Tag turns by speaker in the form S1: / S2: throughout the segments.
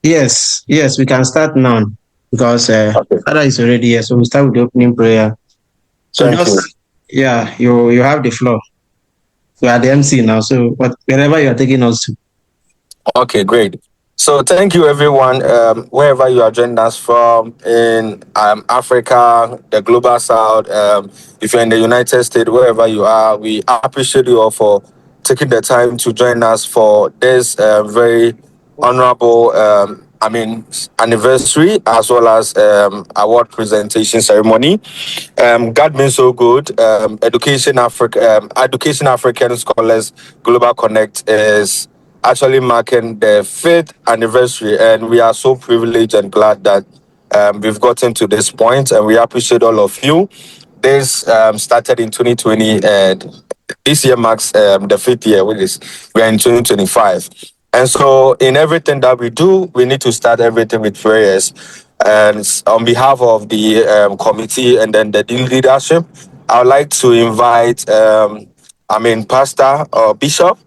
S1: Yes, we can start now because
S2: Okay.
S1: Father is already here. So we start with the opening prayer. So
S2: Thank you.
S1: just yeah, you have the floor. You are the MC now. So wherever you are taking us to.
S2: Okay, great. So thank you, everyone. Wherever you are joining us from in Africa, the global south, if you're in the United States, wherever you are, we appreciate you all for taking the time to join us for this very honorable, anniversary as well as award presentation ceremony. God been so good. Education African Scholars Global Connect is actually marking the fifth anniversary, and we are so privileged and glad that we've gotten to this point, and we appreciate all of you. This started in 2020, and this year marks the fifth year, which is we are in 2025. And so, in everything that we do, we need to start everything with prayers. And on behalf of the committee and then the leadership, I would like to invite, Pastor or Bishop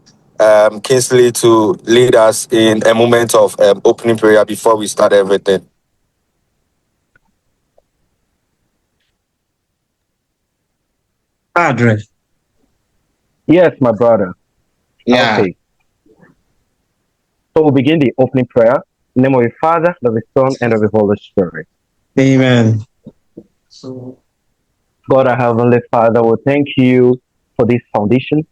S2: Kingsley to lead us in a moment of opening prayer before we start everything.
S1: Padre.
S3: Yes, my brother.
S1: Yeah.
S3: Okay. So we'll begin the opening prayer. In the name of the Father, of the Son, and of the Holy Spirit.
S1: Amen.
S3: God, our Heavenly Father, we thank you for this foundation.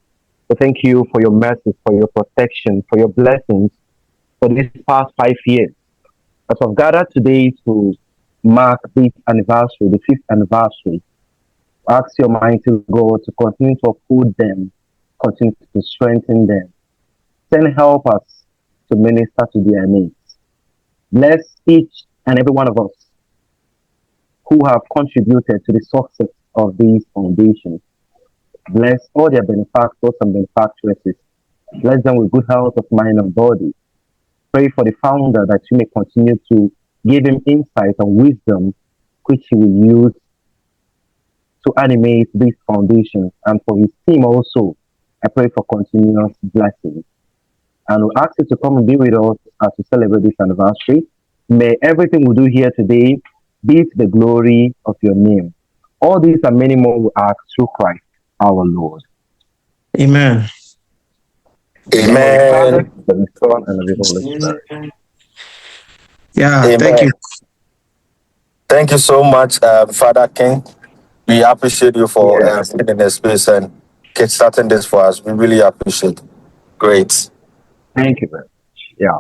S3: We thank you for your mercy, for your protection, for your blessings for these past 5 years. As we've gathered today to mark this anniversary, the fifth anniversary, ask your mighty God to continue to uphold them, continue to strengthen them. Send helpers to minister to their needs. Bless each and every one of us who have contributed to the success of these foundations. Bless all their benefactors and benefactresses. Bless them with good health of mind and body. Pray for the founder that you may continue to give him insight and wisdom which he will use to animate this foundation, and for his team also. I pray for continuous blessings. And we ask you to come and be with us as we celebrate this anniversary. May everything we do here today be to the glory of your name. All these and many more we ask through Christ our Lord.
S1: Amen.
S3: In the name of the Father,
S2: Amen.
S3: of the Son, and of the Holy Spirit.
S1: Yeah, thank you.
S2: Amen. Thank you so much, Father King. We appreciate you for
S3: Yes,
S2: being in the space and starting this for us. We really appreciate it. Great.
S3: thank you very much. Yeah.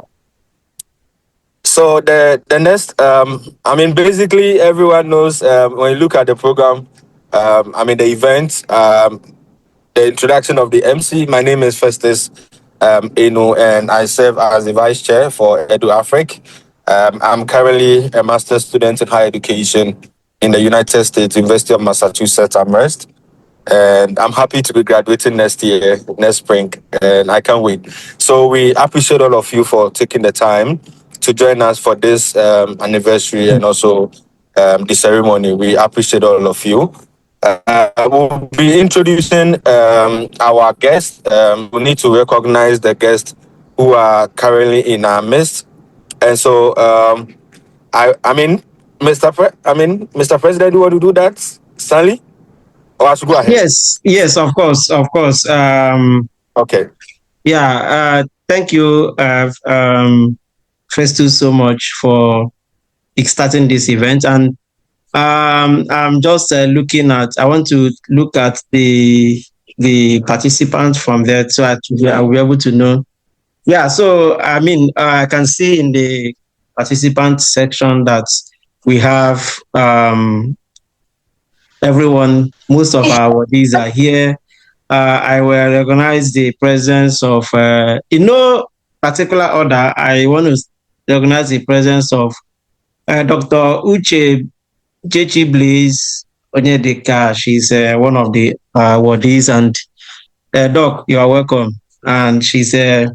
S2: So the next, basically everyone knows when you look at the program, the event, the introduction of the MC. My name is Festus Eno, and I serve as the vice chair for EduAfrik. I'm currently a master's student in higher education in the United States, University of Massachusetts Amherst. And I'm happy to be graduating next year, next spring, and I can't wait. So we appreciate all of you for taking the time to join us for this anniversary and also the ceremony. We appreciate all of you. We'll be introducing our guests. We need to recognize the guests who are currently in our midst, and so Mr. President, do you want to do that, Stanley? Or I should go ahead.
S1: Yes, of course.
S2: Okay.
S1: Yeah, thank you, Festus, so much for starting this event. And I'm just looking at. I want to look at the participants from there, so I'll be able to know. Yeah, so I can see in the participant section that we have everyone. Most of our awardees are here. I will recognize the presence of, in no particular order, I want to recognize the presence of Dr. Uche Chechi Blaze Onyedeka. She's one of the awardees, and Doc, you are welcome. And she's a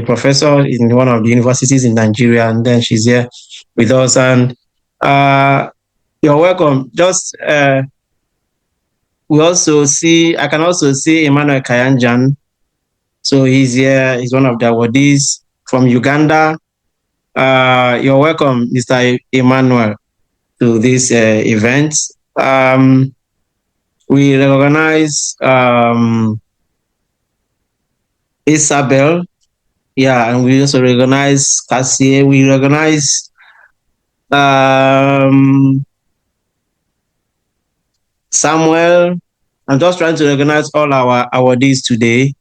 S1: professor in one of the universities in Nigeria, and then she's here with us. And uh, you're welcome. Just I can also see Emmanuel Kayanjan. So he's here, he's one of the awardees. from Uganda. You're welcome, Mr. Emmanuel, to this event. We recognize Isabel, yeah, and we also recognize Cassie. We recognize Samuel. I'm just trying to recognize all our awardees today.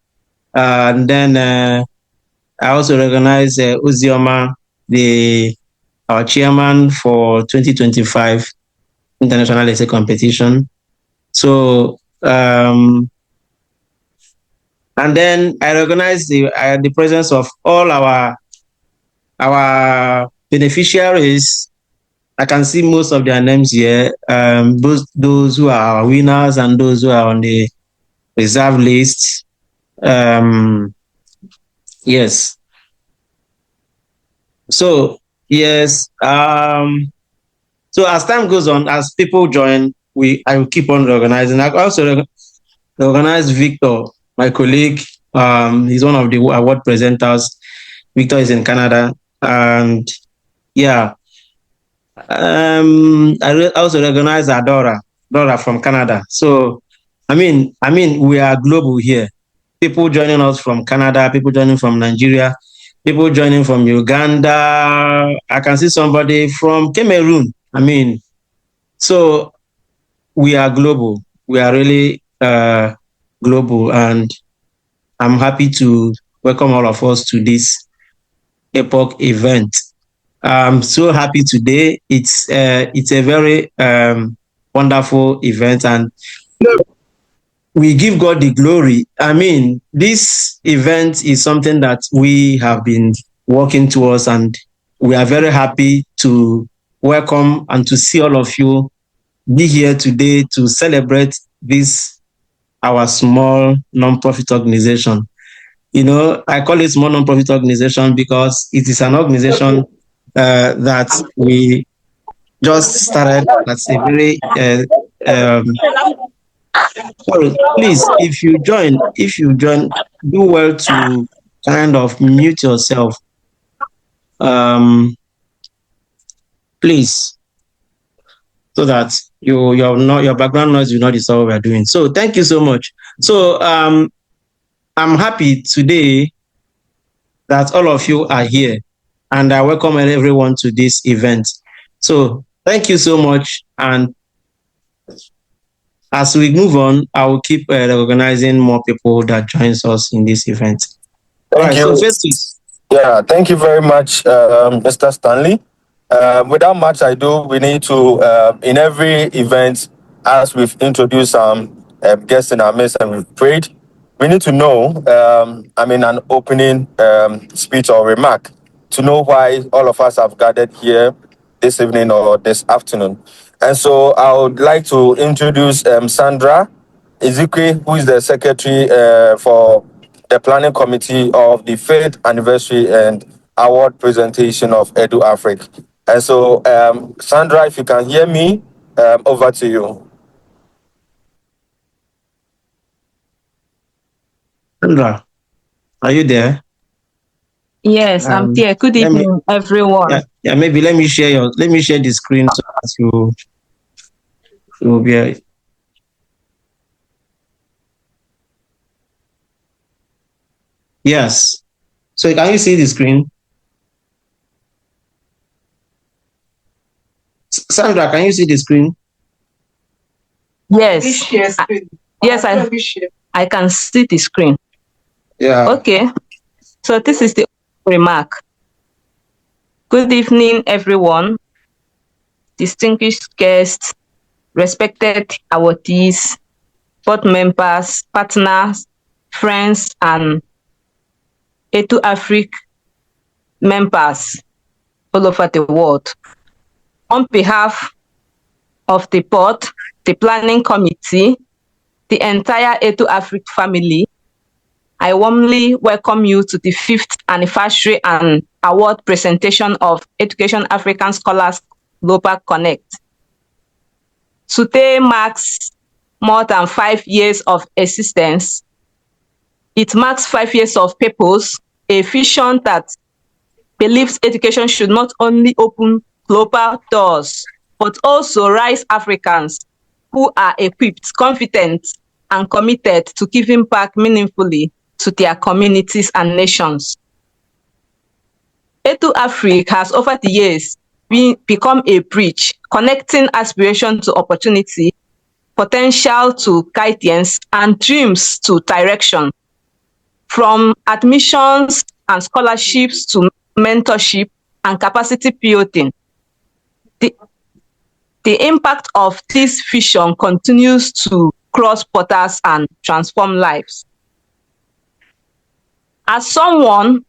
S1: And then I also recognize Uzioma, our chairman for 2025 International Essay Competition. So, and then I recognize the presence of all our beneficiaries. I can see most of their names here, those who are our winners and those who are on the reserve list. Yes. So, yes. So as time goes on, as people join, I will keep on organizing. I also organize Victor, my colleague. He's one of the award presenters. Victor is in Canada, and yeah. I also recognize Dora from Canada. So, I mean, we are global here. People joining us from Canada, people joining from Nigeria, people joining from Uganda. I can see somebody from Cameroon. I mean, so we are global. We are really global, and I'm happy to welcome all of us to this Epoch event. I'm so happy today. It's a very wonderful event, and we give God the glory. I mean, this event is something that we have been working towards, and we are very happy to welcome and to see all of you be here today to celebrate this, our small non-profit organization. You know, I call it small non-profit organization because it is an organization that we just started. That's a very sorry, please, if you join, do well to kind of mute yourself. Please, so that your background noise will not disturb what we're doing. So thank you so much. So I'm happy today that all of you are here, and I welcome everyone to this event. So thank you so much, and as we move on, I will keep recognizing more people that joins us in this event.
S2: Thank you.
S1: So Festus.
S2: Yeah, thank you very much, Mr. Stanley. Without much ado, we need to, in every event, as we've introduced some guests in our midst and we've prayed, we need to know, an opening speech or remark to know why all of us have gathered here this evening or this afternoon. And so I would like to introduce Sandra Ezekwe, who is the secretary for the planning committee of the 5th anniversary and award presentation of EduAfrik. And so, Sandra, if you can hear me, over to you.
S1: Sandra, are you there?
S4: Yes, I'm here. Good evening, everyone.
S1: Yeah, maybe let me share the screen so that you will be. Yes. So can you see the screen? Sandra, can you see the screen?
S4: Yes. Yes, I can see the screen.
S1: Yeah.
S4: Okay. So this is the remark. Good evening, everyone. Distinguished guests, respected awardees, board members, partners, friends, and EduAfrik members all over the world. On behalf of the board, the planning committee, the entire EduAfrik family, I warmly welcome you to the 5th anniversary and award presentation of Education African Scholars Global Connect. Today marks more than 5 years of existence. It marks 5 years of purpose, a vision that believes education should not only open global doors, but also raise Africans who are equipped, confident, and committed to giving back meaningfully to their communities and nations. EduAfrik has over the years become a bridge connecting aspiration to opportunity, potential to guidance, and dreams to direction. From admissions and scholarships to mentorship and capacity building, the impact of this vision continues to cross borders and transform lives. As someone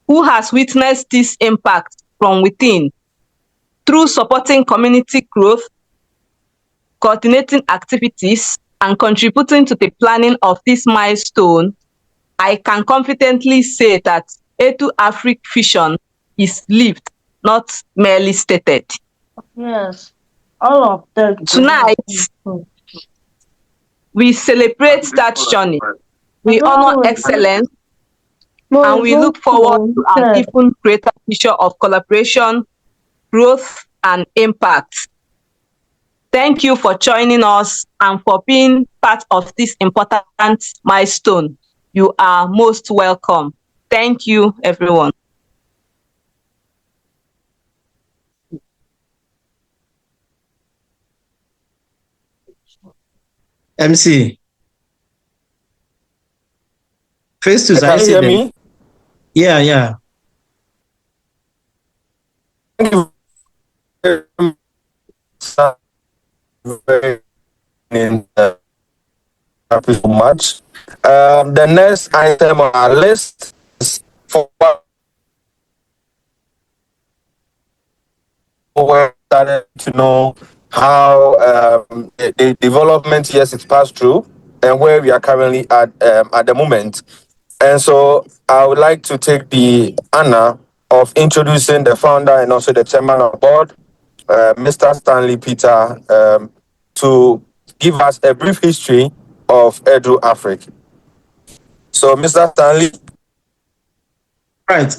S4: who has witnessed this impact from within, through supporting community growth, coordinating activities, and contributing to the planning of this milestone, I can confidently say that EduAfrik vision is lived, not merely stated.
S5: Yes, all of them.
S4: Tonight, we celebrate that journey. We honor excellence, and we look forward to an even greater future of collaboration, growth, and impact. Thank you for joining us and for being part of this important milestone. You are most welcome. Thank you, everyone.
S1: MC. Festus,
S2: Can you hear me?
S1: Yeah, yeah.
S2: Thank you very much. The next item on our list is for we're starting to know how the development years it's passed through and where we are currently at the moment. And so I would like to take the honor of introducing the founder and also the chairman of the board, Mr. Stanley Peter, to give us a brief history of EduAfrik. So, Mr. Stanley.
S1: Right.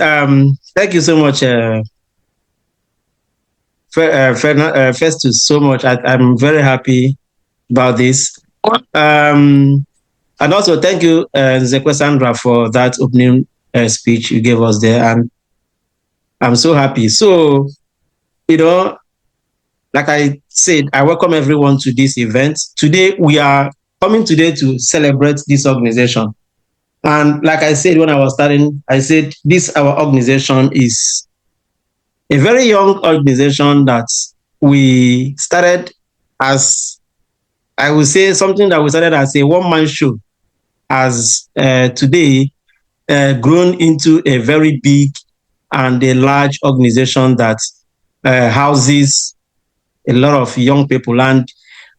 S1: Thank you so much, Festus, so much. I'm very happy about this. And also thank you, Zekwe Sandra, for that opening speech you gave us there. And I'm so happy. So, like I said, I welcome everyone to this event. Today, we are coming today to celebrate this organization. And like I said when I was starting, I said our organization is a very young organization that we started as, I would say, something that we started as a one-man show, has today grown into a very big and a large organization that houses a lot of young people. And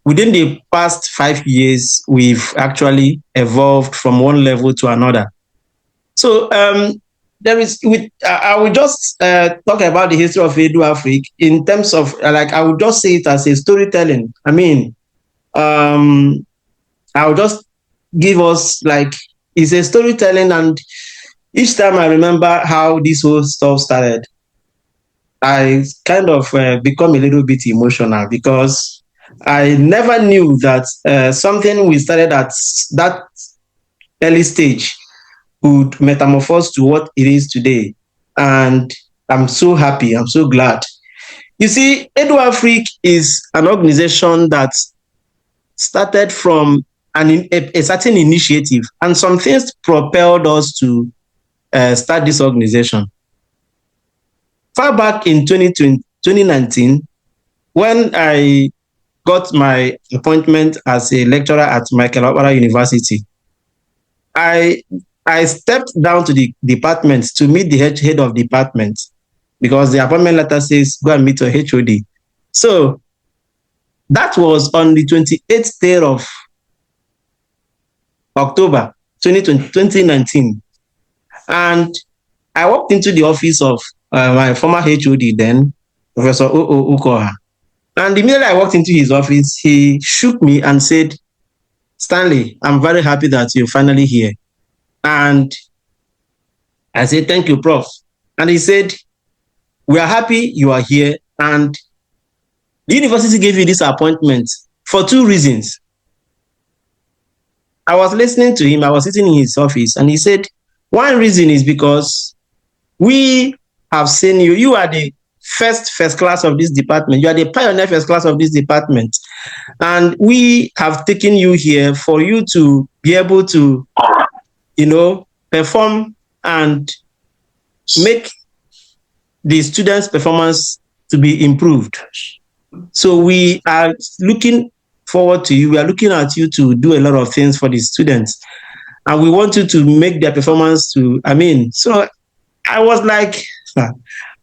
S1: within the past 5 years, we've actually evolved from one level to another. So I will just talk about the history of EduAfrik in terms of, I would just say it as a storytelling. I mean, I will just give us, it's a storytelling, and each time I remember how this whole stuff started, I kind of become a little bit emotional, because I never knew that something we started at that early stage would metamorphose to what it is today. And I'm so happy, I'm so glad. You see, EduAfrik is an organization that started from a certain initiative, and some things propelled us to start this organization. Far back in 2019, when I got my appointment as a lecturer at Michael Okpara University, I stepped down to the department to meet the head of department, because the appointment letter says, go and meet your HOD. So that was on the 28th day of October 2019. And I walked into the office of my former HOD then, Professor Ukoha. And immediately I walked into his office, he shook me and said, Stanley, I'm very happy that you're finally here. And I said, thank you, Prof. And he said, we are happy you are here, and the university gave you this appointment for 2 reasons. I was listening to him, I was sitting in his office, and he said, one reason is because we have seen you. You are the first class of this department. You are the pioneer first class of this department. And we have taken you here for you to be able to, perform and make the students' performance to be improved. So we are looking forward to you. We are looking at you to do a lot of things for the students. And we want you to make their performance so I was like,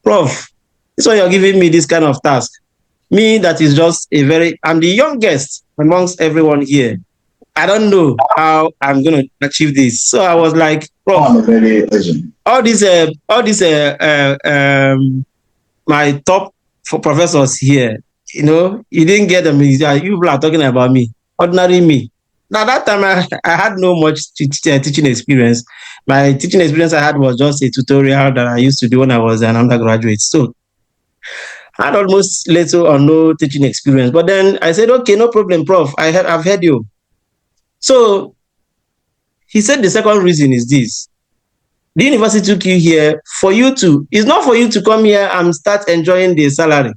S1: Prof, this why you're giving me this kind of task. Me, that is just I'm the youngest amongst everyone here. I don't know how I'm going to achieve this. So I was like, Prof, all these, my top professors here, you didn't get them. You people are talking about me, ordinary me. Now, that time I had no much teaching experience. My teaching experience I had was just a tutorial that I used to do when I was an undergraduate. So I had almost little or no teaching experience. But then I said, okay, no problem, Prof. I've heard you. So he said the second reason is this. The university took you here it's not for you to come here and start enjoying the salary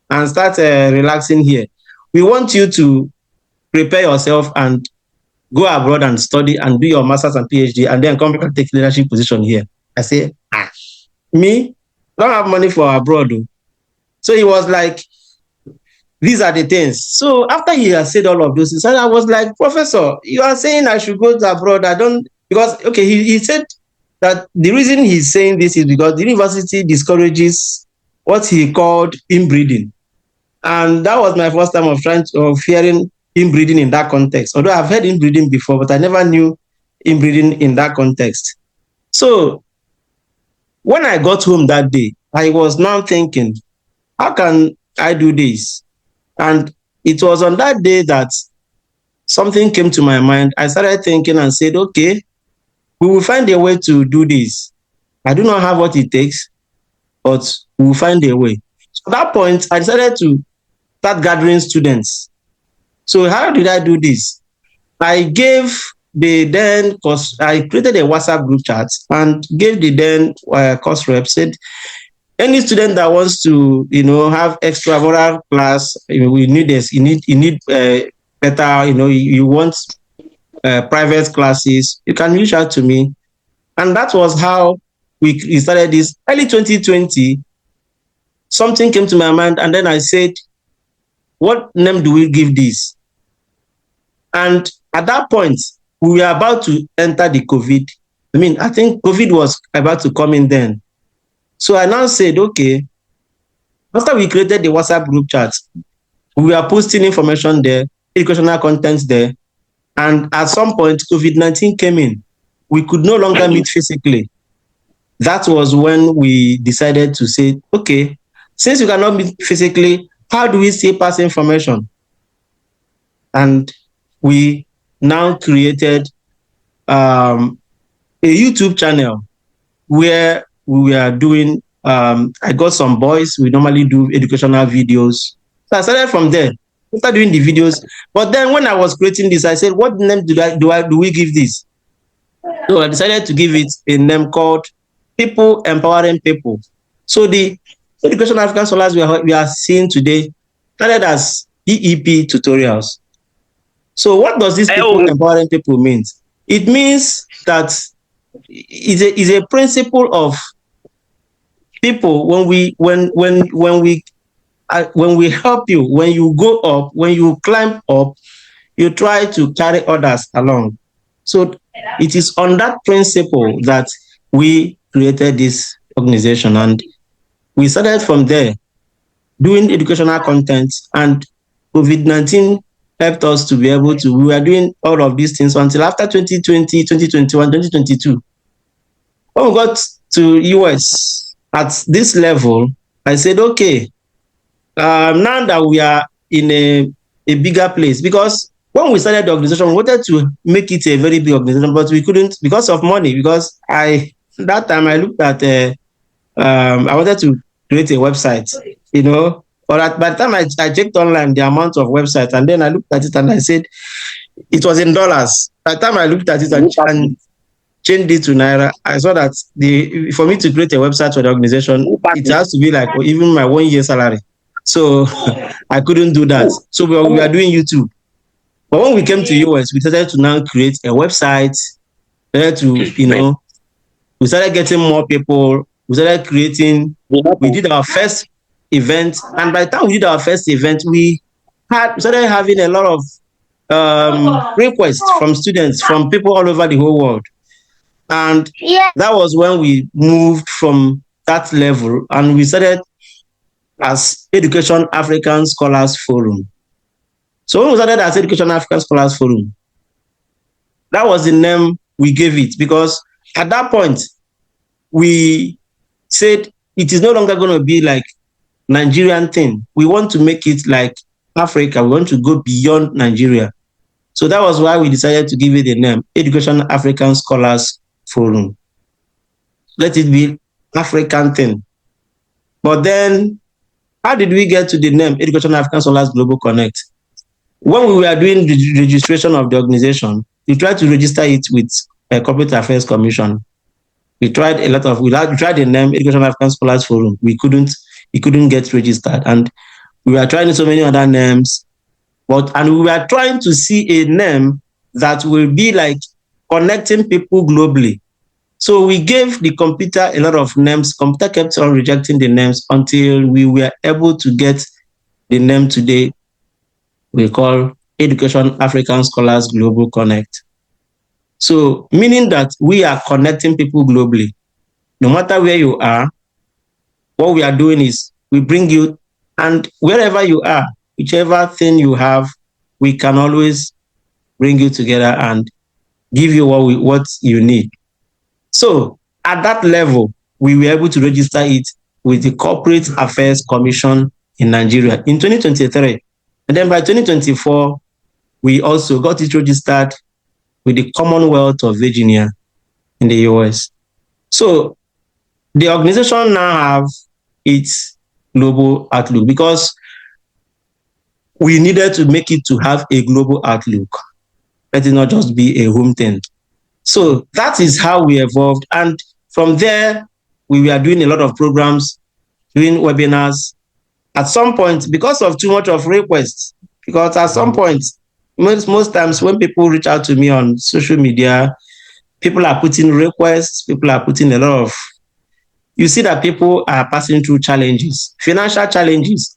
S1: and start relaxing here. We want you to prepare yourself and go abroad and study and do your master's and PhD and then come back and take leadership position here. I say, me? Don't have money for abroad. So he was like, these are the things. So after he has said all of those things, I was like, Professor, you are saying I should go to abroad. He said that the reason he's saying this is because the university discourages what he called inbreeding. And that was my first time of hearing inbreeding in that context. Although I've heard inbreeding before, but I never knew inbreeding in that context. So when I got home that day, I was now thinking, how can I do this? And it was on that day that something came to my mind. I started thinking and said, okay, we will find a way to do this. I do not have what it takes, but we will find a way. So at that point, I decided to start gathering students. So how did I do this? I created a WhatsApp group chat and gave the then course rep, said, any student that wants to, have extramural class, we need this. You need better, you want private classes. You can reach out to me, and that was how we started this. Early 2020, something came to my mind, and then I said, what name do we give this? And at that point, we were about to enter the COVID. I think COVID was about to come in then. So I now said, okay, after we created the WhatsApp group chat, we were posting information there, educational content there. And at some point, COVID-19 came in. We could no longer meet physically. That was when we decided to say, okay, since we cannot meet physically, how do we still pass information? And we now created a YouTube channel where we are doing, I got some boys, we normally do educational videos. So I started from there, started doing the videos. But then when I was creating this, I said, what name do we give this? So I decided to give it a name called People Empowering People. So the Education African Scholars we are seeing today started as EEP tutorials. So what does this People Empowering People mean? It means that it's a principle of people when we help you, when you go up, when you climb up, you try to carry others along. So it is on that principle that we created this organization, and we started from there doing educational content, and COVID-19 helped us to be able to, we were doing all of these things until after 2020, 2021, 2022. When we got to US at this level, I said, okay, now that we are in a bigger place, because when we started the organization, we wanted to make it a very big organization, but we couldn't because of money. Because that time I looked at I wanted to create a website, but by the time I checked online the amount of websites, and then I looked at it and I said it was in dollars. By the time I looked at it and changed it to naira, I saw that for me to create a website for the organization, it has to be like even my 1 year salary. So I couldn't do that. So we are doing YouTube. But when we came to US, we started to now create a website. We started getting more people. We started creating. We did our first event, and by the time we did our first event, we started having a lot of requests from students, from people all over the whole world. And that was when we moved from that level, and we started as Education African Scholars Forum. So when we started as Education African Scholars Forum, that was the name we gave it, because at that point, we said it is no longer going to be like Nigerian thing. We want to make it like Africa. We want to go beyond Nigeria. So that was why we decided to give it the name Education African Scholars Forum. Let it be African thing. But then, how did we get to the name Education African Scholars Global Connect? When we were doing the registration of the organization, we tried to register it with a Corporate Affairs Commission. We tried we tried the name Education African Scholars Forum. We couldn't get registered. And we were trying so many other names, and we were trying to see a name that will be like connecting people globally. So we gave the computer a lot of names. Computer kept on rejecting the names until we were able to get the name today we call Education African Scholars Global Connect. So meaning that we are connecting people globally. No matter where you are, what we are doing is we bring you, and wherever you are, whichever thing you have, we can always bring you together and give you what you need. So at that level, we were able to register it with the Corporate Affairs Commission in Nigeria in 2023. And then by 2024, we also got it registered with the Commonwealth of Virginia in the US. So the organization now have its global outlook, because we needed to make it to have a global outlook. Let it not just be a home thing. So that is how we evolved. And from there, we were doing a lot of programs, doing webinars. At some point, because of too much of requests, because at some point, most times when people reach out to me on social media, people are putting requests, people are putting a lot of, you see that people are passing through challenges, financial challenges.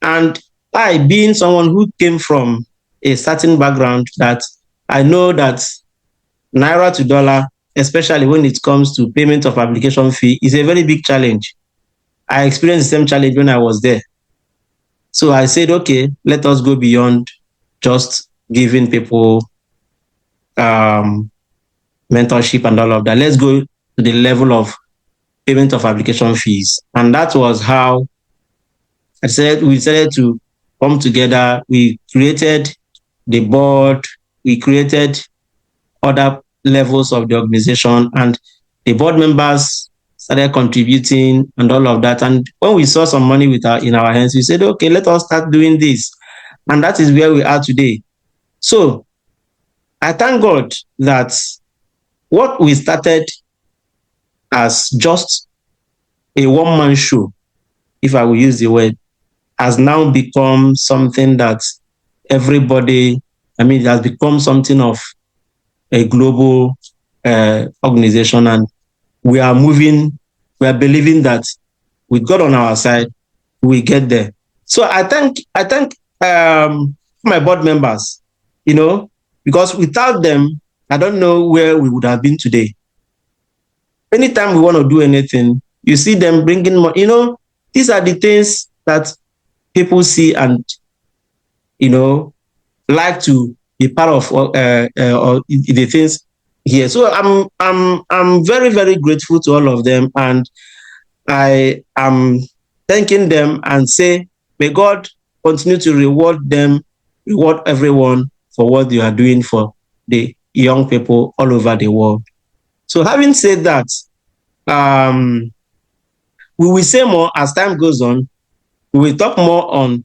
S1: And I, being someone who came from a certain background, that I know that Naira to dollar, especially when it comes to payment of application fee, is a very big challenge. I experienced the same challenge when I was there. So I said, okay, let us go beyond just giving people mentorship and all of that. Let's go to the level of payment of application fees. And that was how we decided to come together. We created the board, we created other levels of the organization, and the board members started contributing and all of that. And when we saw some money in our hands, we said, okay, let us start doing this. And that is where we are today. So I thank God that what we started as just a one-man show, if I will use the word, has now become something that everybody, it has become something of a global organization, and we are believing that with God on our side, we get there. So I thank my board members, because without them, I don't know where we would have been today. Anytime we want to do anything, you see them bringing more, these are the things that people see and, like to be part of the things here. So I'm very, very grateful to all of them, and I am thanking them and say, may God continue to reward them, reward everyone for what you are doing for the young people all over the world. So having said that, we will say more as time goes on. We will talk more on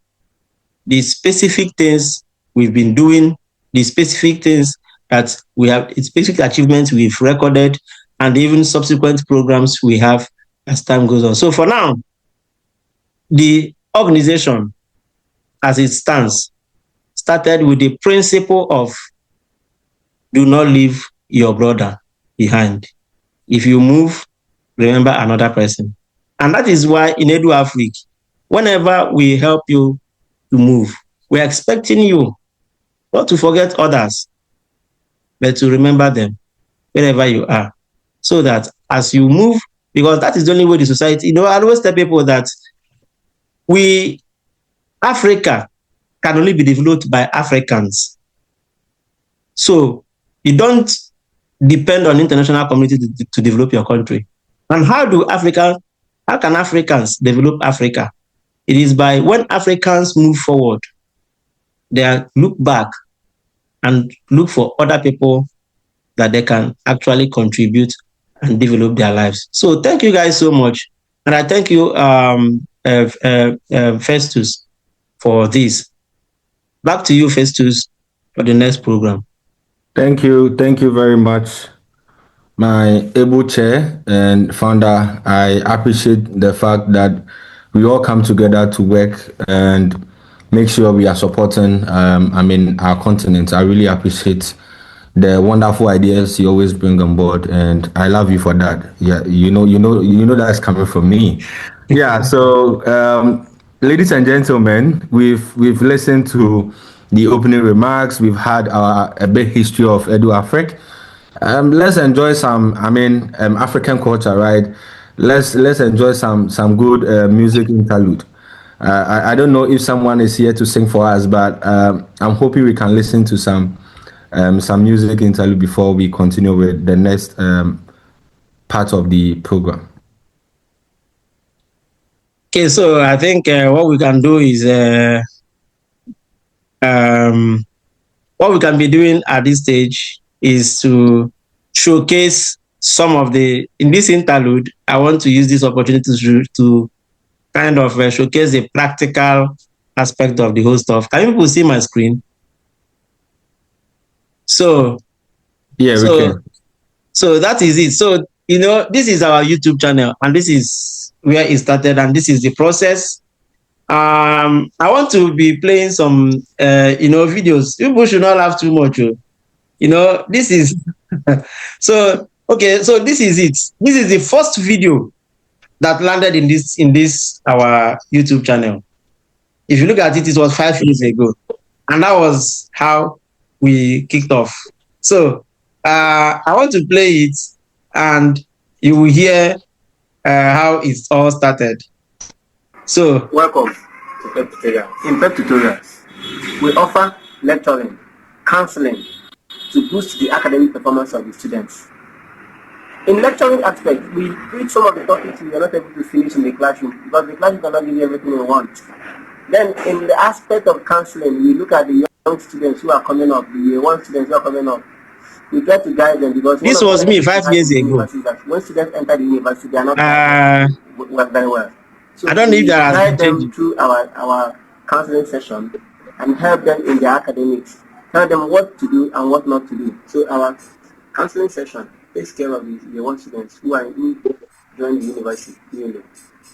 S1: the specific things we've been doing, the specific things that we have, specific achievements we've recorded, and even subsequent programs we have as time goes on. So for now, the organization as it stands started with the principle of do not leave your brother behind. If you move, remember another person. And that is why in EduAfrik, whenever we help you to move, we're expecting you not to forget others, but to remember them wherever you are. So that as you move, because that is the only way the society, I always tell people that Africa can only be developed by Africans. So you don't depend on international community to develop your country. And how can Africans develop Africa? It is by when Africans move forward, they look back and look for other people that they can actually contribute and develop their lives. So thank you guys so much. And I thank you, Festus, for this. Back to you, Festus, for the next program.
S2: Thank you. Thank you very much, my able chair and founder. I appreciate the fact that we all come together to work and make sure we are supporting our continent. I really appreciate the wonderful ideas you always bring on board, and I love you for that. Yeah, you know that's coming from me. Yeah. So ladies and gentlemen, we've listened to the opening remarks. We've had a bit history of EduAfrik. Let's enjoy some, African culture, right? Let's enjoy some good music interlude. I don't know if someone is here to sing for us, but I'm hoping we can listen to some music interlude before we continue with the next part of the program.
S1: Okay, so I think what we can do is what we can be doing at this stage is to showcase some of in this interlude. I want to use this opportunity to kind of showcase the practical aspect of the whole stuff. Can people see my screen? So,
S2: yeah, we can.
S1: So that is it. So, this is our YouTube channel, and this is where it started, and this is the process. I want to be playing some, videos. People should not laugh too much. This is, so, okay, so this is it. This is the first video that landed in this our YouTube channel. If you look at it, it was 5 years ago. And that was how we kicked off. So I want to play it, and you will hear how it all started. So
S6: welcome to PEP Tutorials. In PEP Tutorials, we offer lecturing, counseling to boost the academic performance of the students. In lecturing aspect, we read some of the topics we are not able to finish in the classroom because the classroom cannot give you everything we want. Then in the aspect of counseling, we look at the young students who are coming up, the year 1 students who are coming up. We try to guide them because
S1: this was me 5 years ago.
S6: When students enter the university, they are not work very well. So
S1: I don't need that.
S6: Guide them through our counseling session and help them in their academics. Tell them what to do and what not to do. So our counseling session takes care of the year 1 students who join the university.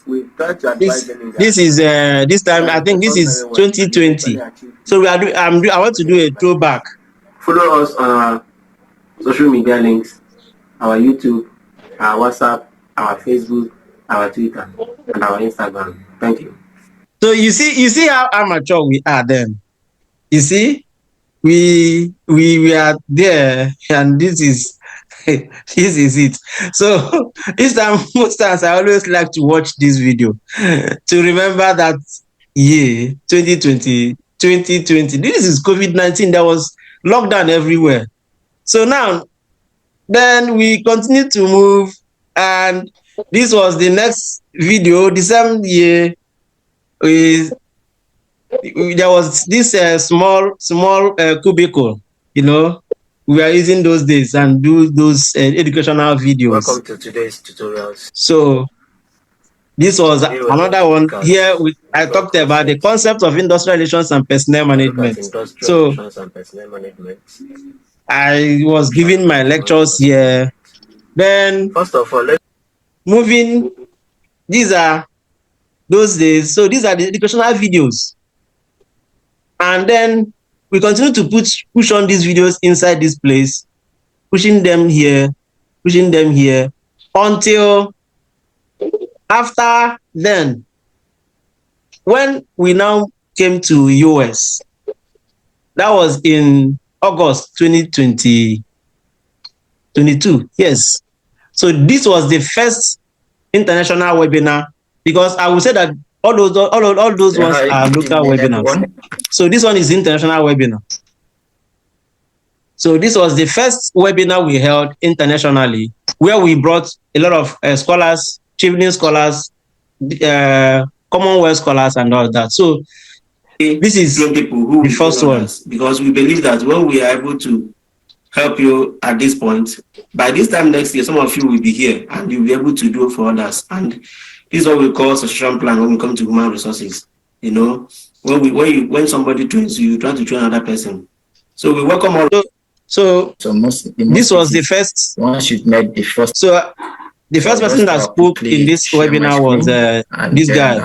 S6: We try to advise them in that.
S1: This is this time. I think this is 2020. So I want to do a throwback.
S6: Follow us on our social media links, our YouTube, our WhatsApp, our Facebook, our Twitter, and our Instagram. Thank you.
S1: So you see how amateur we are then. You see, we are there, and this is this is it. So this time, most times I always like to watch this video to remember that year 2020. This is COVID-19. There was lockdown everywhere. So now, then we continue to move, and this was the next video. The same year, there was this small cubicle, we are using those days and do those educational videos.
S6: Welcome to today's tutorials.
S1: So This was another one. Here I talked about the concept of industrial relations and personnel management. So I was giving my lectures here. Then
S6: First of all,
S1: moving, these are those days. So these are the educational videos. And then we continue to push on these videos inside this place, pushing them here, until after then, when we now came to US, that was in August 2022. Yes. So this was the first international webinar, because I would say that all those ones are local webinars. So this one is international webinar. So this was the first webinar we held internationally, where we brought a lot of scholars, Chevening scholars, Commonwealth scholars, and all that. So this is people who the first one, because we believe that when we are able to help you at this point, by this time next year, some of you will be here and you'll be able to do for others. And this is what we call succession plan when we come to human resources. You know, when somebody trains you, you try to train another person. So we welcome all. So this was the first. Once you've met the first. So the first person that spoke in this webinar was this guy.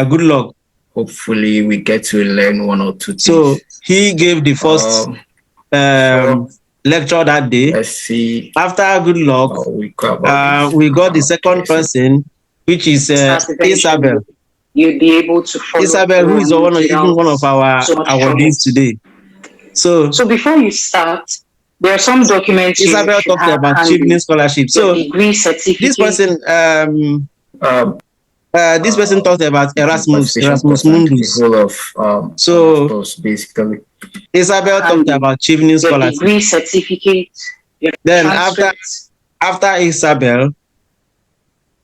S1: Good luck. Hopefully, we get to learn one or two things. So he gave the first lecture that day. Let's see. After good luck, we got the second person, which is Isabel. You'll be able to follow Isabel, who is one of our awardees today. So before you start, there are some documents. Isabel talked about Chevening scholarship. So this person, talked about Erasmus Mundus. So basically, Isabel talked about Chevening scholarship. Degree certificate. Then after Isabel,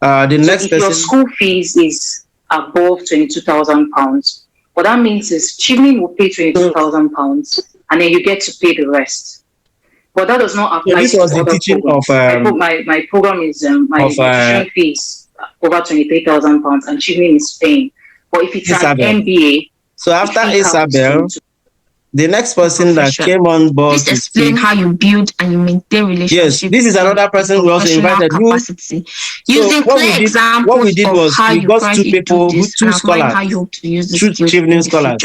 S1: the next person. If your school fees is above £22,000, what that means is Chevening will pay £22,000, and then you get to pay the rest. But that does not apply. This was the teaching programs. Of my program is my tuition fees over £23,000, and Chevening is paying. But if it's Isabel. An MBA, so after Isabel, the next person that came on board to explain how you build and you maintain relationships. Yes, this is another person we also invited. Capacity. Using clear examples what we did was we got two people, two scholars, how you hope to use two Chevening scholars.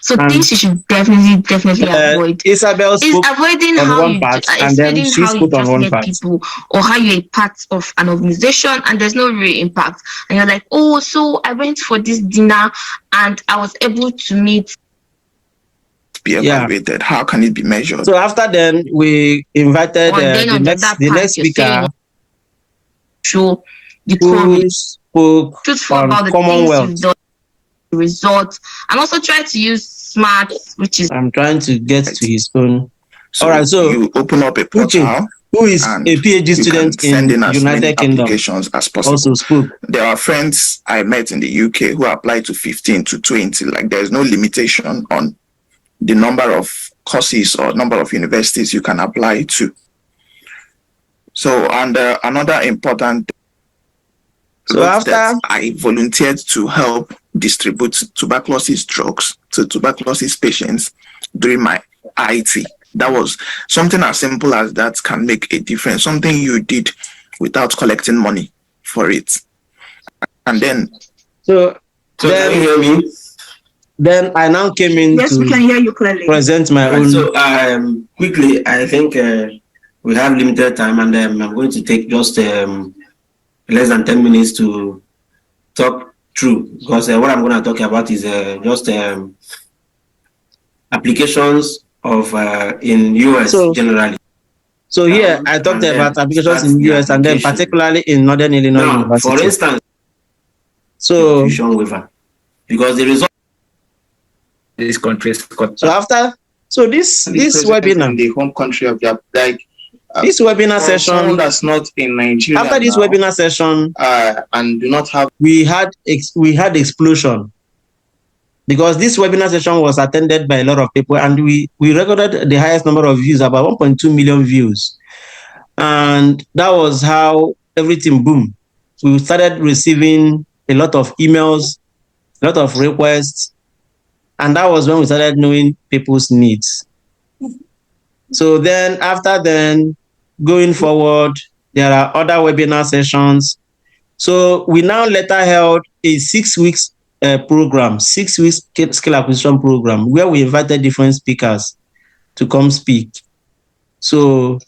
S1: So things you should definitely avoid. Isabel spoke avoiding on one part, and then she spoke on one part. People, or how you're a part of an organization and there's no real impact, and you're like, oh, so I went for this dinner and I was able to meet. Be evaluated. How can it be measured? So after then, we invited the next speaker, who spoke on Commonwealth results, and also try to use SMART, which is. I'm trying to get to his phone. So all right, so you open up a portal. Who is a PhD student in United Kingdom? Applications as possible. Also spoke. There are friends I met in the UK who applied to 15 to 20. Like there's no limitation on the number of courses or number of universities you can apply to. So, and another important. So after I volunteered to help distribute tuberculosis drugs to tuberculosis patients during my IT. That was something as simple as that can make a difference. Something you did without collecting money for it. And then. So then, can you hear me? Then I now came in to we can hear you clearly. Present my own. So quickly, I think we have limited time, and I'm going to take just less than 10 minutes to talk through, because what I'm going to talk about is just applications of in US generally. So here I talked about applications in US and then particularly in Northern Illinois University. For instance, so waiver, because the result. This country is got. So after, this webinar, the home country of their this webinar session that's not in Nigeria. After this webinar session, and do not have, we had explosion, because this webinar session was attended by a lot of people, and we recorded the highest number of views, about 1.2 million views, and that was how everything boomed. We started receiving a lot of emails, a lot of requests, and that was when we started knowing people's needs. So then, after then, going forward, there are other webinar sessions. So we now later held a 6 weeks program, 6 weeks skill acquisition program, where we invited different speakers to come speak. So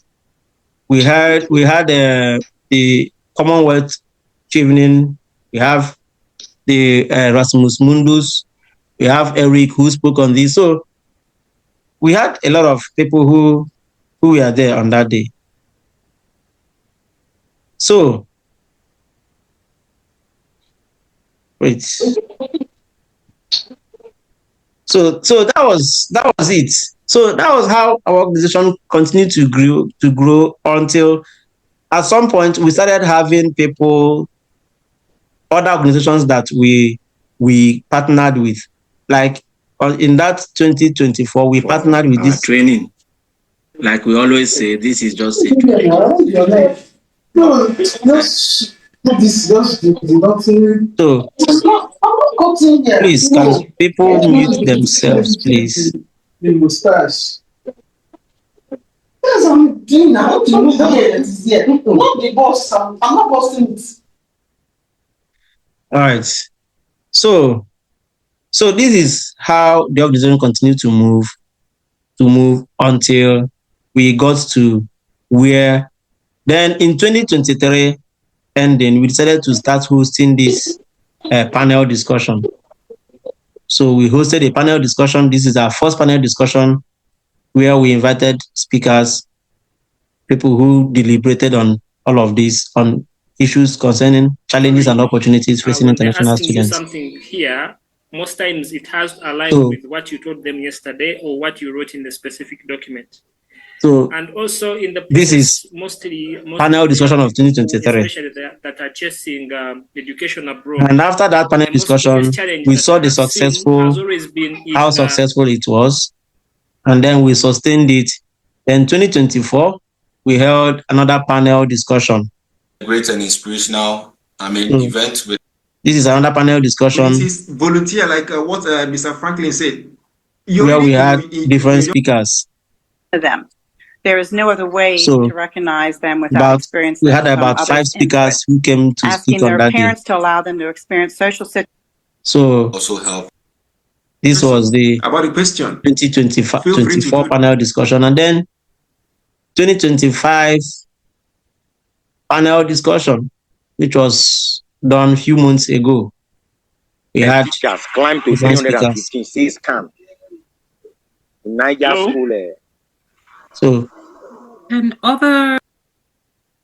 S1: we had the Commonwealth evening, we have the Rasmus Mundus, we have Eric who spoke on this. So we had a lot of people who were there on that day. So wait. So that was it. So that was how our organization continued to grow until at some point we started having people, other organizations that we partnered with. Like in that 2024, we partnered with this training. Like we always say, this is just a training. So please, can people mute themselves, please?
S7: The mustache. Yes, I'm doing now. I'm not the boss. I'm not bossing it.
S1: All right. So this is how the organization continued to move until we got to where then in 2023 ending, we decided to start hosting this panel discussion. So we hosted a panel discussion. This is our first panel discussion where we invited speakers, people who deliberated on all of this, on issues concerning challenges and opportunities facing international students.
S8: Something here, most times it has to align with what you told them yesterday or what you wrote in the specific document.
S1: So,
S8: and also in the
S1: this is mostly panel discussion of 2023,
S8: especially that are chasing education abroad.
S1: And after that panel discussion, we saw the how successful it was, and then we sustained it. Then 2024, we held another panel discussion.
S9: Great and inspirational, event with.
S1: This is another panel discussion.
S7: It is volunteer, like what Mr. Franklin said.
S1: Where we had different speakers.
S10: To them. There is no other way to recognize them without experience.
S1: We had about 5 speakers who came to speak on that day.
S10: Asking their parents to allow them to experience social situations.
S1: So
S9: also help.
S1: This was the
S7: about the question
S1: 2024 panel discussion, and then 2025 panel discussion, which was done a few months ago. We had
S11: teachers climbed to 356 camp in Niger school.
S1: So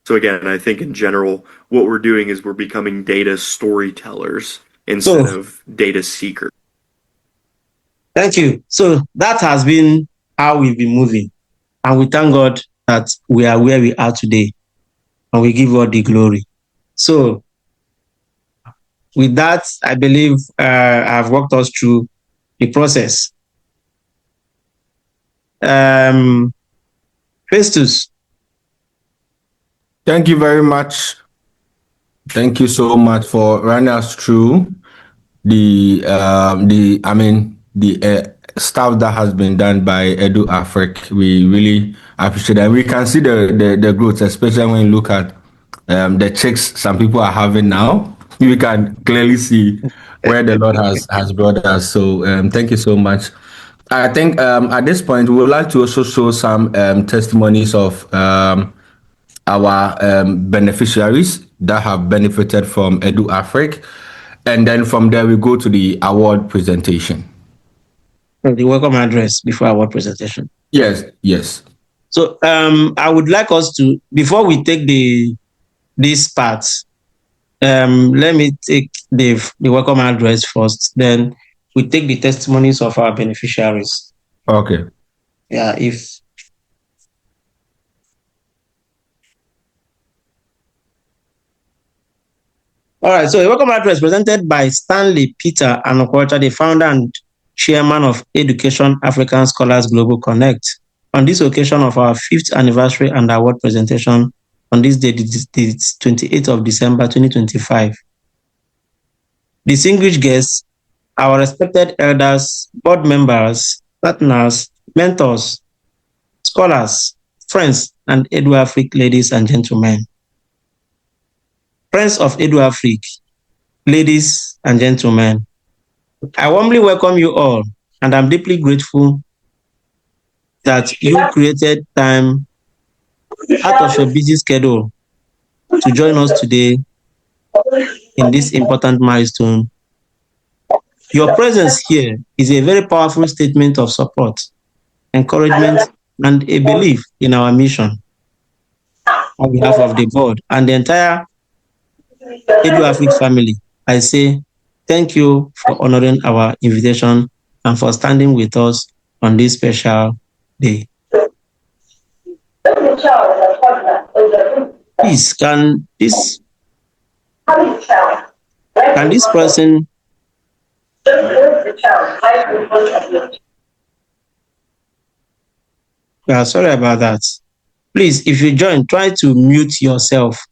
S12: again, I think in general, what we're doing is we're becoming data storytellers instead of data seekers.
S1: Thank you. So that has been how we've been moving. And we thank God that we are where we are today. And we give God the glory. So with that, I believe I've walked us through the process. Festus.
S2: Thank you very much. Thank you so much for running us through the stuff that has been done by EduAfrik. We really appreciate that. We can see the growth, especially when you look at the checks some people are having now. You can clearly see where the Lord has brought us. So thank you so much. I think at this point, we would like to also show some testimonies of our beneficiaries that have benefited from EduAfrik. And then from there, we go to the award presentation.
S1: The welcome address before award presentation.
S2: Yes.
S1: So I would like us to, before we take this part, let me take the welcome address first. Then we take the testimonies of our beneficiaries.
S2: Okay.
S1: Yeah, All right, so a welcome address presented by Stanley Peter Anokocha, the founder and chairman of Education African Scholars Global Connect, on this occasion of our 5th anniversary and award presentation on this day, the 28th of December, 2025. distinguished guests, our respected elders, board members, partners, mentors, scholars, friends, and EduAfrik ladies and gentlemen. Friends of EduAfrik, ladies and gentlemen, I warmly welcome you all, and I'm deeply grateful that you created time out of your busy schedule to join us today in this important milestone. Your presence here is a very powerful statement of support, encouragement, and a belief in our mission. On behalf of the board and the entire EduAfrik family, I say thank you for honoring our invitation and for standing with us on this special day. Please, can this person sorry about that. Please, if you join, try to mute yourself.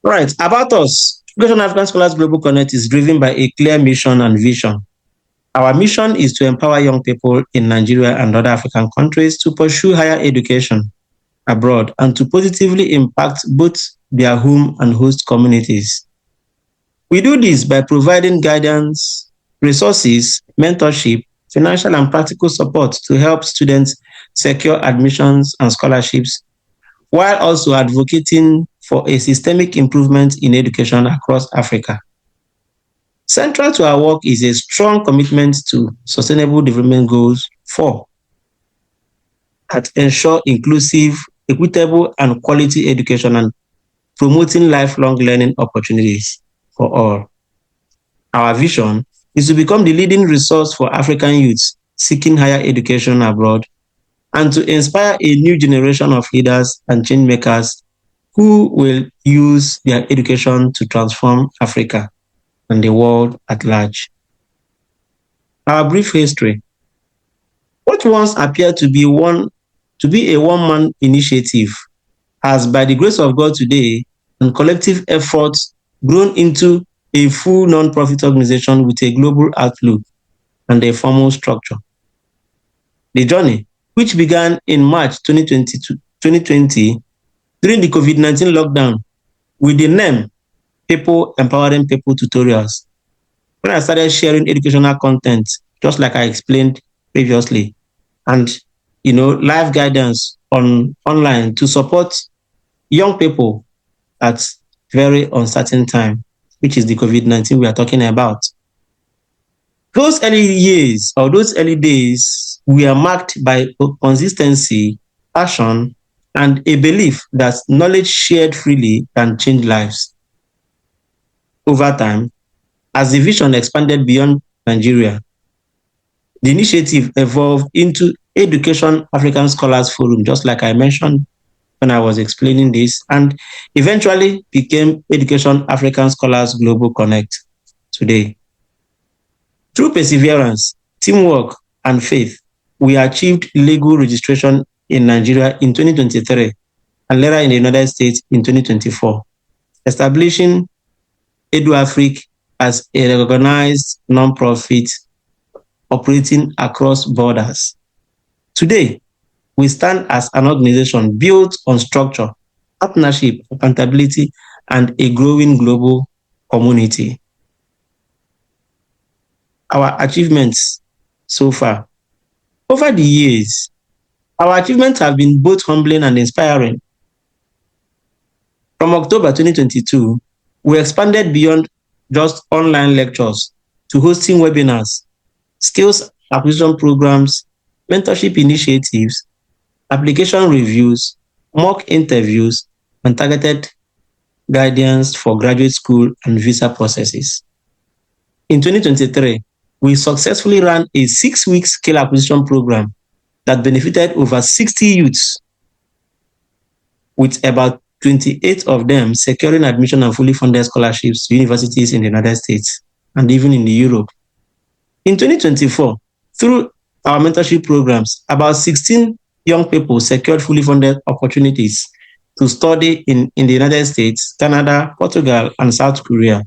S1: Right, about us, Education African Scholars Global Connect is driven by a clear mission and vision. Our mission is to empower young people in Nigeria and other African countries to pursue higher education abroad and to positively impact both their home and host communities. We do this by providing guidance, resources, mentorship, financial and practical support to help students secure admissions and scholarships, while also advocating for a systemic improvement in education across Africa. Central to our work is a strong commitment to Sustainable Development Goals 4 that ensure inclusive, equitable, and quality education and promoting lifelong learning opportunities for all. Our vision is to become the leading resource for African youths seeking higher education abroad and to inspire a new generation of leaders and change makers who will use their education to transform Africa and the world at large. Our brief history. What once appeared to be a one-man initiative has, by the grace of God today and collective efforts, grown into a full non-profit organization with a global outlook and a formal structure. The journey, which began in March 2020 during the COVID-19 lockdown with the name People Empowering People Tutorials, when I started sharing educational content, just like I explained previously, and live guidance online to support young people at very uncertain time, which is the COVID-19 we are talking about. Those early years or those early days were marked by consistency, passion, and a belief that knowledge shared freely can change lives. Over time, as the vision expanded beyond Nigeria, the initiative evolved into Education African Scholars Forum, just like I mentioned when I was explaining this, and eventually became Education African Scholars Global Connect today. Through perseverance, teamwork, and faith, we achieved legal registration in Nigeria in 2023 and later in the United States in 2024, establishing EduAfrik as a recognized non-profit operating across borders. Today, we stand as an organization built on structure, partnership, accountability, and a growing global community. Our achievements so far. Over the years, our achievements have been both humbling and inspiring. From October 2022, we expanded beyond just online lectures to hosting webinars, skills acquisition programs, mentorship initiatives, application reviews, mock interviews, and targeted guidance for graduate school and visa processes. In 2023, we successfully ran a 6-week skill acquisition program that benefited over 60 youths, with about 28 of them securing admission and fully funded scholarships to universities in the United States and even in Europe. In 2024, through our mentorship programs, about 16 young people secured fully funded opportunities to study in the United States, Canada, Portugal, and South Korea.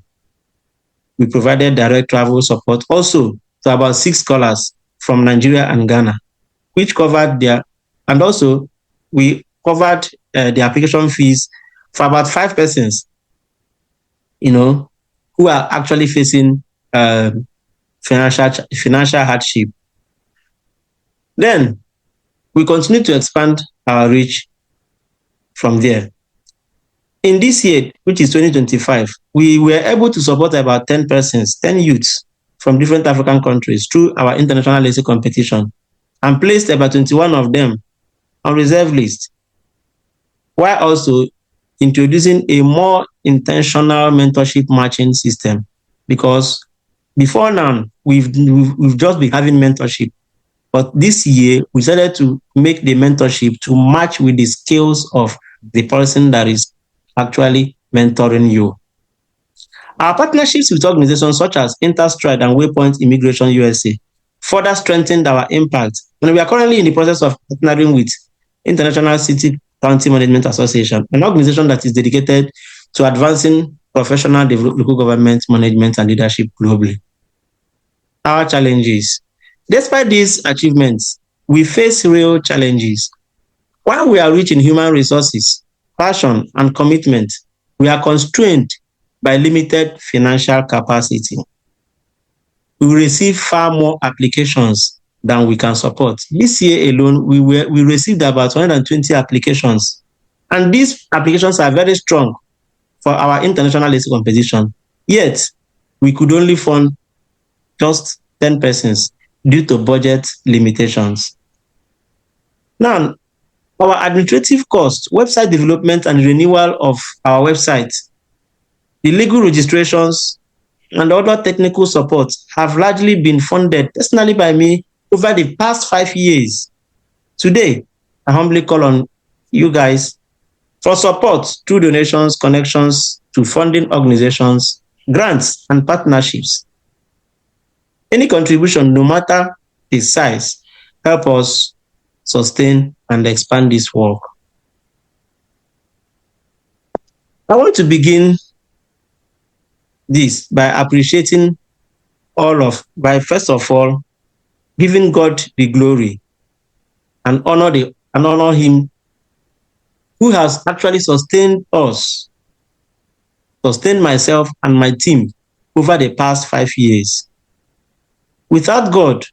S1: We provided direct travel support also to about 6 scholars from Nigeria and Ghana, which covered their, and also we covered the application fees for about 5 persons, who are actually facing financial hardship. Then we continue to expand our reach from there. In this year, which is 2025, we were able to support about 10 persons, 10 youths from different African countries through our international essay competition, and placed about 21 of them on reserve list, while also introducing a more intentional mentorship matching system. Because before now, we've just been having mentorship, but this year we decided to make the mentorship to match with the skills of the person that is actually mentoring you. Our partnerships with organizations such as Interstride and Waypoint Immigration USA further strengthened our impact, and we are currently in the process of partnering with International City County Management Association, an organization that is dedicated to advancing professional local government management and leadership globally. Our challenges. Despite these achievements, we face real challenges. While we are rich in human resources, passion, and commitment, we are constrained by limited financial capacity. We receive far more applications than we can support. This year alone, we received about 120 applications, and these applications are very strong for our international essay competition. Yet, we could only fund just 10 persons due to budget limitations. Now, our administrative costs, website development and renewal of our website, the legal registrations, and other technical support have largely been funded personally by me over the past 5 years. Today, I humbly call on you guys for support through donations, connections to funding organizations, grants, and partnerships. Any contribution, no matter the size, help us sustain and expand this work. I want to begin this by appreciating first of all, giving God the glory and honor him who has actually sustained us, sustained myself and my team over the past 5 years. Without God,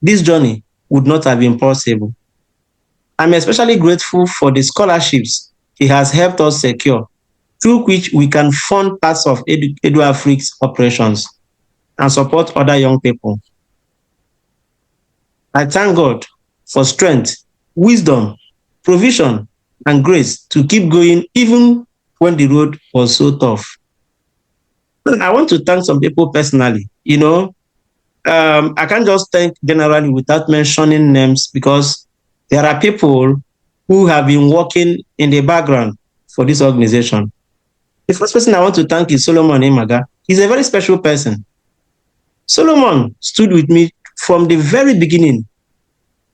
S1: this journey would not have been possible. I'm especially grateful for the scholarships he has helped us secure, through which we can fund parts of EduAfrik's operations and support other young people. I thank God for strength, wisdom, provision, and grace to keep going even when the road was so tough. I want to thank some people personally. I can't just thank generally without mentioning names, because there are people who have been working in the background for this organization. The first person I want to thank is Solomon Imaga. He's a very special person. Solomon stood with me from the very beginning.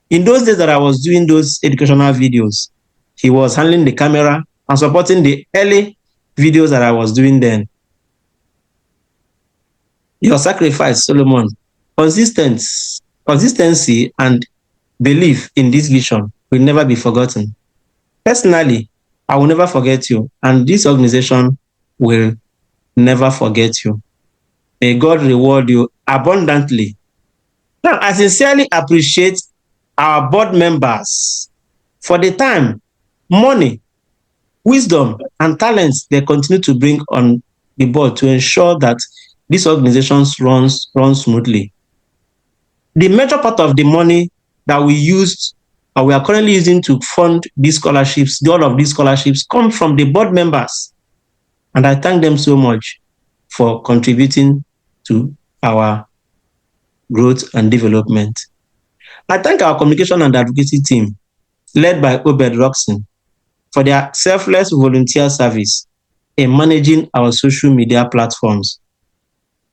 S1: In those days that I was doing those educational videos, he was handling the camera and supporting the early videos that I was doing then. Your sacrifice, Solomon, consistency and belief in this vision will never be forgotten. Personally, I will never forget you, and this organization will never forget you. May God reward you abundantly. Now, I sincerely appreciate our board members for the time, money, wisdom, and talents they continue to bring on the board to ensure that this organization runs smoothly. The major part of the money that we used, or we are currently using to fund these scholarships, all of these scholarships come from the board members. And I thank them so much for contributing to our growth and development. I thank our communication and advocacy team, led by Obed Roxon, for their selfless volunteer service in managing our social media platforms,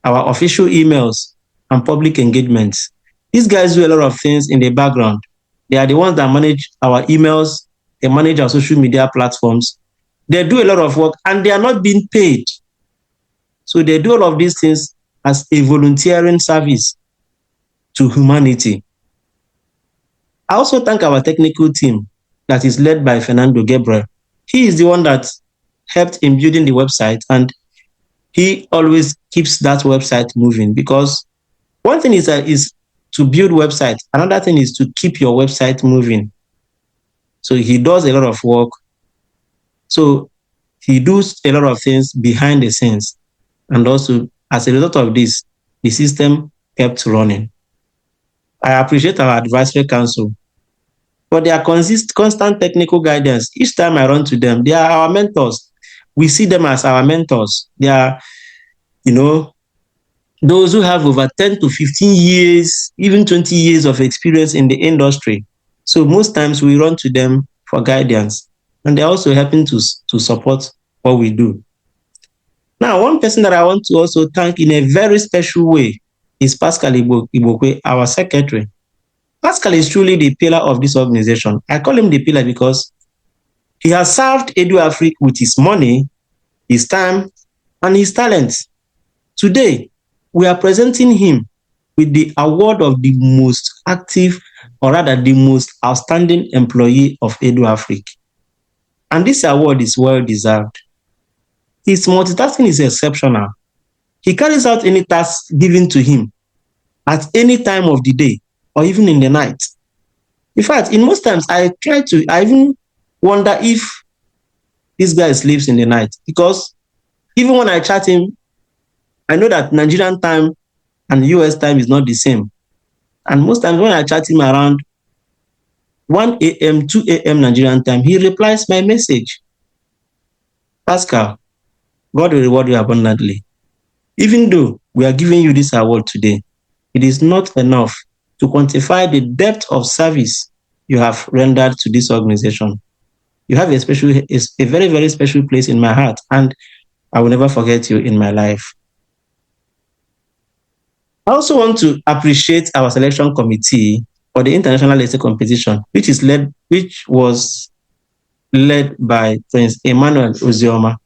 S1: our official emails, and public engagements. These guys do a lot of things in the background. They are the ones that manage our emails, they manage our social media platforms, They do a lot of work and they are not being paid. So they do all of these things as a volunteering service to humanity. I also thank our technical team that is led by Fernando Gabriel. He is the one that helped in building the website, and he always keeps that website moving, because one thing is to build website. Another thing is to keep your website moving. So he does a lot of work. So he does a lot of things behind the scenes. And also, as a result of this, the system kept running. I appreciate our advisory council for their constant technical guidance. Each time I run to them, they are our mentors. We see them as our mentors. They are, those who have over 10 to 15 years, even 20 years of experience in the industry. So most times we run to them for guidance, and they're also helping to support what we do. Now, one person that I want to also thank in a very special way is Pascal Ibokwe, our secretary. Pascal is truly the pillar of this organization. I call him the pillar because he has served EduAfrik with his money, his time, and his talents. Today, we are presenting him with the award of the most active, or rather the most outstanding employee of EduAfrik. And this award is well deserved. His multitasking is exceptional. He carries out any task given to him at any time of the day or even in the night. In fact, in most times, I even wonder if this guy sleeps in the night, because even when I chat him, I know that Nigerian time and US time is not the same. And most times when I chat him around 1 a.m., 2 a.m. Nigerian time, he replies my message. Pascal, God will reward you abundantly. Even though we are giving you this award today, it is not enough to quantify the depth of service you have rendered to this organization. You have a very, very special place in my heart, and I will never forget you in my life. I also want to appreciate our selection committee for the international essay competition, which was led by Prince Emmanuel Ozioma.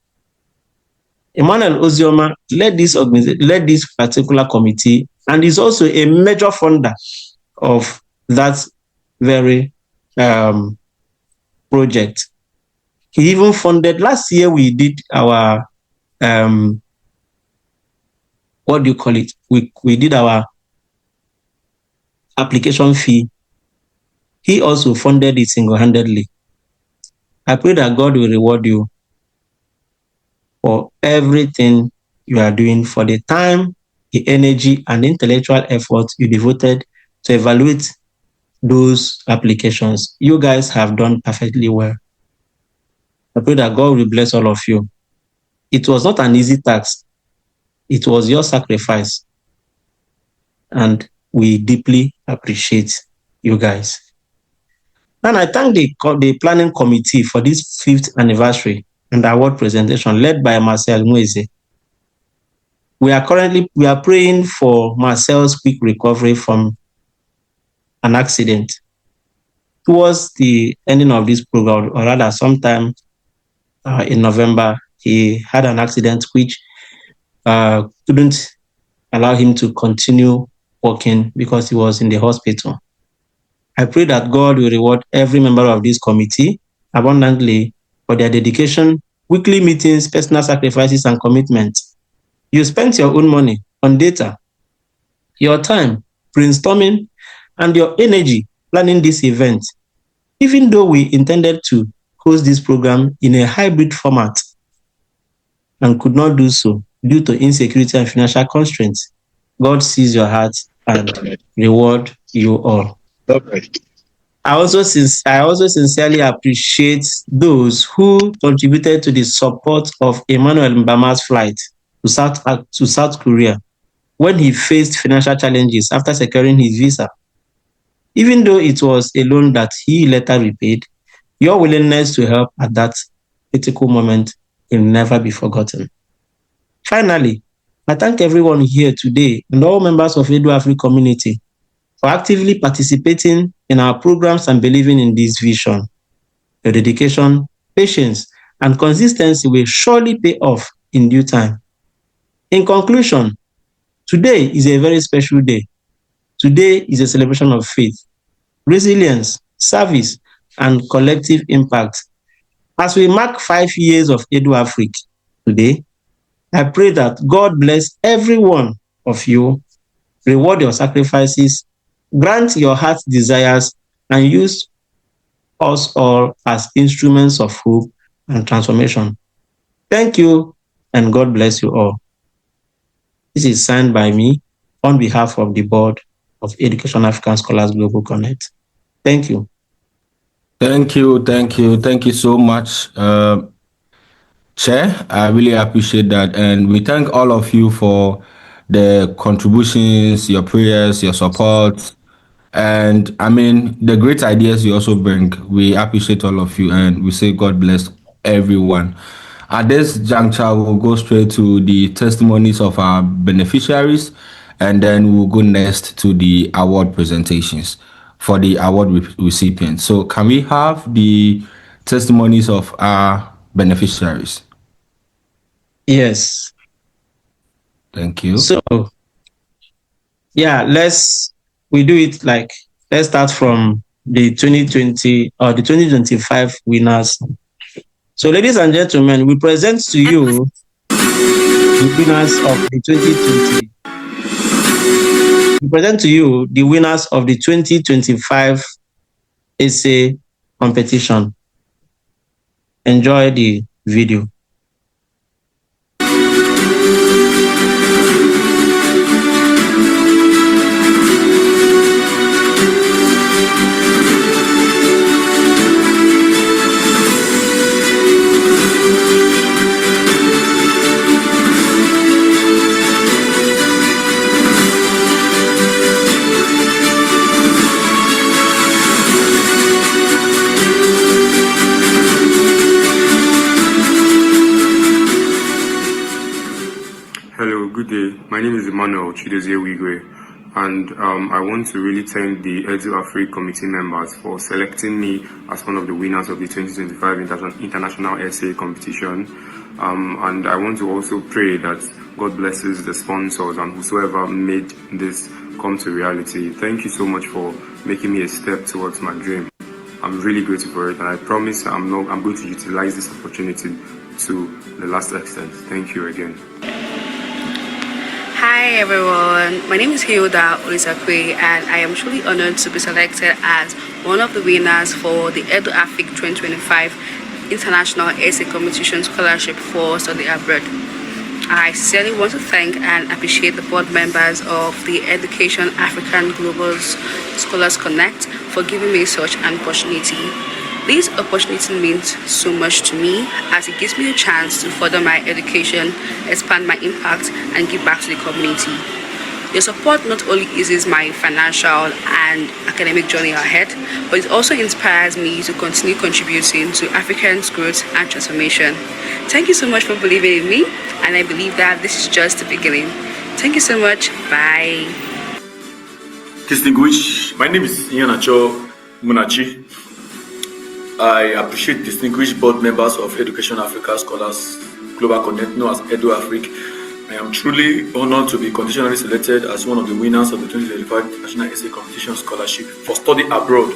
S1: Emmanuel Ozioma led this particular committee, and is also a major funder of that very project. He even funded, last year we did our we did our application fee. He also funded it single-handedly. I pray that God will reward you for everything you are doing, for the time, the energy, and the intellectual effort you devoted to evaluate those applications. You guys have done perfectly well. I pray that God will bless all of you. It was not an easy task. It was your sacrifice. And we deeply appreciate you guys. And I thank the planning committee for this 5th anniversary and award presentation led by Marcel Mweze. We are praying for Marcel's quick recovery from an accident. Towards the ending of this program, or rather sometime in November, he had an accident which couldn't allow him to continue working because he was in the hospital. I pray that God will reward every member of this committee abundantly for their dedication, weekly meetings, personal sacrifices, and commitments. You spent your own money on data, your time, brainstorming, and your energy planning this event, even though we intended to host this program in a hybrid format and could not do so due to insecurity and financial constraints. God sees your heart and reward you all. I also sincerely appreciate those who contributed to the support of Emmanuel Mbama's flight to South Korea when he faced financial challenges after securing his visa. Even though it was a loan that he later repaid, your willingness to help at that critical moment will never be forgotten. Finally, I thank everyone here today and all members of EduAfrik community for actively participating in our programs and believing in this vision. Your dedication, patience, and consistency will surely pay off in due time. In conclusion, today is a very special day. Today is a celebration of faith, resilience, service, and collective impact. As we mark 5 years of EduAfrik today, I pray that God bless every one of you, reward your sacrifices, grant your heart's desires, and use us all as instruments of hope and transformation. Thank you, and God bless you all. This is signed by me on behalf of the board of Education African Scholars Global Connect. Thank you.
S13: Thank you so much, Chair. I really appreciate that, and we thank all of you for the contributions, your prayers, your support, and I mean the great ideas you also bring. We appreciate all of you, and we say God bless everyone. At this juncture, we'll go straight to the testimonies of our beneficiaries, and then we'll go next to the award presentations for the award recipients. So can we have the testimonies of our beneficiaries?
S1: Yes.
S13: Thank you.
S1: So, yeah, we do it like, let's start from the 2020 or the 2025 winners. So, ladies and gentlemen, we present to you the winners of the 2020. We present to you the winners of the 2025 essay competition. Enjoy the video.
S14: Hello, good day. My name is Emmanuel Chidozie Wigwe, and I want to really thank the EduAfrik committee members for selecting me as one of the winners of the 2025 International Essay Competition. And I want to also pray that God blesses the sponsors and whosoever made this come to reality. Thank you so much for making me a step towards my dream. I'm really grateful for it, and I promise I'm going to utilize this opportunity to the last extent. Thank you again.
S15: Hi everyone, my name is Hilda Olisakwe, and I am truly honored to be selected as one of the winners for the EduAfrik 2025 International Essay Competition Scholarship for Study Abroad. I sincerely want to thank and appreciate the board members of the Education African Global Scholars Connect for giving me such an opportunity. This opportunity means so much to me as it gives me a chance to further my education, expand my impact, and give back to the community. Your support not only eases my financial and academic journey ahead, but it also inspires me to continue contributing to Africans' growth and transformation. Thank you so much for believing in me, and I believe that this is just the beginning. Thank you so much. Bye.
S16: Distinguished, my name is Ianacho Munachi. I appreciate distinguished board members of Education Africa Scholars Global Connect, known as EduAfrik. I am truly honored to be conditionally selected as one of the winners of the 2025 International Essay Competition Scholarship for Study Abroad.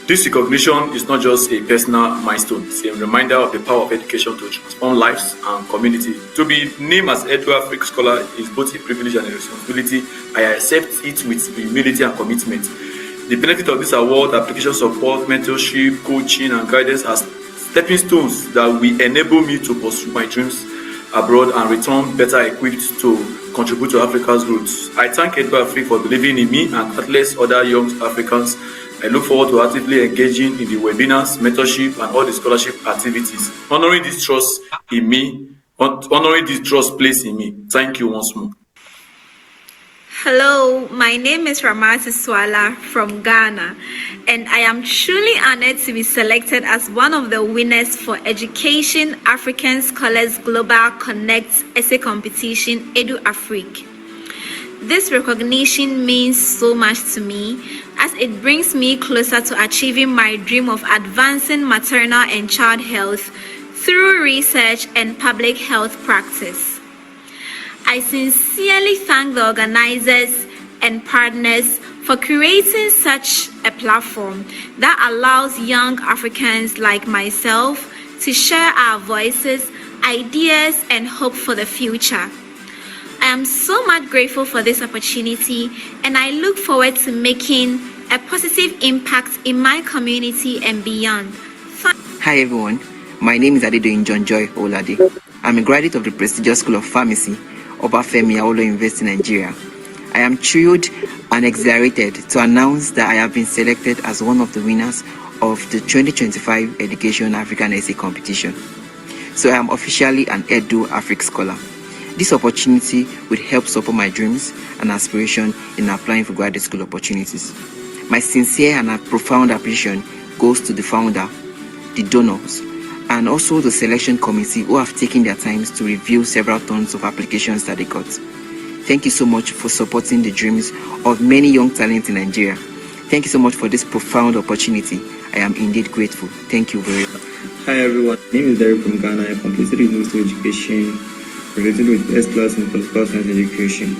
S16: This recognition is not just a personal milestone, it's a reminder of the power of education to transform lives and community. To be named as EduAfrik Scholar is both a privilege and a responsibility. I accept it with humility and commitment. The benefit of this award, application support, mentorship, coaching, and guidance as stepping stones that will enable me to pursue my dreams abroad and return better equipped to contribute to Africa's growth. I thank EduAfrik for believing in me and countless other young Africans. I look forward to actively engaging in the webinars, mentorship, and all the scholarship activities, honoring this trust in me, honoring this trust placed in me. Thank you once more.
S17: Hello, my name is Ramati Swala from Ghana, and I am truly honored to be selected as one of the winners for Education African Scholars Global Connect Essay Competition EduAfrik. This recognition means so much to me as it brings me closer to achieving my dream of advancing maternal and child health through research and public health practice. I sincerely thank the organizers and partners for creating such a platform that allows young Africans like myself to share our voices, ideas, and hope for the future. I am so much grateful for this opportunity, and I look forward to making a positive impact in my community and beyond.
S18: Hi everyone, my name is Adedoyin John Joy Olade. I'm a graduate of the prestigious School of Pharmacy, Obafemi Awolowo University, Nigeria. I am thrilled and exhilarated to announce that I have been selected as one of the winners of the 2025 Education African Essay Competition. So I am officially an EduAfrik scholar. This opportunity will help support my dreams and aspiration in applying for graduate school opportunities. My sincere and profound appreciation goes to the founder, the donors, and also the selection committee who have taken their time to review several tons of applications that they got. Thank you so much for supporting the dreams of many young talents in Nigeria. Thank you so much for this profound opportunity. I am indeed grateful. Thank you very much.
S19: Hi everyone, my name is Derek from Ghana. I completed University Education related with S-class in political science education.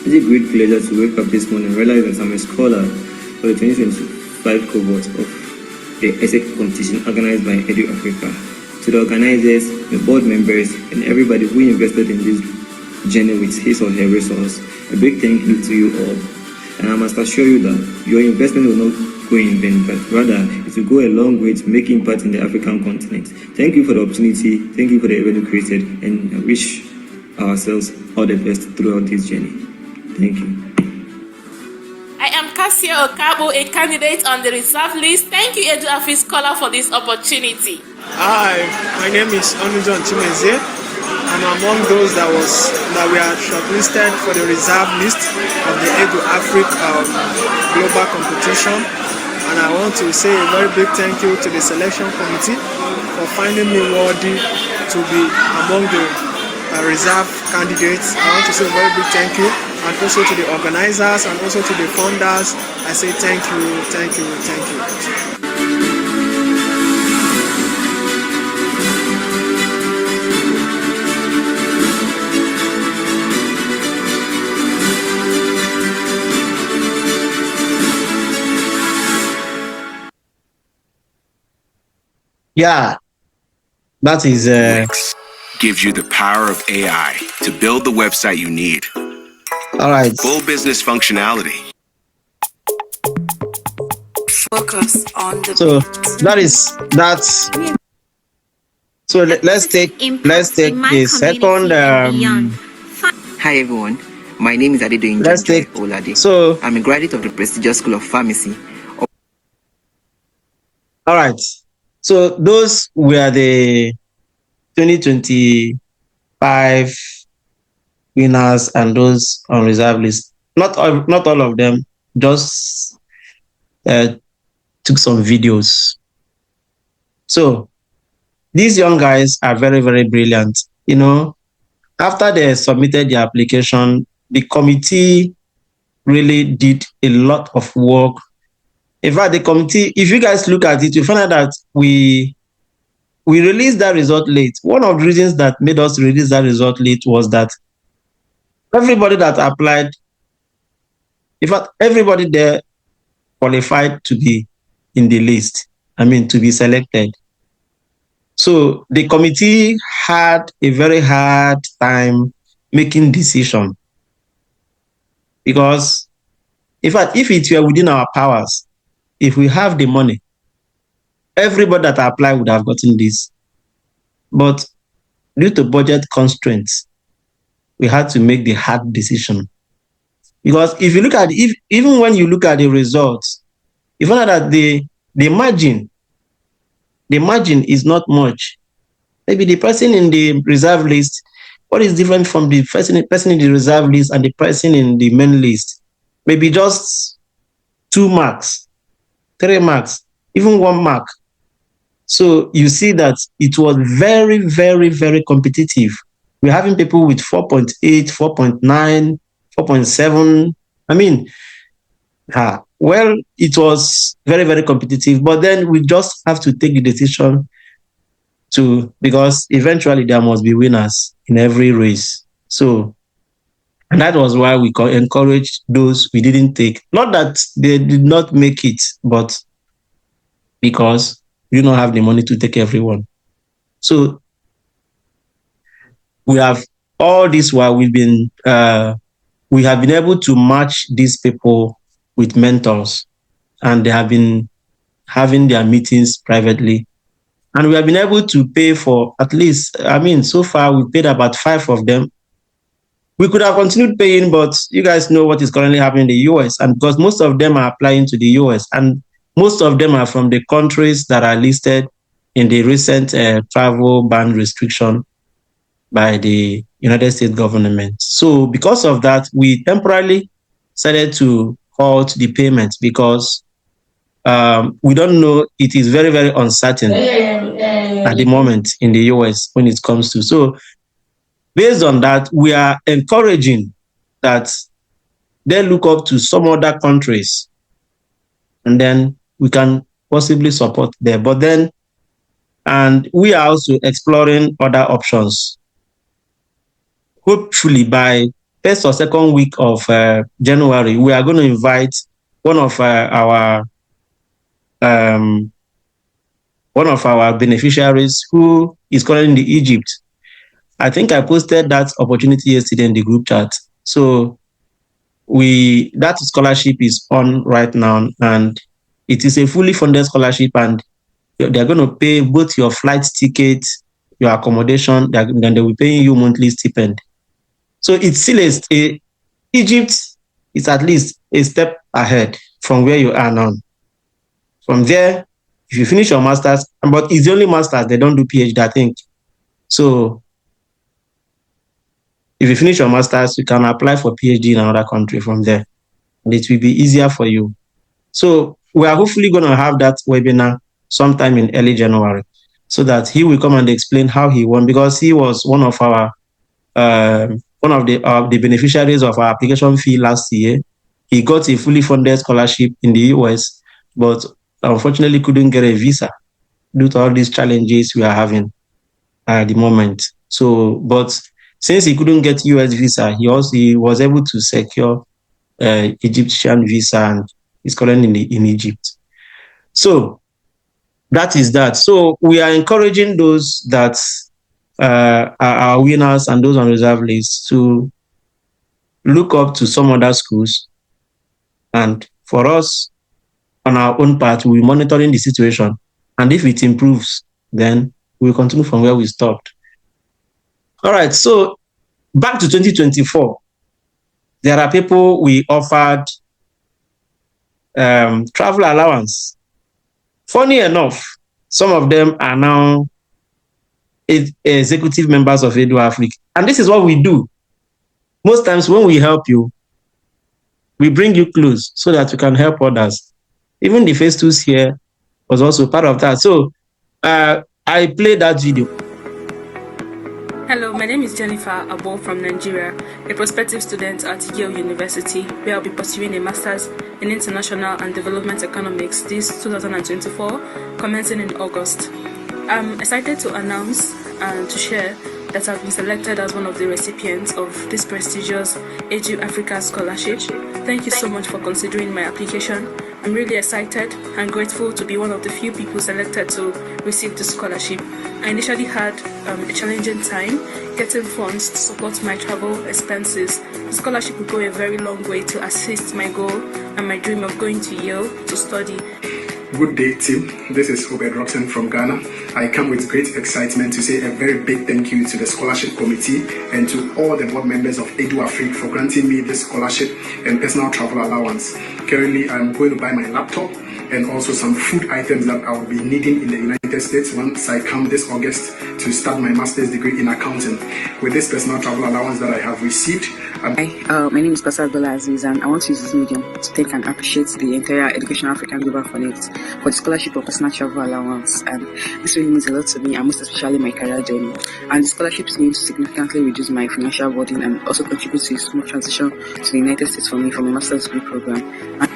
S19: It's a great pleasure to wake up this morning and realize that I'm a scholar for the 2025 cohort of the essay competition organized by EduAfrica. To the organizers, the board members, and everybody who invested in this journey with his or her resource, a big thank you to you all. And I must assure you that your investment will not go in vain, but rather it will go a long way to make impact in the African continent. Thank you for the opportunity, thank you for the event you created, and I wish ourselves all the best throughout this journey. Thank you.
S20: I am Cassia Okabo, a candidate on the reserve list. Thank you, EduAfrik Scholar, for this opportunity.
S21: Hi, my name is Onujon Chimezie. I'm among those that were shortlisted for the reserve list of the EduAfrik global competition, and I want to say a very big thank you to the selection committee for finding me worthy to be among the reserve candidates. I want to say a very big thank you, and also to the organizers and also to the funders. I say thank you, thank you, thank you.
S1: Yeah, that is
S22: Wix gives you the power of AI to build the website you need.
S1: All right.
S22: Full business functionality.
S20: Focus on the
S1: So that's so let's take the second
S18: Hi everyone, my name is Adedoyin
S1: let's
S18: John Joy
S1: take
S18: Olade.
S1: so
S18: I'm a graduate of the prestigious School of Pharmacy.
S1: all right. So those were the 2025 winners and those on reserve list. Not all of them, just took some videos. So these young guys are very, very brilliant. You know, after they submitted the application, the committee really did a lot of work. In fact, the committee, if you guys look at it, you find out that we released that result late. One of the reasons that made us release that result late was that everybody that applied, in fact, everybody there qualified to be in the list, to be selected. So the committee had a very hard time making decision because, in fact, if it were within our powers, if we have the money, everybody that applied would have gotten this. But due to budget constraints, we had to make the hard decision. Because if you look at even when you look at the results, you find out that the margin is not much. Maybe the person in the reserve list, what is different from the person in the reserve list and the person in the main list? Maybe just 2 marks, 3 marks, even 1 mark. So you see that it was very, very, very competitive. We're having people with 4.8, 4.9, 4.7. Well, it was very, very competitive. But then we just have to take the decision because eventually there must be winners in every race. So, and that was why we encouraged those we didn't take. Not that they did not make it, but because we don't have the money to take everyone. So we have all this while we have been able to match these people with mentors, and they have been having their meetings privately. And we have been able to pay for at least, so far we paid about 5 of them. We could have continued paying, but you guys know what is currently happening in the US. And because most of them are applying to the US, and most of them are from the countries that are listed in the recent travel ban restriction by the United States government. So because of that, we temporarily started to halt the payments because we don't know. It is very, very uncertain at the moment in the US when it comes to. So based on that, we are encouraging that they look up to some other countries, and then we can possibly support them. But then, and we are also exploring other options. Hopefully by first or second week of January, we are going to invite one of our beneficiaries who is currently in Egypt. I think I posted that opportunity yesterday in the group chat. So that scholarship is on right now, and it is a fully funded scholarship, and they're going to pay both your flight ticket, your accommodation, then they will pay you monthly stipend. So it's still Egypt is at least a step ahead from where you are now. From there, if you finish your master's, but it's the only master's, they don't do PhD, I think. So if you finish your master's, you can apply for PhD in another country from there, and it will be easier for you. So we are hopefully going to have that webinar sometime in early January, so that he will come and explain how he won, because he was one of the beneficiaries of our application fee last year. He got a fully funded scholarship in the US, but unfortunately couldn't get a visa due to all these challenges we are having at the moment. So, but since he couldn't get US visa, he was able to secure Egyptian visa, and is currently in Egypt. So that is that. So we are encouraging those that are our winners and those on reserve lists to look up to some other schools. And for us, on our own part, we're monitoring the situation. And if it improves, then we'll continue from where we stopped. All right, so back to 2024. There are people we offered travel allowance. Funny enough, some of them are now executive members of EduAfrik. And this is what we do. Most times when we help you, we bring you close so that you can help others. Even the phase 2s here was also part of that. So I played that video.
S3: Hello, my name is Jennifer Abo from Nigeria, a prospective student at Yale University, where I'll be pursuing a master's in International and Development Economics this 2024, commencing in August. I'm excited to announce and to share that I've been selected as one of the recipients of this prestigious EduAfrik scholarship. Thank you so much for considering my application. I'm really excited and grateful to be one of the few people selected to receive the scholarship. I initially had a challenging time getting funds to support my travel expenses. The scholarship will go a very long way to assist my goal and my dream of going to Yale to study.
S5: Good day, team. This is Obed Robson from Ghana. I come with great excitement to say a very big thank you to the scholarship committee and to all the board members of EduAfrik for granting me this scholarship and personal travel allowance. Currently, I'm going to buy my laptop and also some food items that I will be needing in the United States once I come this August to start my master's degree in accounting. With this personal travel allowance that I have received,
S23: Hi, my name is Pascal Belaziz, and I want to use this medium to thank and appreciate the entire Education Africa Global Connect for the scholarship of personal travel allowance. And this really means a lot to me, and most especially my career journey. And the scholarship is going to significantly reduce my financial burden and also contribute to a smooth transition to the United States for me from a master's degree program.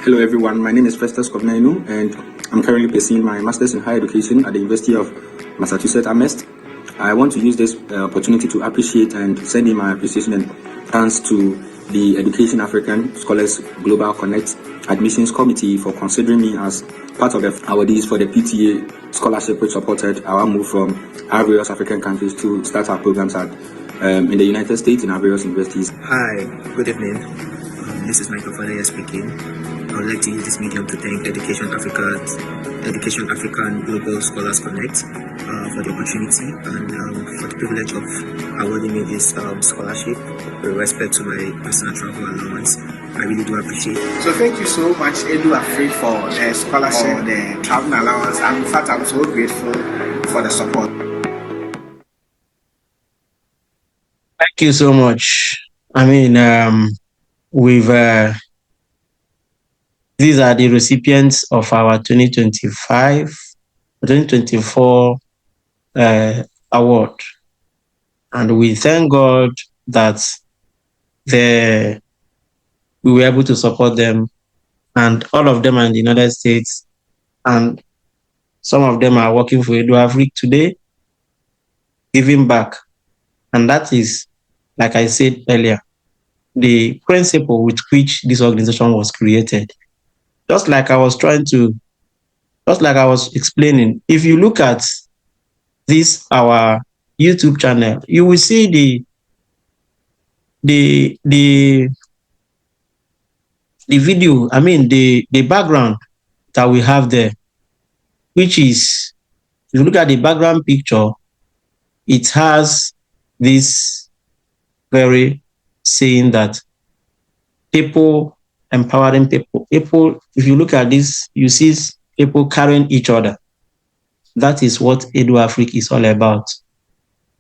S24: Hello everyone, my name is Festus Kovnainu, and
S4: I'm currently pursuing my master's in higher education at the University of Massachusetts Amherst. I want to use this opportunity to appreciate and send in my appreciation and thanks to the Education African Scholars Global Connect Admissions Committee for considering me as part of the awardees for the PTA scholarship, which supported our move from our various African countries to start our programs at in the United States in our various universities.
S6: Hi, good evening. This is Michael Fadaya speaking. I would like to use this medium to thank Education African Global Scholars Connect for the opportunity and for the privilege of awarding me this scholarship with respect to my personal travel allowance. I really do appreciate it.
S7: So thank you so much, EduAfrik, for the scholarship, the travel allowance. And in fact, I'm so grateful for the support.
S1: Thank you so much. I mean, these are the recipients of our 2024 award. And we thank God that we were able to support them, and all of them are in the United States, and some of them are working for EduAfrik today, giving back. And that is, like I said earlier, the principle with which this organization was created. Just like I was explaining, if you look at our YouTube channel, you will see the video, I mean the background that we have there, which is, if you look at the background picture, it has this very saying that people empowering people. If you look at this, you see people carrying each other. That is what EduAfrik is all about.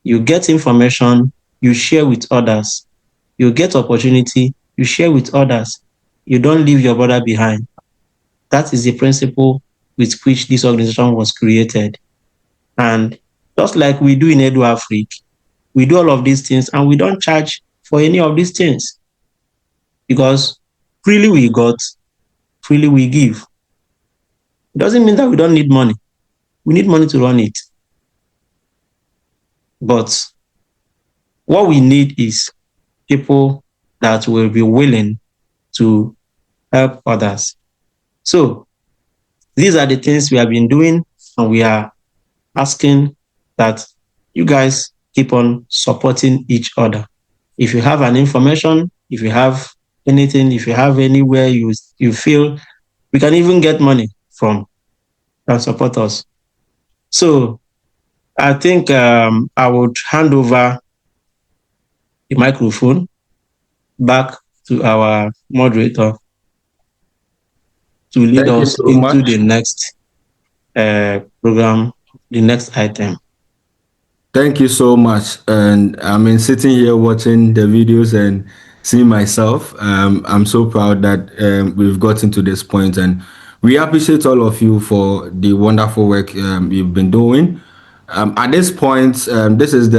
S1: You get information, you share with others. You get opportunity, you share with others. You don't leave your brother behind. That is the principle with which this organization was created. And just like we do in EduAfrik, we do all of these things and we don't charge for any of these things. Because freely we got, freely we give. It doesn't mean that we don't need money. We need money to run it. But what we need is people that will be willing to help others. So these are the things we have been doing, and we are asking that you guys keep on supporting each other. If you have an information, if you have anything, if you have anywhere you feel we can even get money from, and support us. So I think I would hand over the microphone back to our moderator to lead us into the next program, the next item.
S13: Thank you so much. And I mean, sitting here watching the videos and seeing myself, I'm so proud that we've gotten to this point, and we appreciate all of you for the wonderful work you've been doing. At this point, this is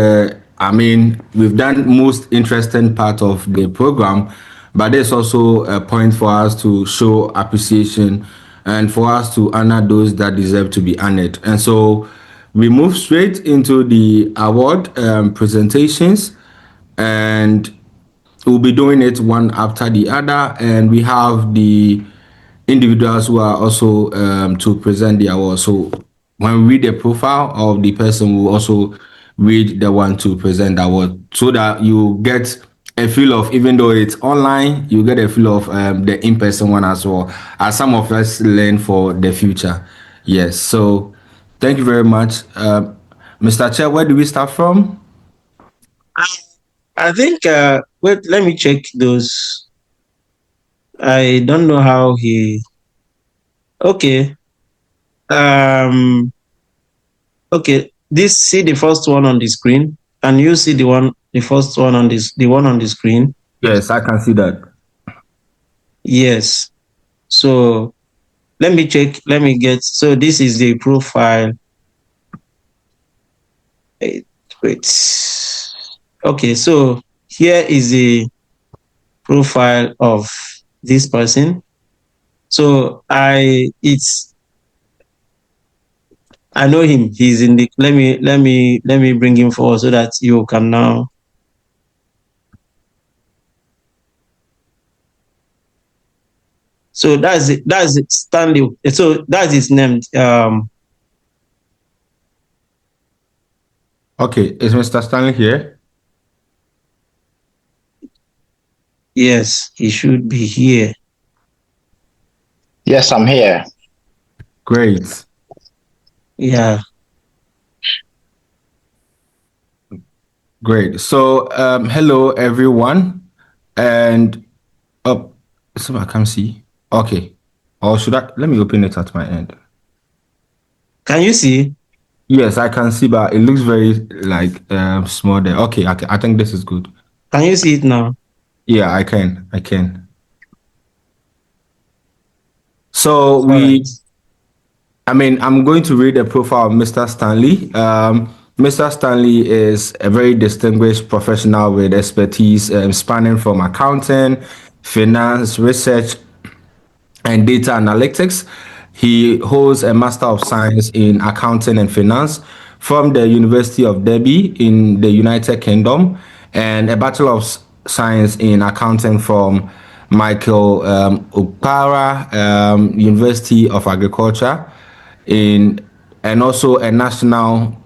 S13: we've done most interesting part of the program, but there's also a point for us to show appreciation and for us to honor those that deserve to be honored. And so we move straight into the award presentations, and we'll be doing it one after the other. And we have the individuals who are also to present the award. So when we read the profile of the person, we'll also read the one to present the award, so that you get a feel of, even though it's online, you get a feel of the in-person one as well, as some of us learn for the future. Yes, so thank you very much. Mr. Chair, where do we start from?
S1: I think, wait, let me check those. I don't know how he... Okay. Okay, see the first one on the screen. Can you see the first one on this, the one on the screen?
S13: Yes, I can see that.
S1: Yes. So let me check. So this is the profile. Wait. Okay, so here is the profile of this person. So I know him. He's in the. Let me bring him forward so that you can now. So that's it. That's it. Stanley. So that's his name.
S13: Okay, is Mr. Stanley here?
S1: Yes, he should be here.
S8: Yes, I'm here.
S13: Great.
S1: Yeah.
S13: Great. So, hello everyone, and so I can't see. Okay, or should I? Let me open it at my end.
S1: Can you see?
S13: Yes, I can see, but it looks very like small there. Okay, I think this is good.
S1: Can you see it now?
S13: Yeah, I can. I can. So I'm going to read the profile of Mr. Stanley. Mr. Stanley is a very distinguished professional with expertise spanning from accounting, finance, research, and data analytics. He holds a Master of Science in Accounting and Finance from the University of Derby in the United Kingdom and a Bachelor of Science in Accounting from Michael Okpara University of Agriculture and also a national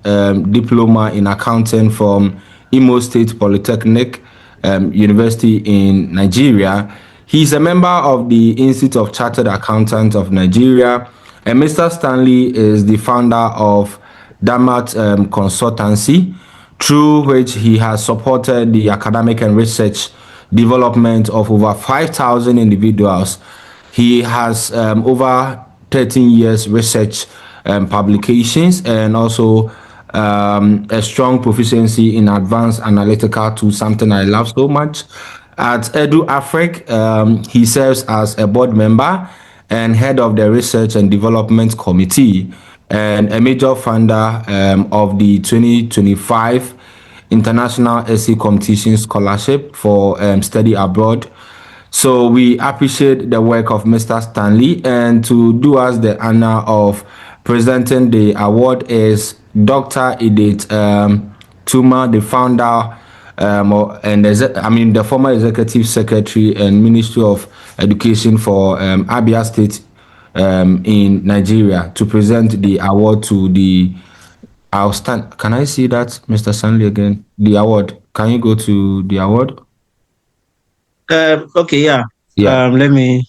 S13: diploma in accounting from Imo State Polytechnic University in Nigeria. He's a member of the Institute of Chartered Accountants of Nigeria, and Mr. Stanley is the founder of Damat Consultancy, through which he has supported the academic and research development of over 5,000 individuals. He has over 13 years research publications and also a strong proficiency in advanced analytical tools, something I love so much. At EduAfrik, he serves as a board member and head of the Research and Development Committee and a major funder of the 2025 International SC Competition Scholarship for study abroad. So we appreciate the work of Mr. Stanley, and to do us the honor of presenting the award is Dr. Edith Tuma, the founder the former executive secretary and Ministry of Education for Abia State in Nigeria, to present the award to the Can I see that, Mr. Stanley, again? The award. Can you go to the award?
S1: Okay, yeah.
S13: Yeah.
S1: Let me.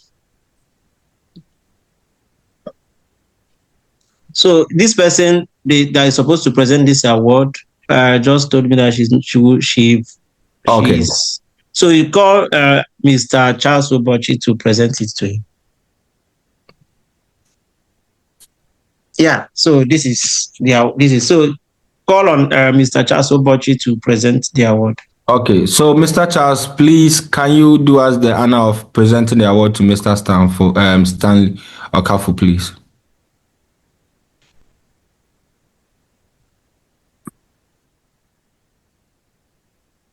S1: So this person that is supposed to present this award just told me that she's
S13: okay.
S1: So you call Mr. Charles Obochi to present it to him. Yeah. So this is so call on Mr. Charles Obochi to present the award.
S13: Okay, so Mr. Charles, please, can you do us the honor of presenting the award to Mr. Stanley Okafu, please?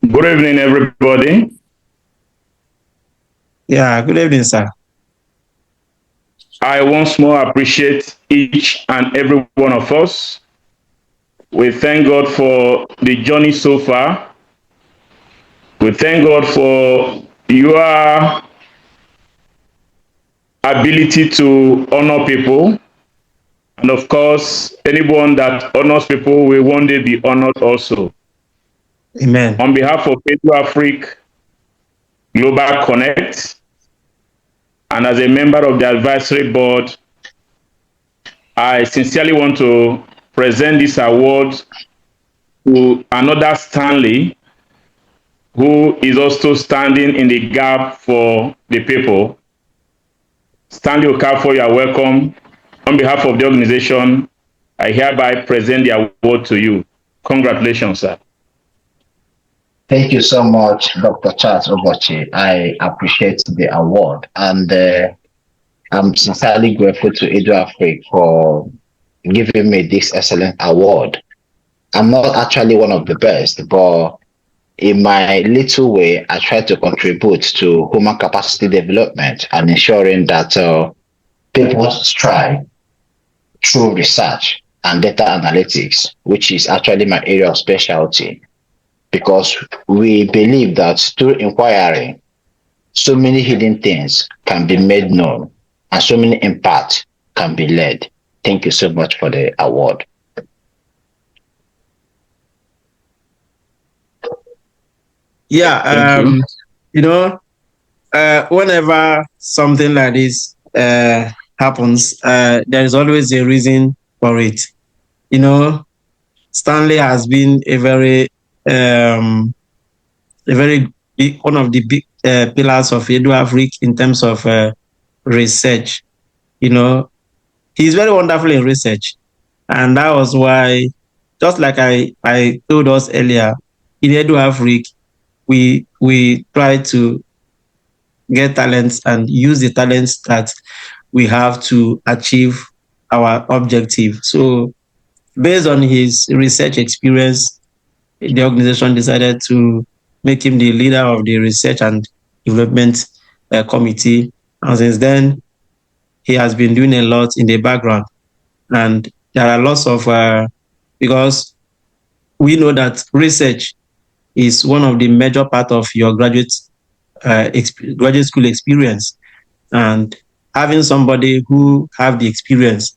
S9: Good evening, everybody.
S1: Yeah, good evening, sir.
S9: I once more appreciate each and every one of us. We thank God for the journey so far. We thank God for your ability to honor people. And of course, anyone that honors people will one day be honored also.
S1: Amen.
S9: On behalf of EduAfrik Global Connect, and as a member of the advisory board, I sincerely want to present this award to another Stanley, who is also standing in the gap for the people. Stanley Okafor, you are welcome. On behalf of the organization, I hereby present the award to you. Congratulations, sir.
S8: Thank you so much, Dr. Charles Obochi. I appreciate the award, and I'm sincerely grateful to EduAfrik for giving me this excellent award. I'm not actually one of the best, but in my little way, I try to contribute to human capacity development and ensuring that people strive through research and data analytics, which is actually my area of specialty, because we believe that through inquiry, so many hidden things can be made known and so many impacts can be led. Thank you so much for the award.
S1: Yeah,
S8: Thank you.
S1: you know, whenever something like this happens, there is always a reason for it. You know, Stanley has been a very big, one of the big pillars of EduAfrik in terms of research. You know, he's very wonderful in research, and that was why, just like I told us earlier, in EduAfrik, we try to get talents and use the talents that we have to achieve our objective. So, based on his research experience, the organization decided to make him the leader of the research and development committee. And since then, he has been doing a lot in the background. And there are lots of, because we know that research is one of the major part of your graduate school experience, and having somebody who have the experience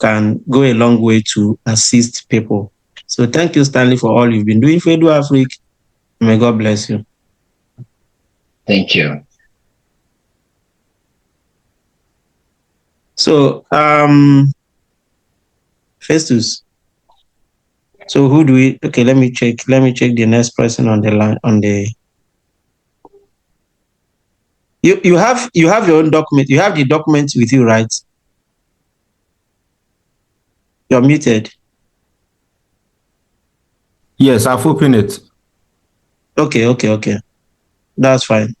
S1: can go a long way to assist people. So thank you, Stanley, for all you've been doing for EduAfrik. May God bless you.
S8: Thank you.
S1: So Festus. So who do we? Okay, let me check the next person on the line. You have your own document. You have the document with you, right? You're muted.
S13: Yes, I've opened it.
S1: Okay. That's fine.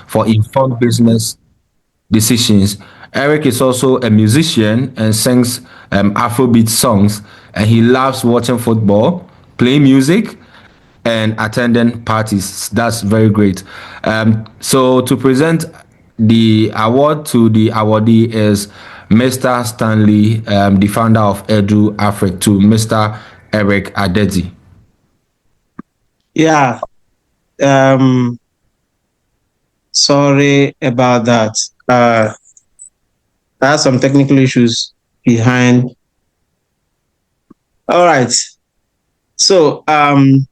S13: For informed business decisions. Eric is also a musician and sings Afrobeat songs, and he loves watching football, playing music, and attending parties. That's very great. So to present the award to the awardee is Mr. Stanley, the founder of EduAfrik, to Mr. Eric Adedi.
S1: Yeah. Sorry about that. I had some technical issues behind. All right. So I want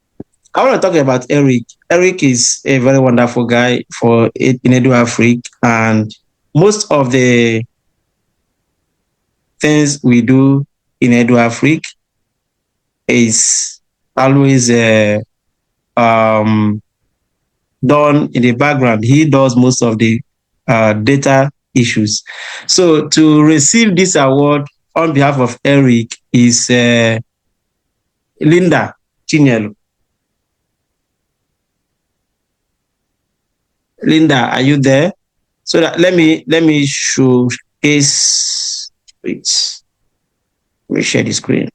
S1: to talk about Eric. Eric is a very wonderful guy in EduAfrik, and most of the things we do in EduAfrik is always done in the background. He does most of the data issues. So to receive this award on behalf of Eric is Linda Chinyelu. Linda, are you there? So that let me showcase. Wait, let me share the screen.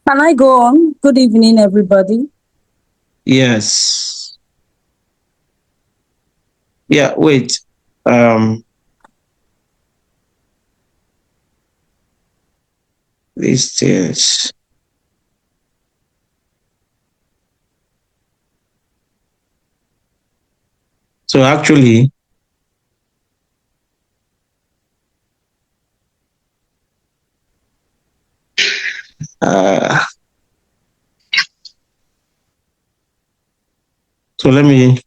S10: Can I go on? Good evening, everybody.
S1: Yes. Yeah, wait. This is. So actually, so let me.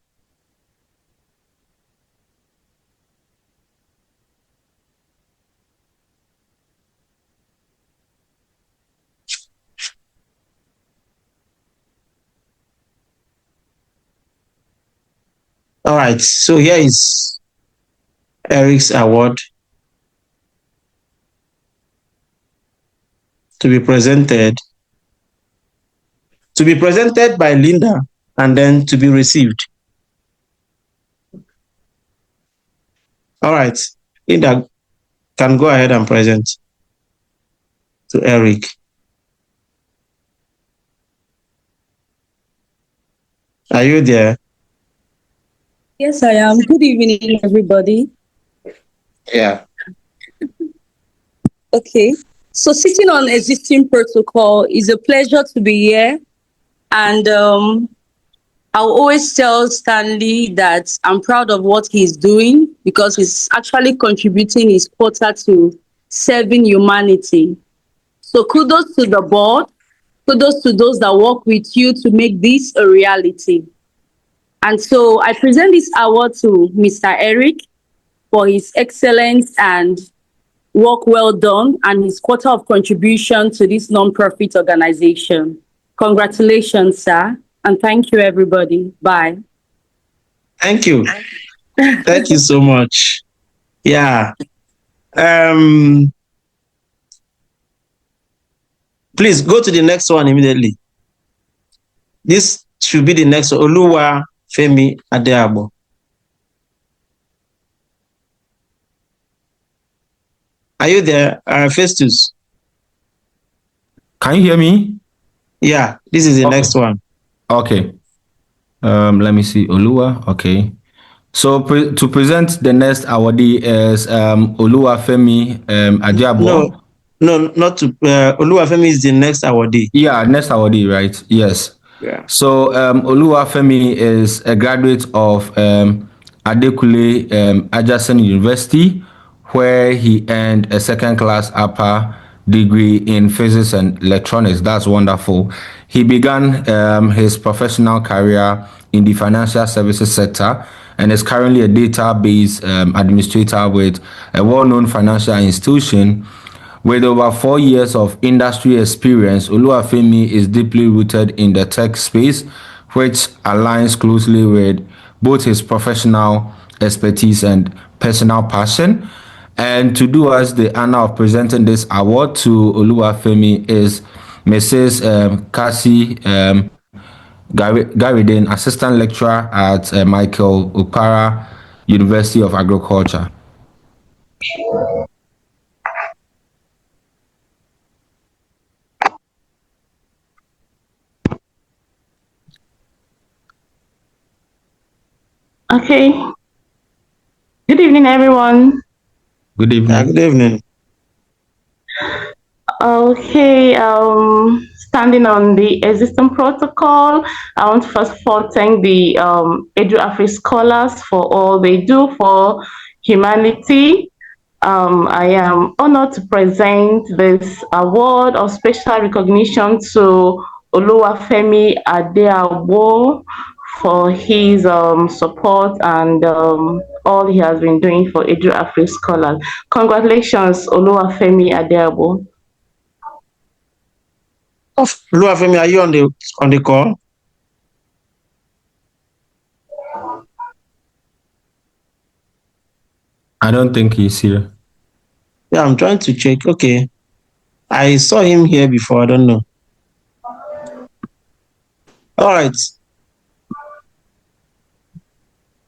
S1: All right, so here is Eric's award to be presented by Linda and then to be received. All right, Linda can go ahead and present to Eric. Are you there?
S10: Yes, I am. Good evening, everybody.
S1: Yeah.
S10: Okay. So, sitting on existing protocol is a pleasure to be here. And I'll always tell Stanley that I'm proud of what he's doing because he's actually contributing his quota to serving humanity. So, kudos to the board. Kudos to those that work with you to make this a reality. And so I present this award to Mr. Eric for his excellence and work well done and his quota of contribution to this non-profit organization. Congratulations, sir. And thank you, everybody. Bye.
S1: Thank you. Thank you so much. Yeah. Please go to the next one immediately. This should be the next one. Oluwa Femi Adeabo. Are you there, Festus?
S13: Can you hear me?
S1: Yeah, this is the next one.
S13: Okay. Let me see. Oluwa. Okay. So to present the next awardee is Oluwafemi Adeabo.
S1: No, not to. Oluwafemi is the next awardee.
S13: Yeah, next awardee, right? Yes.
S1: Yeah.
S13: So Oluwafemi is a graduate of Adekule Adjacent University, where he earned a second-class upper degree in physics and electronics. That's wonderful. He began his professional career in the financial services sector and is currently a database administrator with a well-known financial institution. With over 4 years of industry experience, Oluwafemi is deeply rooted in the tech space, which aligns closely with both his professional expertise and personal passion. And to do us the honor of presenting this award to Oluwafemi is Mrs. Cassie Garidin, Assistant Lecturer at Michael Okpara University of Agriculture.
S2: Okay. Good evening, everyone.
S13: Good evening.
S1: Good evening.
S2: Okay, standing on the existing protocol, I want to first of all thank the EduAfrik scholars for all they do for humanity. I am honored to present this award of special recognition to Oluwafemi Adeabo for his support and all he has been doing for EduAfrik scholars. Congratulations, Oluwafemi Adeabo.
S1: Oluwafemi, are you on the call?
S13: I don't think he's here.
S1: Yeah, I'm trying to check. Okay. I saw him here before. I don't know. All right.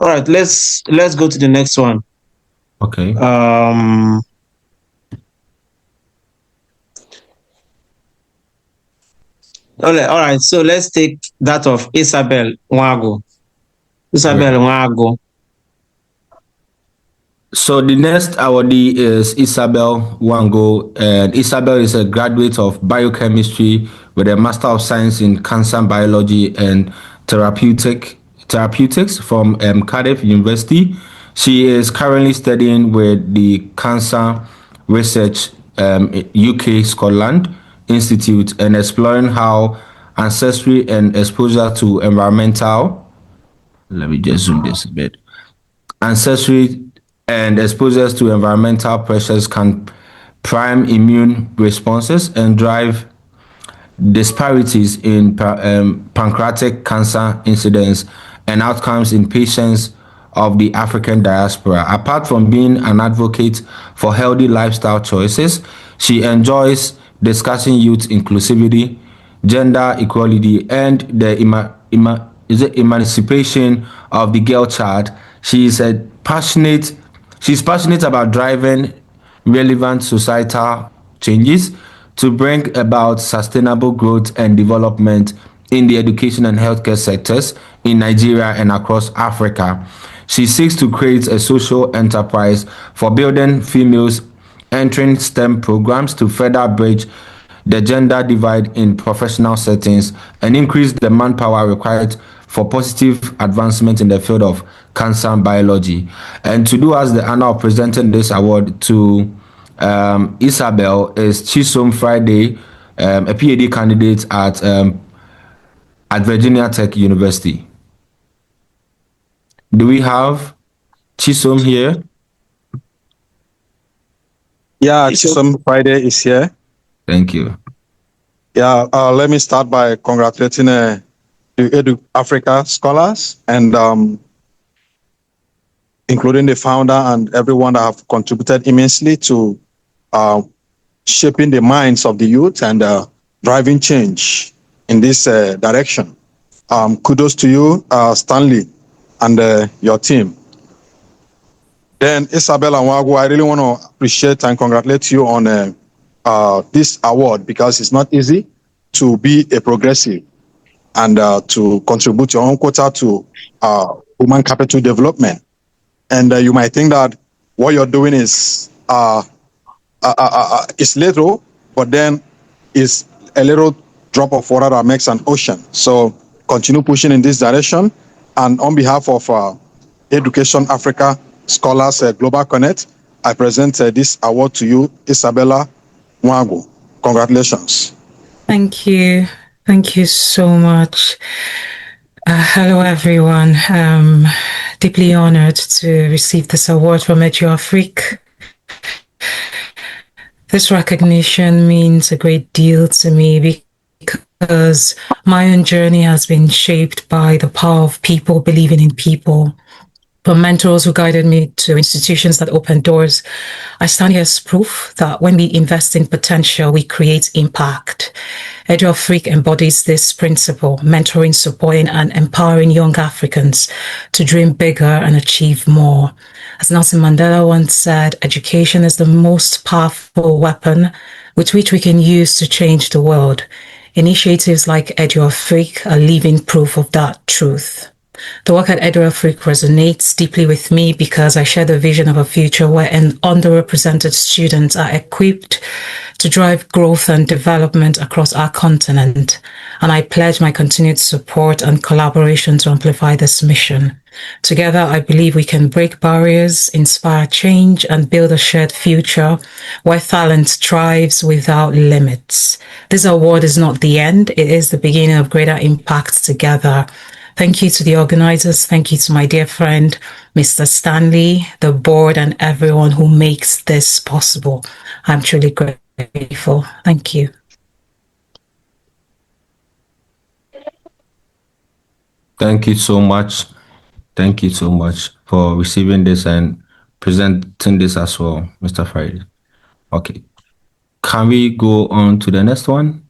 S1: All right. Let's go to the next one.
S13: Okay.
S1: All right. So let's take that of Isabel Nwago. Isabel Nwago.
S13: So the next awardee is Isabel Wango, and Isabel is a graduate of biochemistry with a Master of Science in Cancer Biology and Therapeutics from Cardiff University. She is currently studying with the Cancer Research UK Scotland Institute and exploring how ancestry and exposure to environmental. Let me just zoom this a bit. Ancestry and exposures to environmental pressures can prime immune responses and drive disparities in pancreatic cancer incidence and outcomes in patients of the African diaspora. Apart from being an advocate for healthy lifestyle choices, she enjoys discussing youth inclusivity, gender equality, and the emancipation of the girl child. She's passionate about driving relevant societal changes to bring about sustainable growth and development in the education and healthcare sectors in Nigeria and across Africa. She seeks to create a social enterprise for building females entering STEM programs to further bridge the gender divide in professional settings and increase the manpower required for positive advancement in the field of cancer biology. And to do us the honor of presenting this award to Isabel is Chisom Friday, a PhD candidate at Virginia Tech University. Do we have Chisom here?
S11: Yeah, Chisom Friday is here.
S13: Thank you.
S11: Yeah, let me start by congratulating the EduAfrica scholars and including the founder and everyone that have contributed immensely to shaping the minds of the youth and driving change in this direction. Kudos to you, Stanley, and your team. Then Isabella Nwagu, I really want to appreciate and congratulate you on this award because it's not easy to be a progressive and to contribute your own quota to human capital development. And you might think that what you're doing is little, but then it's a little drop of water that makes an ocean. So continue pushing in this direction. And on behalf of Education Africa Scholars Global Connect, I present this award to you, Isabella Nwagu. Congratulations.
S12: Thank you. Thank you so much. Hello, everyone. I'm deeply honored to receive this award from EduAfrik. This recognition means a great deal to me because my own journey has been shaped by the power of people believing in people. From mentors who guided me to institutions that opened doors, I stand here as proof that when we invest in potential, we create impact. EduAfrik embodies this principle, mentoring, supporting, and empowering young Africans to dream bigger and achieve more. As Nelson Mandela once said, education is the most powerful weapon with which we can use to change the world. Initiatives like EduAfrik are living proof of that truth. The work at EduAfrik resonates deeply with me because I share the vision of a future where underrepresented students are equipped to drive growth and development across our continent. And I pledge my continued support and collaboration to amplify this mission. Together, I believe we can break barriers, inspire change, and build a shared future where talent thrives without limits. This award is not the end. It is the beginning of greater impact together. Thank you to the organizers. Thank you to my dear friend, Mr. Stanley, the board, and everyone who makes this possible. I'm truly grateful. Thank you.
S13: Thank you so much. Thank you so much for receiving this and presenting this as well, Mr. Friday. Okay. Can we go on to the next one?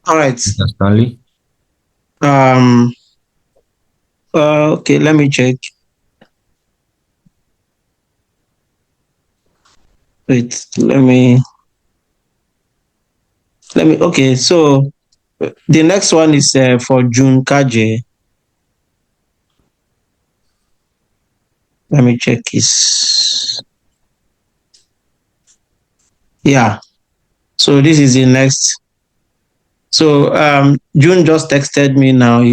S1: All right.
S13: Mr. Stanley.
S1: Okay, let me check. Wait, let me, okay, so the next one is for June Kaje. Let me check his, yeah, so this is the next. So June just texted me now.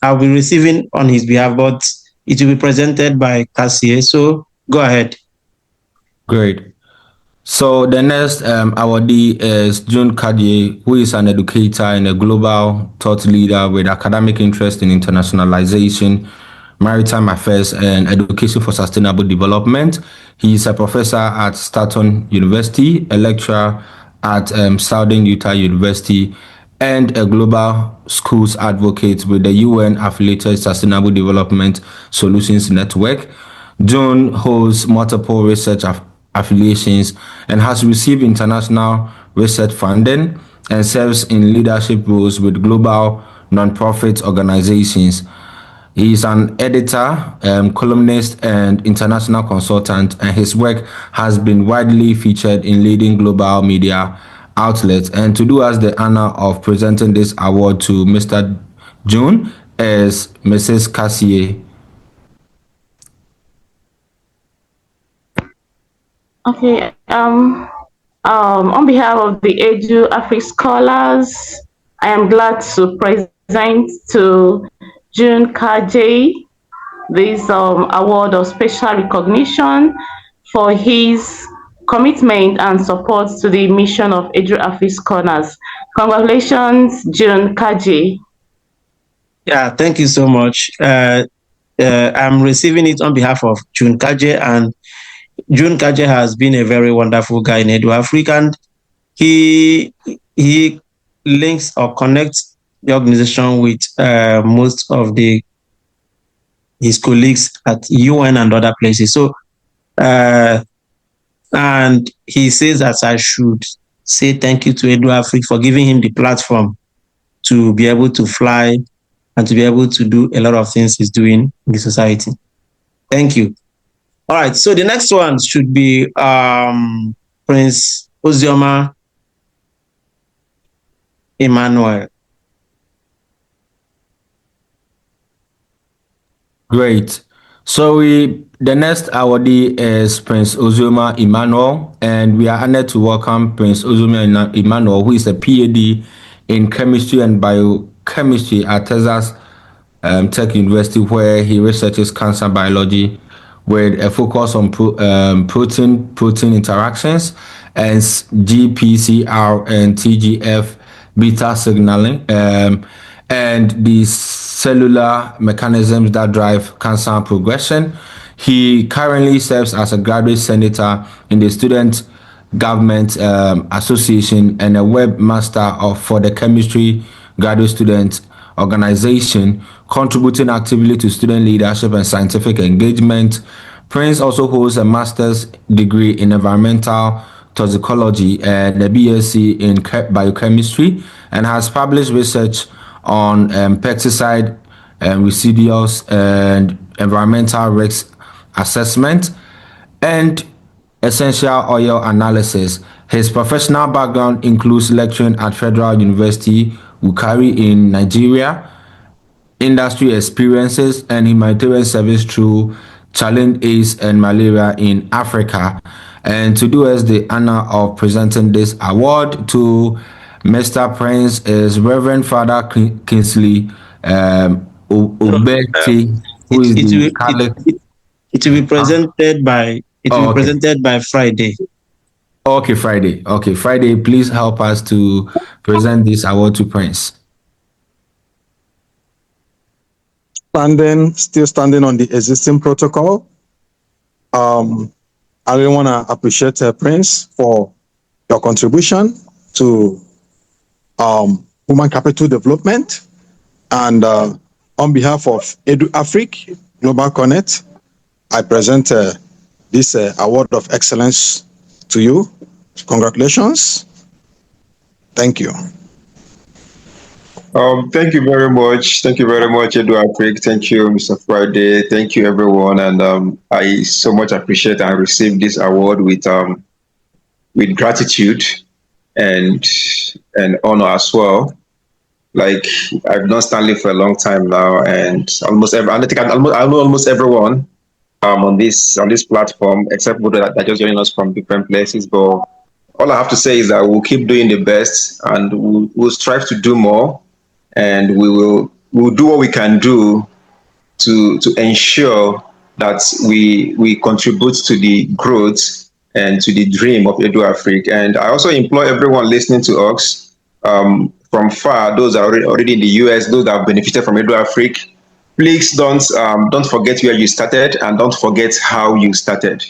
S1: I'll be receiving on his behalf, but it will be presented by Cassie. So go ahead.
S13: Great. So the next awardee is June Kadye, who is an educator and a global thought leader with academic interest in internationalization, maritime affairs, and education for sustainable development. He is a professor at Stanford University, a lecturer at Southern Utah University, and a global schools advocate with the UN-affiliated Sustainable Development Solutions Network. June holds multiple research affiliations and has received international research funding and serves in leadership roles with global nonprofit organizations. He is an editor, columnist, and international consultant, and his work has been widely featured in leading global media outlets. And to do us the honor of presenting this award to Mr. June is Mrs. Cassier.
S2: Okay. On behalf of the EduAfrik scholars, I am glad to present to June Kaje this award of special recognition for his commitment and support to the mission of EduAfrik scholars. Congratulations, June Kaje.
S1: Yeah, thank you so much. I'm receiving it on behalf of June Kaje, and June Kaje has been a very wonderful guy in EduAfrik, and he links or connects the organization with most of his colleagues at UN and other places. So, and he says that I should say thank you to EduAfrik for giving him the platform to be able to fly and to be able to do a lot of things he's doing in the society. Thank you. All right, so the next one should be Prince Ozioma Emmanuel.
S13: Great. So the next awardee is Prince Ozioma Emmanuel, and we are honored to welcome Prince Ozioma Emmanuel, who is a PhD in chemistry and biochemistry at Texas Tech University, where he researches cancer biology with a focus on protein interactions and GPCR and TGF beta signaling, and the cellular mechanisms that drive cancer progression. He currently serves as a graduate senator in the Student Government Association and a webmaster for the Chemistry Graduate Student Organization, contributing actively to student leadership and scientific engagement. Prince also holds a master's degree in environmental toxicology and a BSc in biochemistry, and has published research on pesticide residuals and environmental risk assessment and essential oil analysis. His professional background includes lecturing at Federal University, Wukari in Nigeria, industry experiences, and humanitarian service through Challenge AIDS and Malaria in Africa. And to do us the honor of presenting this award to Mr. Prince is Reverend Father Kingsley Obeti, who is the Catholic.
S1: It will be presented by presented by Friday.
S13: Okay, Friday. Okay, Friday, please help us to present this award to Prince.
S11: Still standing on the existing protocol. I really want to appreciate Prince for your contribution to human capital development. And on behalf of EduAfrik Global Connect, I present this award of excellence to you. Congratulations. Thank you.
S14: Thank you very much. Thank you very much, EduAfrik. Thank you, Mr. Friday. Thank you, everyone. And I so much appreciate and receive this award with gratitude and honor as well. Like, I've known Stanley for a long time now, and I know almost everyone on this platform, except people that are just joining us from different places. But all I have to say is that we'll keep doing the best, and we'll strive to do more, and we'll do what we can do to ensure that we contribute to the growth and to the dream of EduAfrik. And I also implore everyone listening to us from far, those that are already in the US, those that have benefited from EduAfrik, please don't forget where you started, and don't forget how you started.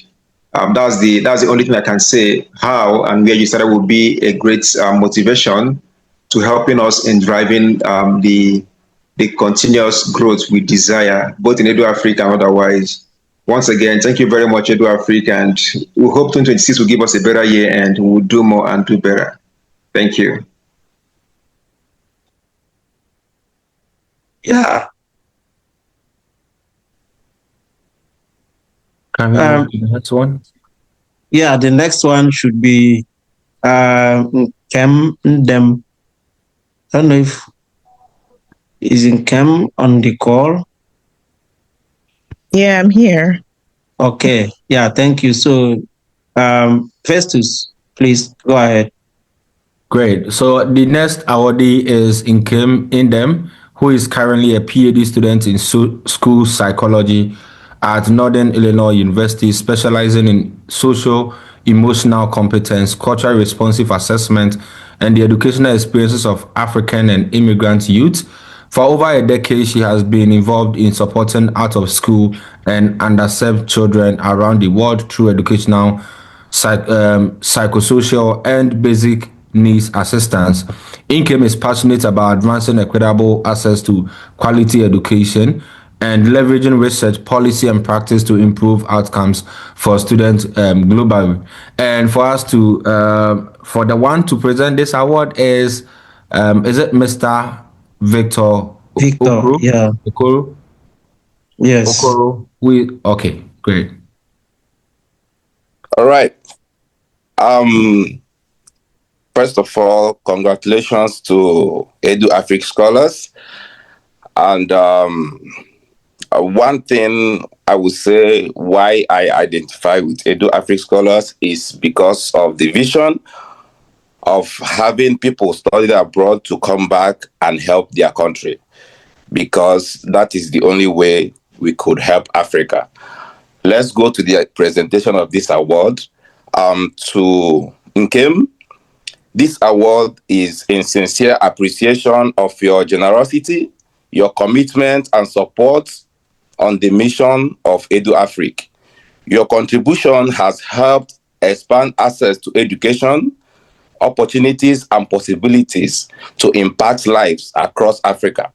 S14: That's the only thing I can say. How and where you started will be a great motivation to helping us in driving the continuous growth we desire, both in EduAfrik and otherwise. Once again, thank you very much, EduAfrik, and we hope 2026 will give us a better year, and we'll do more and do better. Thank you.
S1: Yeah.
S13: Can we move to the next one?
S1: Yeah, the next one should be Kem them. I don't know if is in Kem on the call.
S15: Yeah, I'm here.
S1: Okay. Yeah, thank you. So Festus, please go ahead.
S13: Great. So the next awardee is Nkem Indem, who is currently a PhD student in school psychology at Northern Illinois University, specializing in social emotional competence, culturally responsive assessment, and the educational experiences of African and immigrant youth. For over a decade, she has been involved in supporting out of school and underserved children around the world through educational, psychosocial, and basic needs assistance. Inkem is passionate about advancing equitable access to quality education and leveraging research, policy, and practice to improve outcomes for students globally. And for us to, for the one to present this award is it Mr. Victor
S1: Victor,
S13: Okoro?
S1: yeah.
S13: Okoro?
S1: Yes.
S13: Okoro? Okay, great.
S16: All right. First of all, congratulations to EduAfrik scholars. And one thing I would say why I identify with EduAfrik scholars is because of the vision of having people study abroad to come back and help their country, because that is the only way we could help Africa. Let's go to the presentation of this award. To Nkem, this award is in sincere appreciation of your generosity, your commitment and support on the mission of EduAfrik. Your contribution has helped expand access to education, opportunities and possibilities to impact lives across Africa,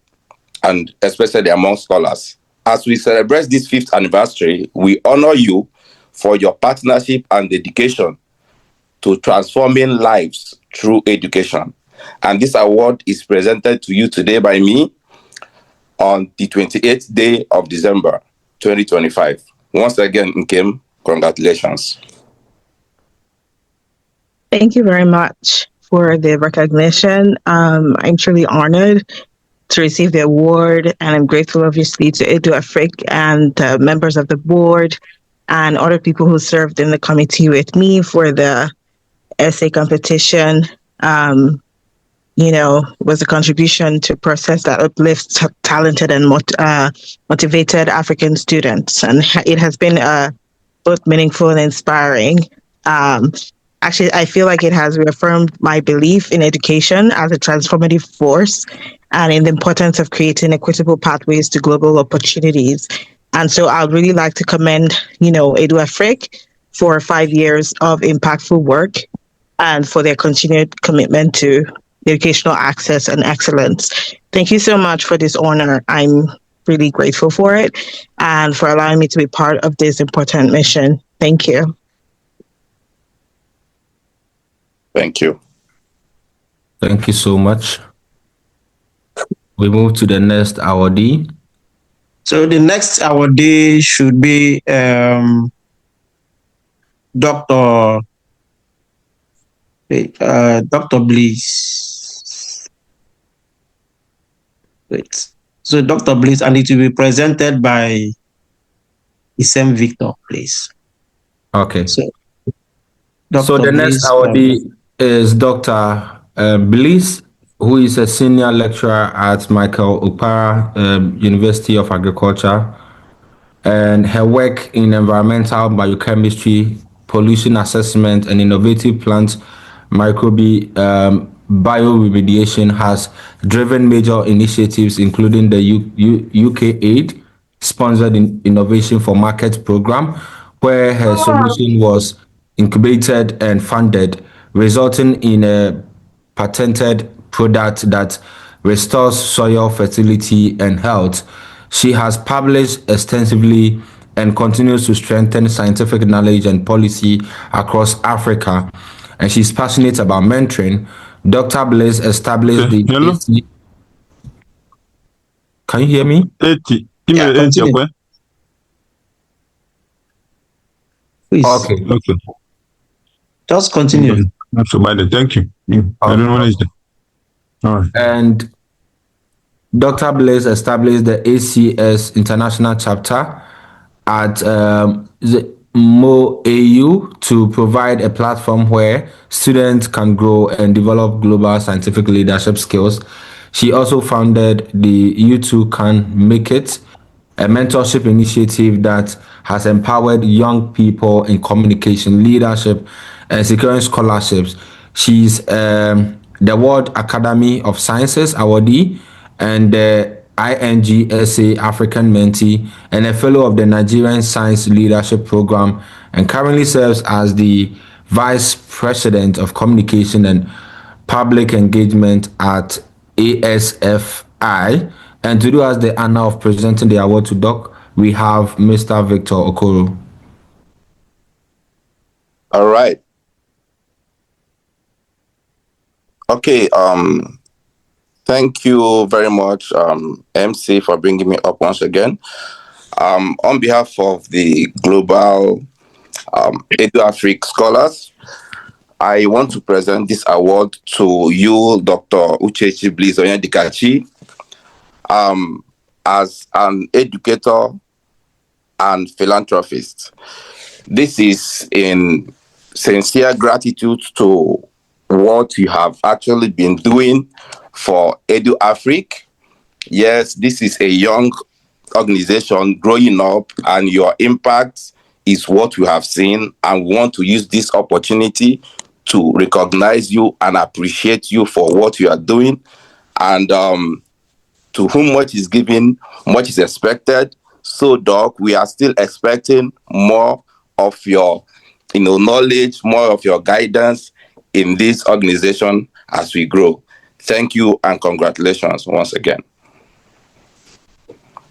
S16: and especially among scholars. As we celebrate this 5th anniversary, we honor you for your partnership and dedication to transforming lives through education. And this award is presented to you today by me on the 28th day of December, 2025. Once again, Nkem, congratulations.
S15: Thank you very much for the recognition. I'm truly honored to receive the award, and I'm grateful, obviously, to EduAfrik and members of the board and other people who served in the committee with me for the essay competition. Was a contribution to a process that uplifts talented and motivated African students. And it has been both meaningful and inspiring. Actually, I feel like it has reaffirmed my belief in education as a transformative force and in the importance of creating equitable pathways to global opportunities. And so I'd really like to commend, EduAfrik for 5 years of impactful work and for their continued commitment to educational access and excellence. Thank you so much for this honor. I'm really grateful for it and for allowing me to be part of this important mission. Thank you.
S16: Thank you.
S13: Thank you so much. We move to the next awardee.
S1: So the next awardee should be Dr. Dr. Bliss. Wait. So Dr. Bliss, and it will be presented by Isem Victor, please.
S13: Okay.
S1: So
S13: the next awardee is Dr. Bliss, who is a senior lecturer at Michael Okpara University of Agriculture. And her work in environmental biochemistry, pollution assessment, and innovative plant microbe bioremediation has driven major initiatives, including the UK Aid sponsored Innovation for Market program, where her solution was incubated and funded, resulting in a patented product that restores soil fertility and health. She has published extensively and continues to strengthen scientific knowledge and policy across Africa. And she's passionate about mentoring. Dr. Bliss established the
S9: Hello?
S13: Can you hear me?
S1: Yeah, continue. Please.
S13: Okay.
S1: Just continue.
S11: Absolutely. Thank you. I don't know what is that. All right.
S13: And Dr. Blaze established the ACS International Chapter at the Mo AU to provide a platform where students can grow and develop global scientific leadership skills. She also founded the You Too Can Make It, a mentorship initiative that has empowered young people in communication, leadership, and securing scholarships. She's the World Academy of Sciences awardee and the INGSA African mentee and a fellow of the Nigerian Science Leadership Program, and currently serves as the Vice President of Communication and Public Engagement at ASFI. And to do us the honor of presenting the award to Doc, we have Mr. Victor Okoro.
S16: All right. Okay. Thank you very much, MC, for bringing me up once again. On behalf of the global EduAfrik scholars, I want to present this award to you, Dr. Uchechi Bliss Onyedikachi, as an educator and philanthropist. This is in sincere gratitude to what you have actually been doing for EduAfrik. Yes, this is a young organization growing up, and your impact is what we have seen, and we want to use this opportunity to recognize you and appreciate you for what you are doing. And to whom much is given, much is expected. So, Doc, we are still expecting more of your knowledge, more of your guidance in this organization as we grow. Thank you and congratulations once again.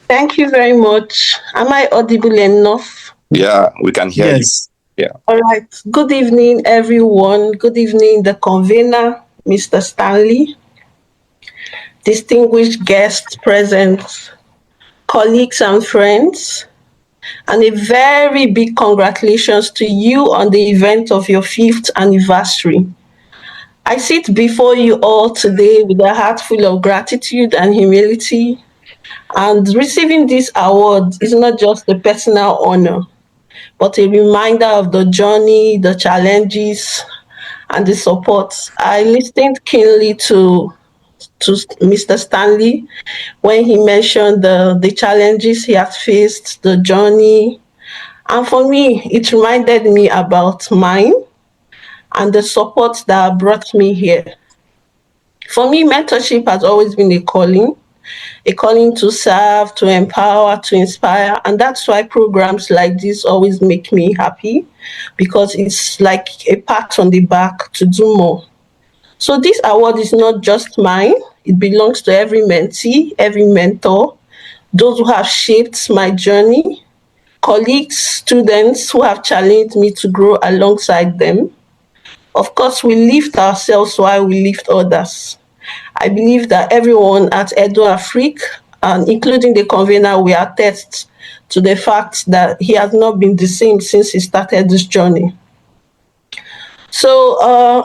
S17: Thank you very much. Am I audible enough?
S16: Yeah, we can hear you. Yeah.
S17: All right. Good evening, everyone. Good evening, the convener, Mr. Stanley, distinguished guests present, colleagues and friends, and a very big congratulations to you on the event of your 5th anniversary. I sit before you all today with a heart full of gratitude and humility. And receiving this award is not just a personal honor, but a reminder of the journey, the challenges, and the support. I listened keenly to Mr. Stanley when he mentioned the challenges he has faced, the journey. And for me, it reminded me about mine and the support that brought me here. For me, mentorship has always been a calling to serve, to empower, to inspire. And that's why programs like this always make me happy, because it's like a pat on the back to do more. So this award is not just mine. It belongs to every mentee, every mentor, those who have shaped my journey, colleagues, students who have challenged me to grow alongside them. Of course, we lift ourselves while we lift others. I believe that everyone at EduAfrik, and including the convener, will attest to the fact that he has not been the same since he started this journey. So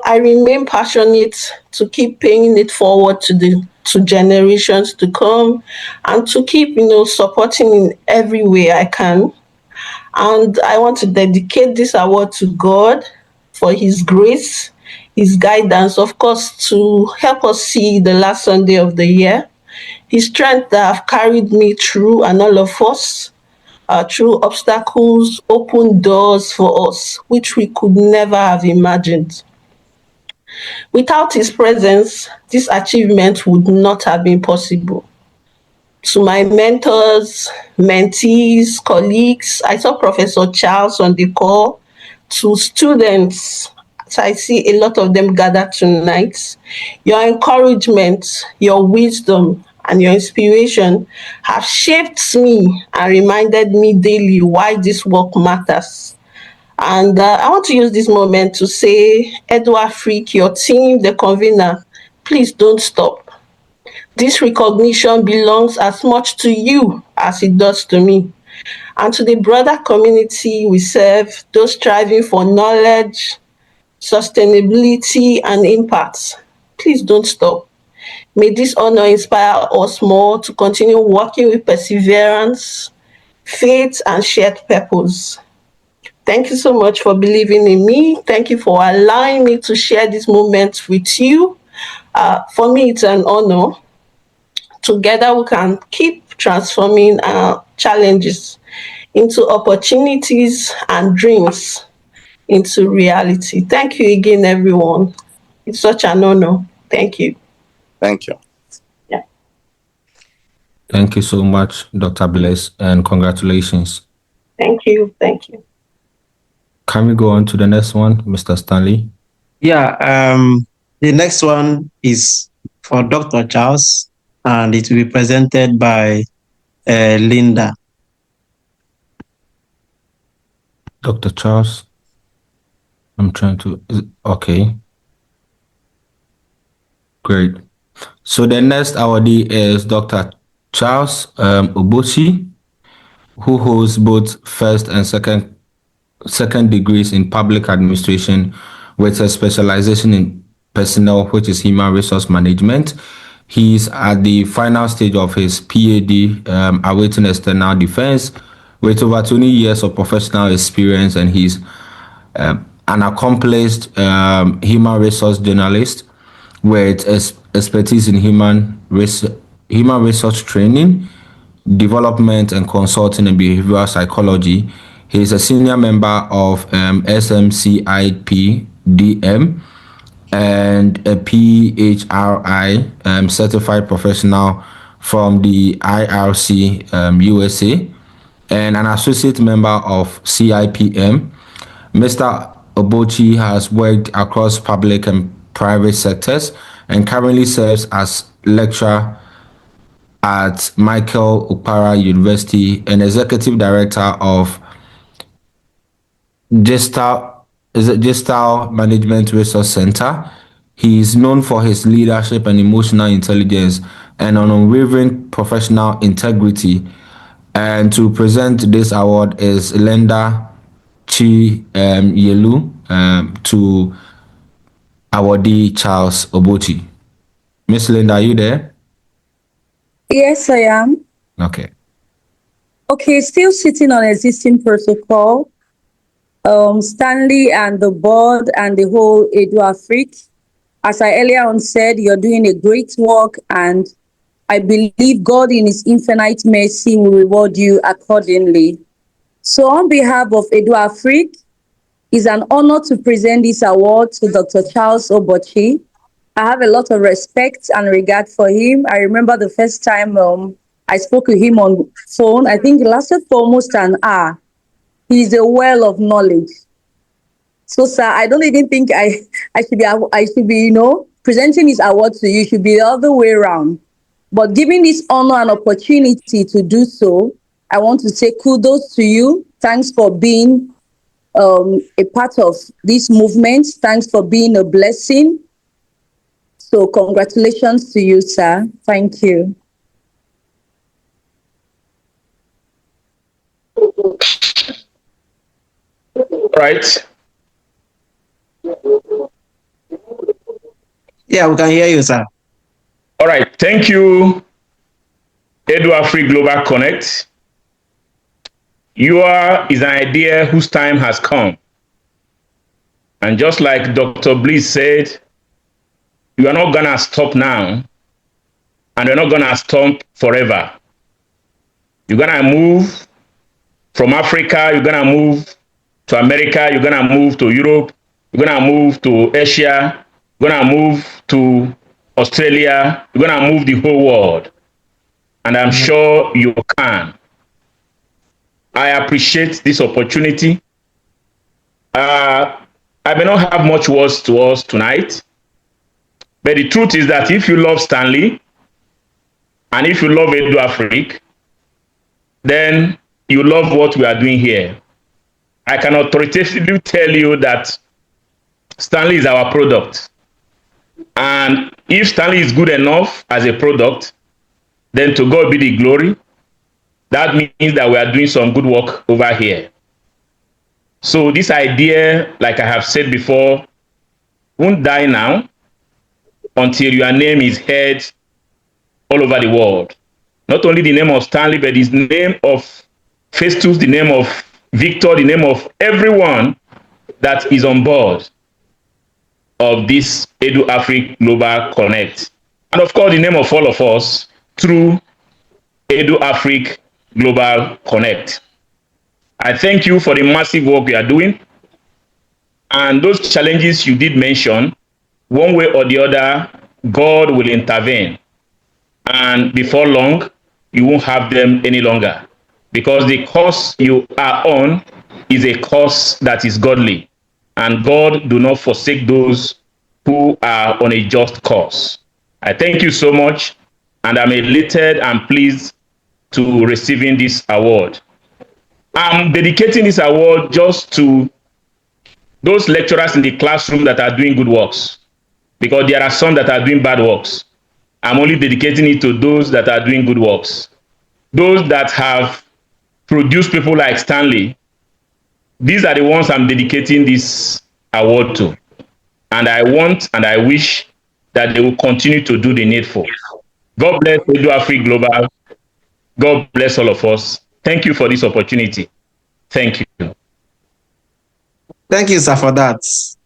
S17: I remain passionate to keep paying it forward to generations to come, and to keep supporting in every way I can. And I want to dedicate this award to God for His grace, His guidance, of course, to help us see the last Sunday of the year, His strength that have carried me through, and all of us, through obstacles, open doors for us, which we could never have imagined. Without His presence, this achievement would not have been possible. To my mentors, mentees, colleagues, I saw Professor Charles on the call, to students, so I see a lot of them gathered tonight. Your encouragement, your wisdom, and your inspiration have shaped me and reminded me daily why this work matters. And I want to use this moment to say, EduAfrik, your team, the convener, please don't stop. This recognition belongs as much to you as it does to me, and to the broader community we serve, those striving for knowledge, sustainability, and impact. Please don't stop. May this honor inspire us more to continue working with perseverance, faith, and shared purpose. Thank you so much for believing in me. Thank you for allowing me to share this moment with you. For me, it's an honor. Together, we can keep transforming our challenges into opportunities and dreams into reality. Thank you again, everyone. It's such an honor. Thank you.
S16: Thank you.
S17: Yeah.
S13: Thank you so much, Dr. Bliss, and congratulations.
S17: Thank you. Thank you.
S13: Can we go on to the next one, Mr. Stanley?
S1: Yeah, the next one is for Dr. Charles, and it will be presented by Linda.
S13: Dr. Charles, I'm trying to, okay. Great. So the next awardee is Dr. Charles Obochi, who holds both first and second degrees in public administration with a specialization in personnel, which is human resource management. He's at the final stage of his PhD, awaiting external defense, with over 20 years of professional experience, and he's an accomplished human resource journalist with expertise in human resource training, development, and consulting in behavioral psychology. He is a senior member of SMCIP DM and a PHRI certified professional from the IRC USA, and an associate member of CIPM. Mr. Obochi has worked across public and private sectors and currently serves as lecturer at Michael Okpara University and executive director of Gestal Management Resource Center. He is known for his leadership and emotional intelligence and an unwavering professional integrity. And to present this award is Linda Chi Yelu to awardee Charles Obochi. Miss Linda, are you there?
S10: Yes, I am.
S13: Okay.
S10: Okay, still sitting on existing protocol. Stanley and the board and the whole EduAfrik, as I earlier on said, you're doing a great work, and I believe God in his infinite mercy will reward you accordingly. So on behalf of EduAfrik, it's an honor to present this award to Dr. Charles Obochi. I have a lot of respect and regard for him. I remember the first time I spoke with him on phone. I think it lasted for almost an hour. He's a well of knowledge. So, sir, I don't even think I should be, presenting this award to you. It should be the other way around. But giving this honor and opportunity to do so, I want to say kudos to you. Thanks for being a part of this movement. Thanks for being a blessing. So congratulations to you, sir. Thank you.
S9: Right.
S1: Yeah, we can hear you, sir.
S9: All right. Thank you, EduAfrik Global Connect. UR is an idea whose time has come. And just like Dr. Bliss said, you are not going to stop now, and you're not going to stop forever. You're going to move from Africa, you're going to move to America, you're going to move to Europe, you're going to move to Asia, you're going to move to Australia, you're going to move the whole world. And I'm sure you can. I appreciate this opportunity. I may not have much words to us tonight, but the truth is that if you love Stanley and if you love EduAfrik, then you love what we are doing here. I can authoritatively tell you that Stanley is our product. And if Stanley is good enough as a product, then to God be the glory. That means that we are doing some good work over here. So this idea, like I have said before, won't die now until your name is heard all over the world. Not only the name of Stanley, but his name of Festus, the name of Victor, the name of everyone that is on board of this EduAfrik Global Connect. And of course, the name of all of us through EduAfrik Global Connect. I thank you for the massive work you are doing. And those challenges you did mention, one way or the other, God will intervene. And before long, you won't have them any longer. Because the course you are on is a course that is godly. And God do not forsake those who are on a just course. I thank you so much. And I'm elated and pleased to receiving this award. I'm dedicating this award just to those lecturers in the classroom that are doing good works, because there are some that are doing bad works. I'm only dedicating it to those that are doing good works. Those that have produced people like Stanley, these are the ones I'm dedicating this award to. And I want and I wish that they will continue to do the needful. God bless EduAfrik Global. God bless all of us. Thank you for this opportunity. Thank you.
S1: Thank you, sir, for that.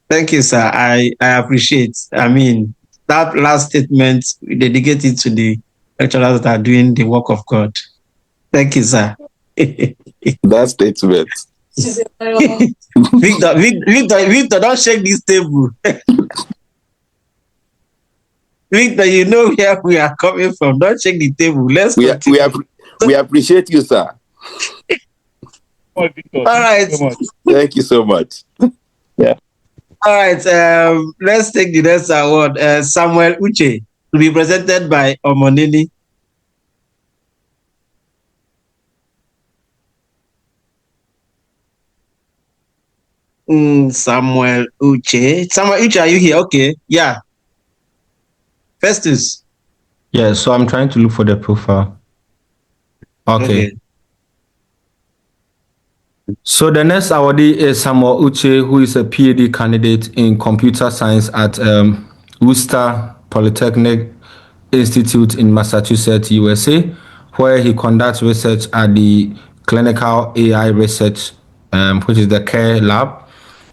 S1: Thank you, sir. I appreciate. I mean, that last statement, we dedicate it to the lecturers that are doing the work of God. Thank you, sir.
S16: That statement.
S1: Victor, don't shake this table. Victor, you know where we are coming from. Don't shake the table. Let's continue.
S16: We appreciate you, sir.
S1: All right.
S16: Thank you so much. Yeah.
S1: All right. Let's take the next award. Samuel Uche will be presented by Omonini. Samuel Uche. Samuel Uche, are you here? Okay. Yeah. Festus.
S13: Yeah, so I'm trying to look for the profile. Okay. So the next awardee is Samuel Uche, who is a PhD candidate in computer science at Worcester Polytechnic Institute in Massachusetts, USA, where he conducts research at the Clinical AI Research, which is the CARE lab.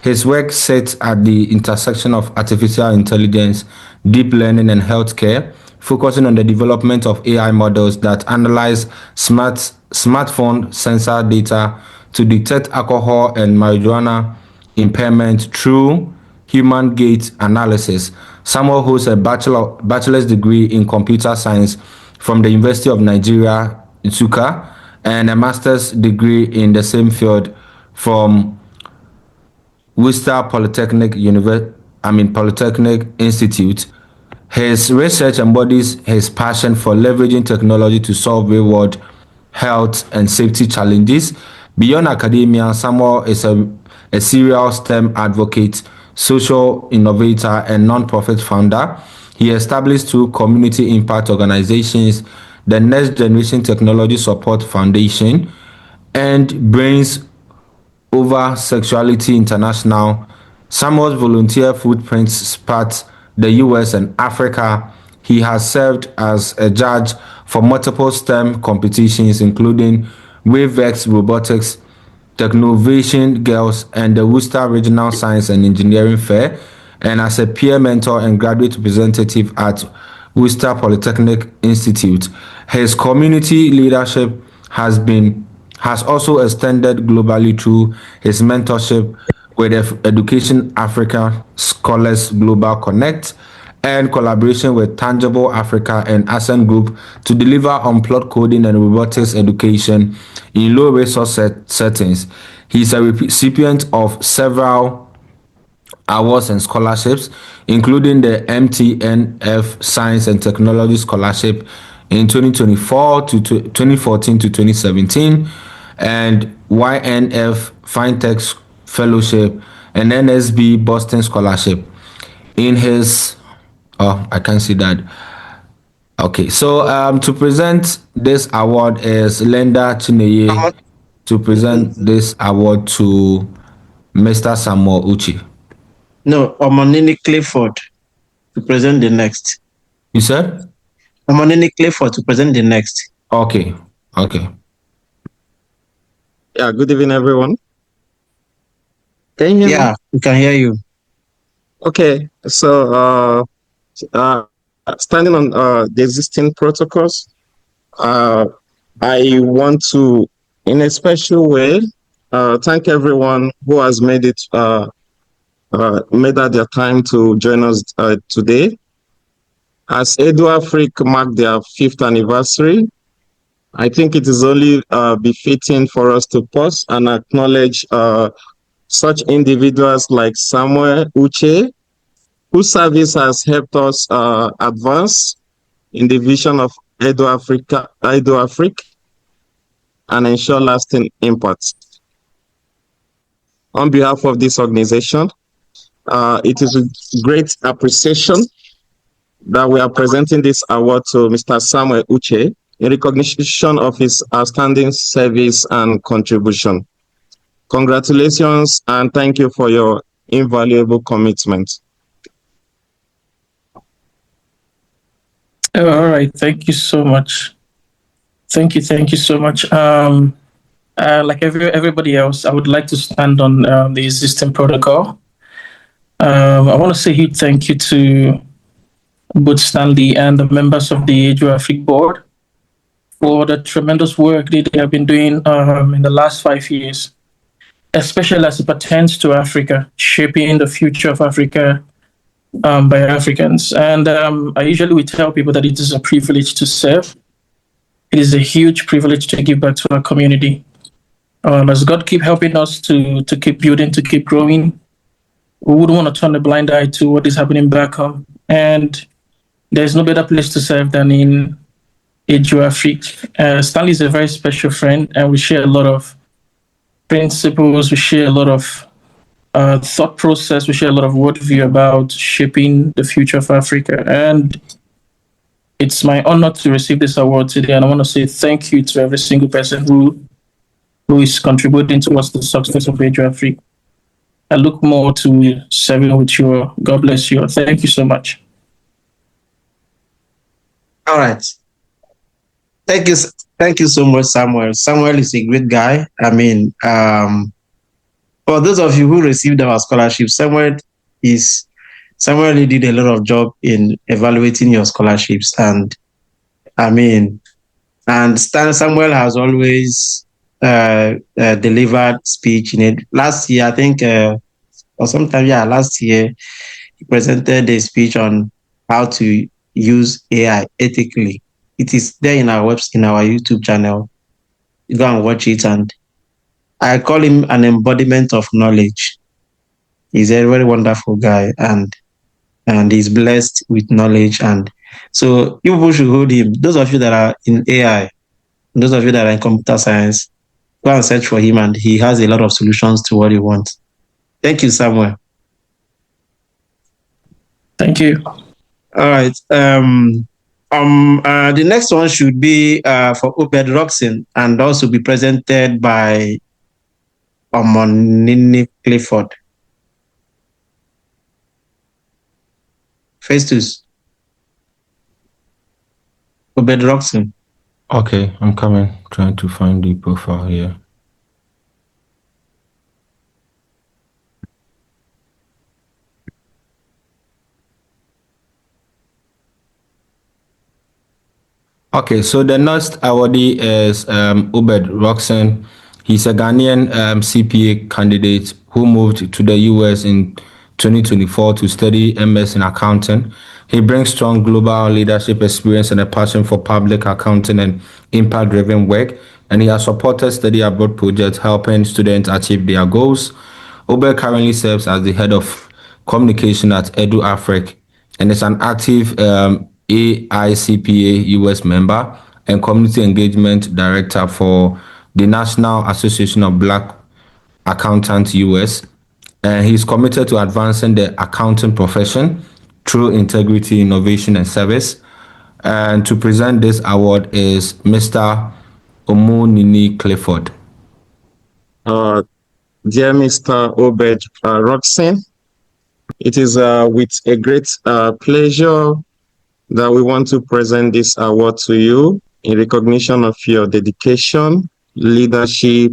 S13: His work sits at the intersection of artificial intelligence, deep learning, and healthcare, focusing on the development of AI models that analyze smartphone sensor data to detect alcohol and marijuana impairment through human gait analysis. Samuel holds a bachelor's degree in computer science from the University of Nigeria, Nsukka, and a master's degree in the same field from Worcester Polytechnic Institute. His research embodies his passion for leveraging technology to solve real-world health and safety challenges. Beyond academia, Samuel is a serial STEM advocate, social innovator, and non-profit founder. He established two community impact organizations, the Next Generation Technology Support Foundation and Brains Over Sexuality International. Samuel's volunteer footprints span the US and Africa. He has served as a judge for multiple STEM competitions, including WaveX Robotics, Technovation Girls, and the Worcester Regional Science and Engineering Fair, and as a peer mentor and graduate representative at Worcester Polytechnic Institute. His community leadership has also extended globally through his mentorship with Education Africa Scholars Global Connect and collaboration with Tangible Africa and Ascent Group to deliver unplugged coding and robotics education in low resource settings. He is a recipient of several awards and scholarships, including the MTNF Science and Technology Scholarship in 2024 to 2014 to 2017, and YNF Fintech Fellowship and NSB Boston Scholarship. In his, I can't see that. Okay, so to present this award is Linda Chineye to present this award to Mr. Samuel Uche.
S1: No, Omonini Clifford to present the next.
S13: You said?
S1: Omonini Clifford to present the next.
S13: Okay. Okay.
S19: Yeah, good evening, everyone. Can you hear me?
S1: Yeah, we can hear you.
S19: Okay, so standing on the existing protocols, I want to, in a special way, thank everyone who has made that their time to join us today. As EduAfrik marked their 5th anniversary, I think it is only befitting for us to pause and acknowledge such individuals like Samuel Uche, whose service has helped us advance in the vision of EduAfrik and ensure lasting impact. On behalf of this organization, it is with great appreciation that we are presenting this award to Mr. Samuel Uche in recognition of his outstanding service and contribution. Congratulations and thank you for your invaluable commitment.
S21: All right, thank you so much. Thank you so much. Like everybody else, I would like to stand on the existing protocol. I want to say a huge thank you to both Stanley and the members of the EduAfrik board for the tremendous work that they have been doing in the last 5 years, especially as it pertains to Africa, shaping the future of Africa by Africans. And I usually would tell people that it is a privilege to serve. It is a huge privilege to give back to our community. As God keep helping us to keep building, to keep growing, we wouldn't want to turn a blind eye to what is happening back home. And there's no better place to serve than in EduAfrik. Stanley is a very special friend, and we share a lot of principles. We share a lot of thought process. We share a lot of worldview about shaping the future of Africa. And it's my honor to receive this award today. And I want to say thank you to every single person who is contributing towards the success of EduAfrik. I look more to serving with you. God bless you. Thank you so much.
S1: All right. Thank you so much, Samuel. Samuel is a great guy. I mean, for those of you who received our scholarship, Samuel really did a lot of job in evaluating your scholarships, and I mean, and Samuel has always delivered speech in it. Last year, I think, or sometime, last year, he presented a speech on how to use AI ethically. It is there in our YouTube channel. You go and watch it, and I call him an embodiment of knowledge. He's a very wonderful guy, and he's blessed with knowledge. And so you people should hold him. Those of you that are in AI, those of you that are in computer science, go and search for him, and he has a lot of solutions to what you want. Thank you, Samuel.
S21: Thank you.
S1: All right. The next one should be for Obed Roxon and also be presented by Omonini Clifford. Festus. Obed Roxon.
S13: Okay, I'm coming. Trying to find the profile here. Okay, so the next awardee is Obed Roxon. He's a Ghanaian CPA candidate who moved to the US in 2024 to study MS in accounting. He brings strong global leadership experience and a passion for public accounting and impact-driven work, and he has supported study abroad projects helping students achieve their goals. Obed currently serves as the head of communication at EduAfrik and is an active AICPA US member and community engagement director for the National Association of Black Accountants US. And he's committed to advancing the accounting profession through integrity, innovation, and service. And to present this award is Mr. Omonini Clifford.
S19: Dear Mr. Obed Roxon, It is with a great pleasure that we want to present this award to you in recognition of your dedication, leadership,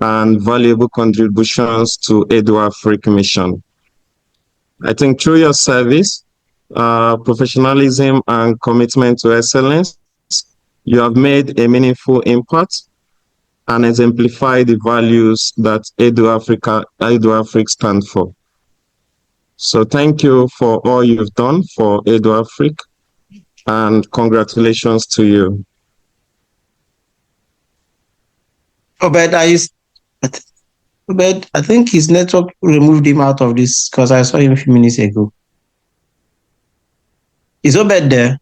S19: and valuable contributions to EduAfrik mission. I think through your service, professionalism, and commitment to excellence, you have made a meaningful impact and exemplify the values that EduAfrik stands for. So thank you for all you've done for EduAfrik, and congratulations to you.
S1: Obed, Obed, I think his network removed him out of this because I saw him a few minutes ago. Is Obed there?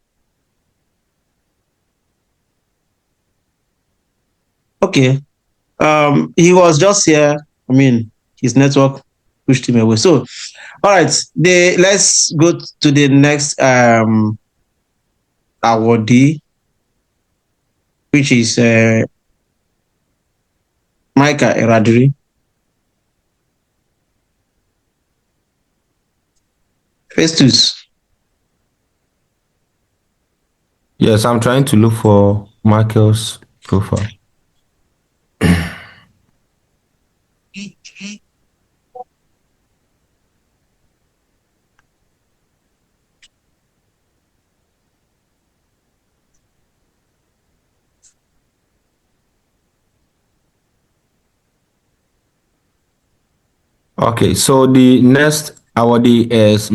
S1: Okay. He was just here. I mean, his network pushed him away. So, all right, let's go to the next awardee, which is Micah Eradiri. Festus.
S13: Yes, I'm trying to look for Michael's profile. Okay, so the next awardee is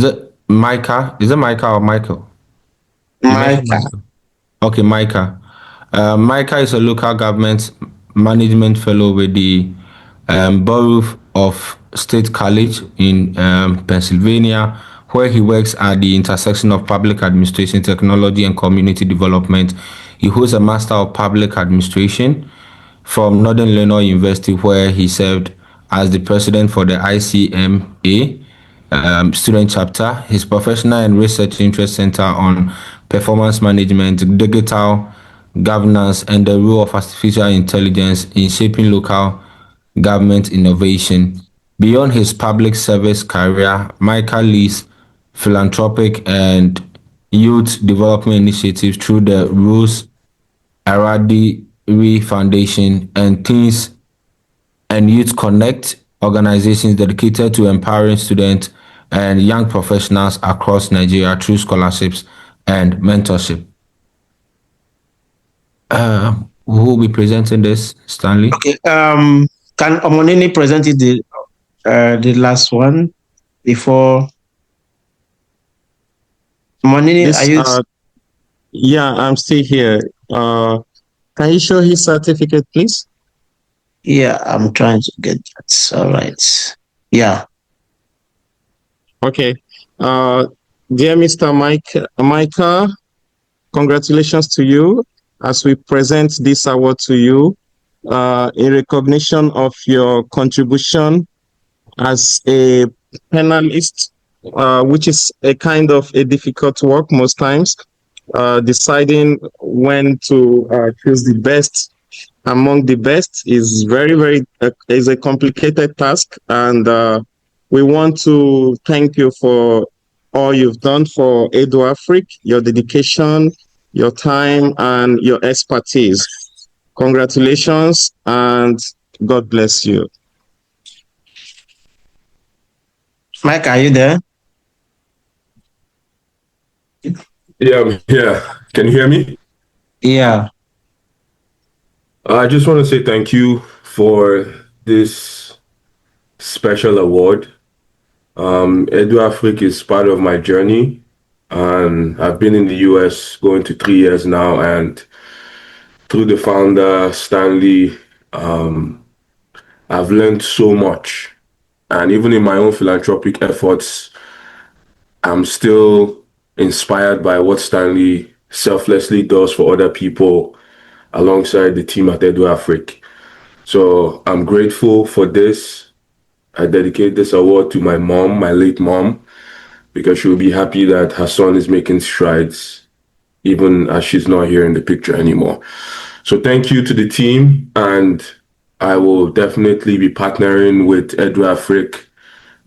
S13: it Micah? Is it Micah or Michael?
S1: Micah.
S13: Okay, Micah. Micah is a local government management fellow with the Borough of State College in Pennsylvania, where he works at the intersection of public administration, technology, and community development. He holds a Master of Public Administration from Northern Illinois University, where he served as the president for the ICMA student chapter. His professional and research interests center on performance management, digital governance, and the role of artificial intelligence in shaping local government innovation. Beyond his public service career, Michael leads philanthropic and youth development initiatives through the Rose Aradiri Foundation and Teens and Youth Connect organizations dedicated to empowering students and young professionals across Nigeria through scholarships and mentorship. Who will be presenting this, Stanley?
S1: Okay. Can Omonini present it the last one before? Omonini, are you?
S19: Yeah, I'm still here. Can you show his certificate, please?
S1: Yeah, I'm trying to get that. All right. Yeah.
S19: Okay. Dear Mr. Micah, congratulations to you as we present this award to you in recognition of your contribution as a panelist, which is a kind of a difficult work most times, deciding when to choose the best among the best is is a complicated task, and we want to thank you for all you've done for EduAfrik, your dedication, your time, and your expertise. Congratulations, and God bless you.
S1: Mike, are you there?
S18: Yeah, I'm here. Can you hear me?
S1: Yeah.
S18: I just want to say thank you for this special award. EduAfrik is part of my journey, and I've been in the US going to 3 years now, and through the founder, Stanley, I've learned so much. And even in my own philanthropic efforts, I'm still inspired by what Stanley selflessly does for other people alongside the team at EduAfrik. So I'm grateful for this. I dedicate this award to my mom, my late mom, because she'll be happy that her son is making strides, even as she's not here in the picture anymore. So thank you to the team, and I will definitely be partnering with EduAfrik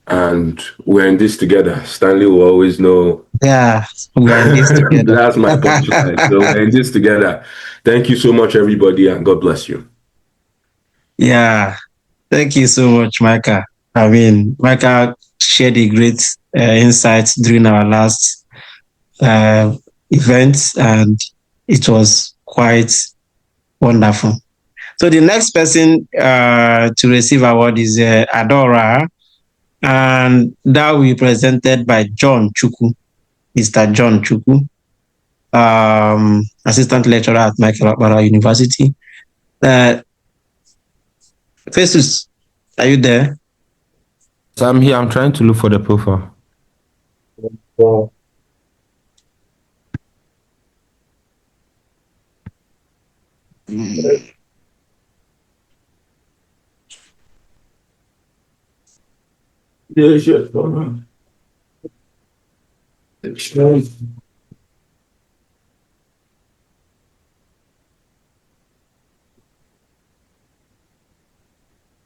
S18: and we're in this together. Stanley will always know.
S1: Yeah, we're in this together.
S18: That's my punchline. So we're in this together. Thank you so much, everybody, and God bless you.
S1: Yeah, thank you so much, Micah. I mean, Micah shared a great insights during our last event, and it was quite wonderful. So the next person to receive award is Adora, and that will be presented by John Chukwu, Mr. John Chukwu, assistant lecturer at Michael Akpara University. Festus, are you there?
S13: So I'm here. I'm trying to look for the profile.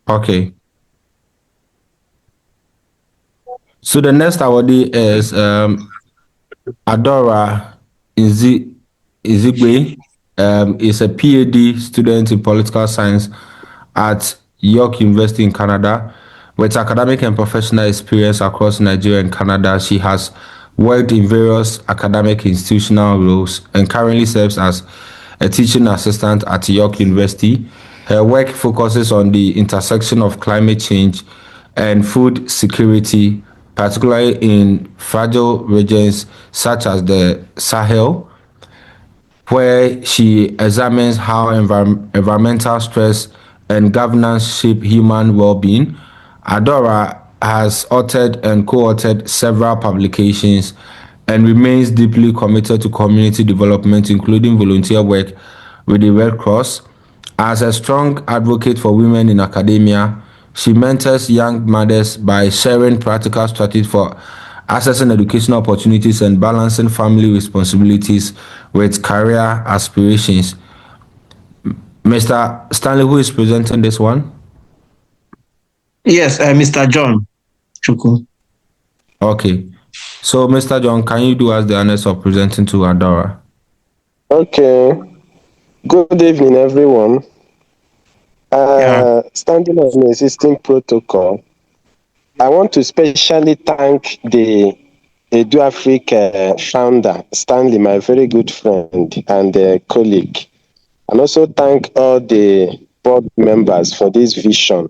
S13: Okay. So the next awardee is Adora Izigbe. Is a PhD student in political science at York University in Canada. With academic and professional experience across Nigeria and Canada, she has worked in various academic institutional roles and currently serves as a teaching assistant at York University. Her work focuses on the intersection of climate change and food security, particularly in fragile regions such as the Sahel, where she examines how environmental stress and governance shape human well-being. Adora has authored and co-authored several publications and remains deeply committed to community development, including volunteer work with the Red Cross. As a strong advocate for women in academia, she mentors young mothers by sharing practical strategies for accessing educational opportunities and balancing family responsibilities with career aspirations. Mr. Stanley, who is presenting this one?
S1: Yes, Mr. John Chukwu.
S13: Okay. So, Mr. John, can you do us the honors of presenting to Adora?
S3: Okay. Good evening, everyone. Standing on the existing protocol, I want to specially thank the EduAfrik founder, Stanley, my very good friend and colleague, and also thank all the board members for this vision.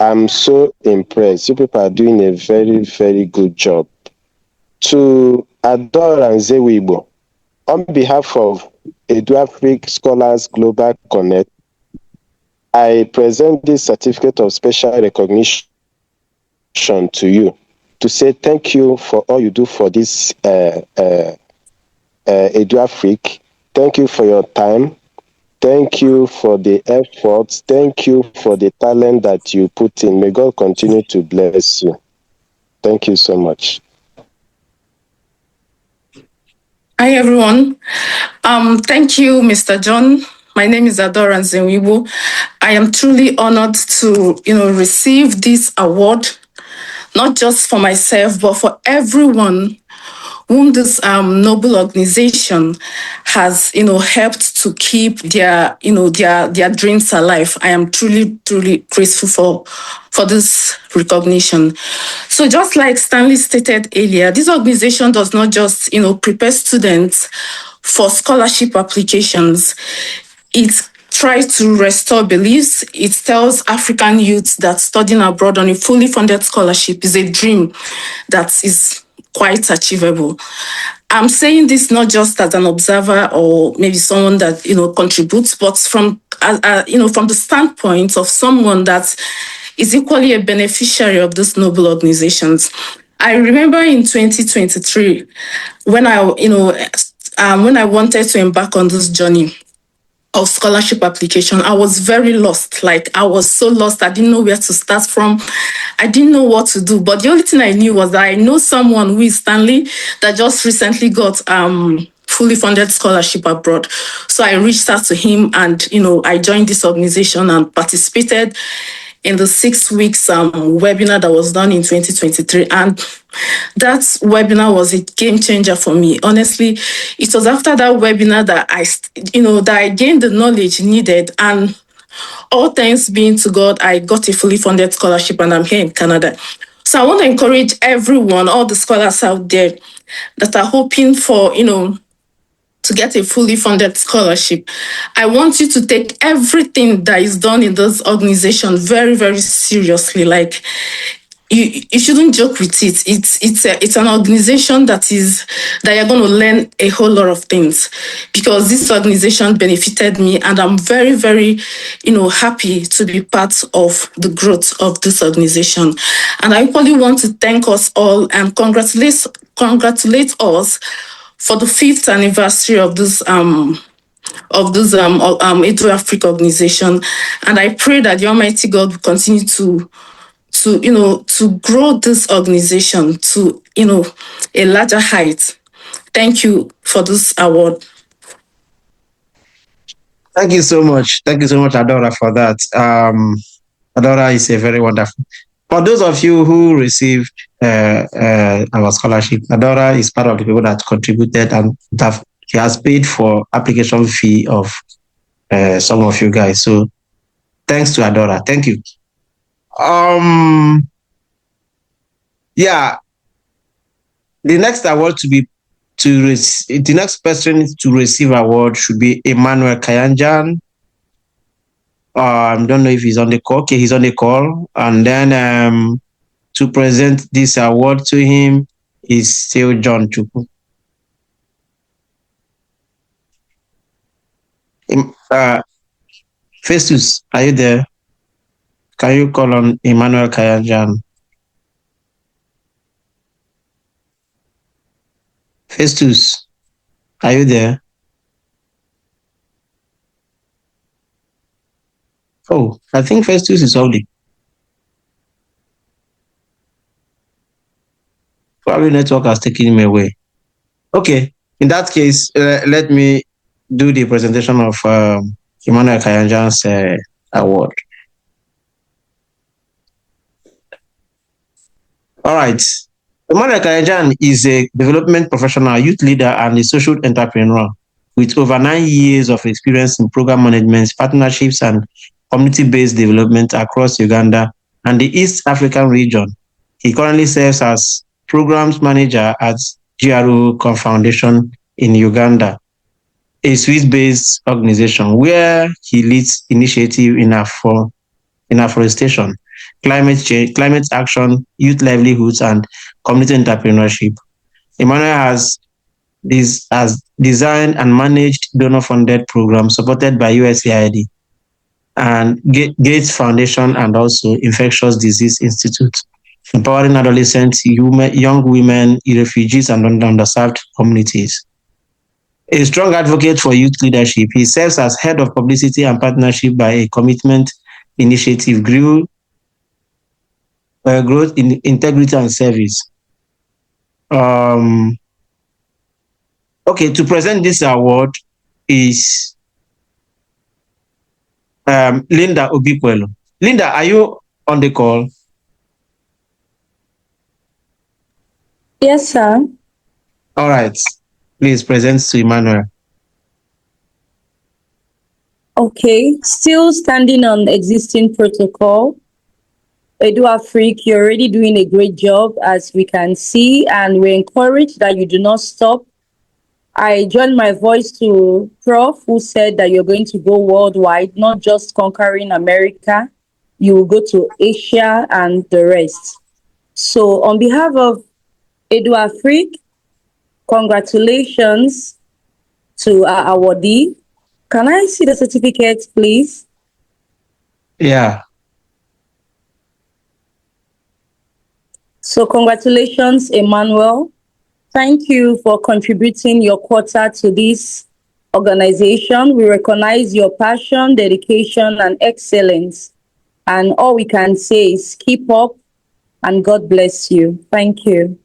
S3: I'm so impressed. You people are doing a very, very good job. To Adora and Zewibo, on behalf of EduAfrik Scholars Global Connect, I present this certificate of special recognition to you to say thank you for all you do for this EduAfrik. Thank you for your time. Thank you for the efforts. Thank you for the talent that you put in. May God continue to bless you. Thank you so much.
S20: Hi, everyone. Thank you, Mr. John. My name is Adora Zenwibo. I am truly honored to, receive this award, not just for myself, but for everyone whom this noble organization has, helped to keep their dreams alive. I am truly, truly grateful for this recognition. So just like Stanley stated earlier, this organization does not just, prepare students for scholarship applications. It tries to restore beliefs. It tells African youths that studying abroad on a fully funded scholarship is a dream that is quite achievable. I'm saying this not just as an observer or maybe someone that contributes, but from from the standpoint of someone that is equally a beneficiary of these noble organizations. I remember in 2023 when I wanted to embark on this journey of scholarship application, I was very lost. Like, I was so lost. I didn't know where to start from. I didn't know what to do. But the only thing I knew was that I know someone who is Stanley that just recently got fully funded scholarship abroad. So I reached out to him and, I joined this organization and participated in the 6 weeks webinar that was done in 2023. And that webinar was a game changer for me. Honestly, it was after that webinar that I gained the knowledge needed, and all thanks being to God, I got a fully funded scholarship and I'm here in Canada. So I want to encourage everyone, all the scholars out there that are hoping for, to get a fully funded scholarship. I want you to take everything that is done in this organization very, very seriously. Like, you shouldn't joke with it. It's an organization that you're going to learn a whole lot of things, because this organization benefited me, and I'm very, very, happy to be part of the growth of this organization. And I equally want to thank us all and congratulate us for the 5th anniversary of this EduAfrik organization. And I pray that the Almighty God will continue to grow this organization to, a larger height. Thank you for this award.
S1: Thank you so much. Thank you so much, Adora, for that. Adora is a very wonderful. For those of you who received our scholarship, Adora is part of the people that contributed, and he has paid for application fee of some of you guys. So thanks to Adora. Thank you. Yeah. The next award the next person to receive award should be Emmanuel Kayanjan. I don't know if he's on the call. Okay, he's on the call. And then to present this award to him is still John Chukwu. Festus, are you there? Can you call on Emmanuel Kayanjan? Festus, are you there? Oh, I think Festus is holding. Probably network has taken him away. Okay, in that case, let me do the presentation of Emmanuel Kayanjan's award. All right. Emmanuel Kayanjan is a development professional, youth leader, and a social entrepreneur with over 9 years of experience in program management, partnerships, and community-based development across Uganda and the East African region. He currently serves as programs manager at GRO Foundation in Uganda, a Swiss-based organization where he leads initiative in afforestation, climate change, climate action, youth livelihoods, and community entrepreneurship. Emmanuel has designed and managed donor-funded programs supported by USAID and Gates Foundation and also Infectious Disease Institute, empowering adolescents, young women, refugees, and underserved communities. A strong advocate for youth leadership, he serves as head of publicity and partnership by a commitment initiative, growth in integrity and service. Okay, to present this award is Linda Obikwelo. Linda, are you on the call?
S10: Yes, sir.
S1: All right. Please present to Emmanuel.
S10: Okay, still standing on existing protocol. EduAfrik, you're already doing a great job, as we can see, and we encourage that you do not stop. I join my voice to Prof, who said that you're going to go worldwide, not just conquering America. You will go to Asia and the rest. So on behalf of EduAfrik, congratulations to our awardee. Can I see the certificate, please?
S1: Yeah.
S10: So congratulations, Emmanuel. Thank you for contributing your quota to this organization. We recognize your passion, dedication, and excellence. And all we can say is keep up and God bless you. Thank you.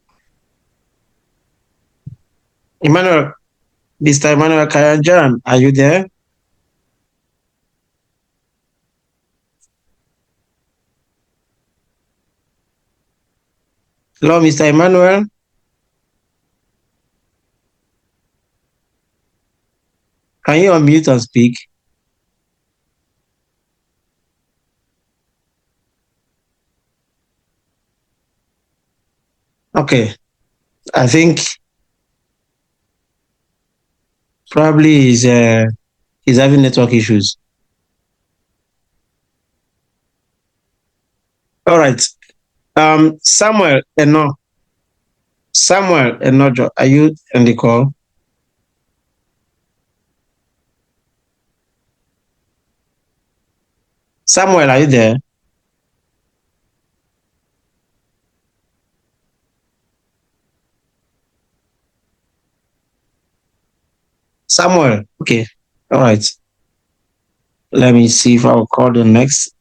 S1: Emmanuel, Mr. Emmanuel Kayanjan, are you there? Hello, Mr. Emmanuel. Can you unmute and speak? Okay, I think probably he's having network issues. All right. Samuel Enojo, are you on the call? Samuel, are you there? Samuel, okay. All right. Let me see if I'll call the next.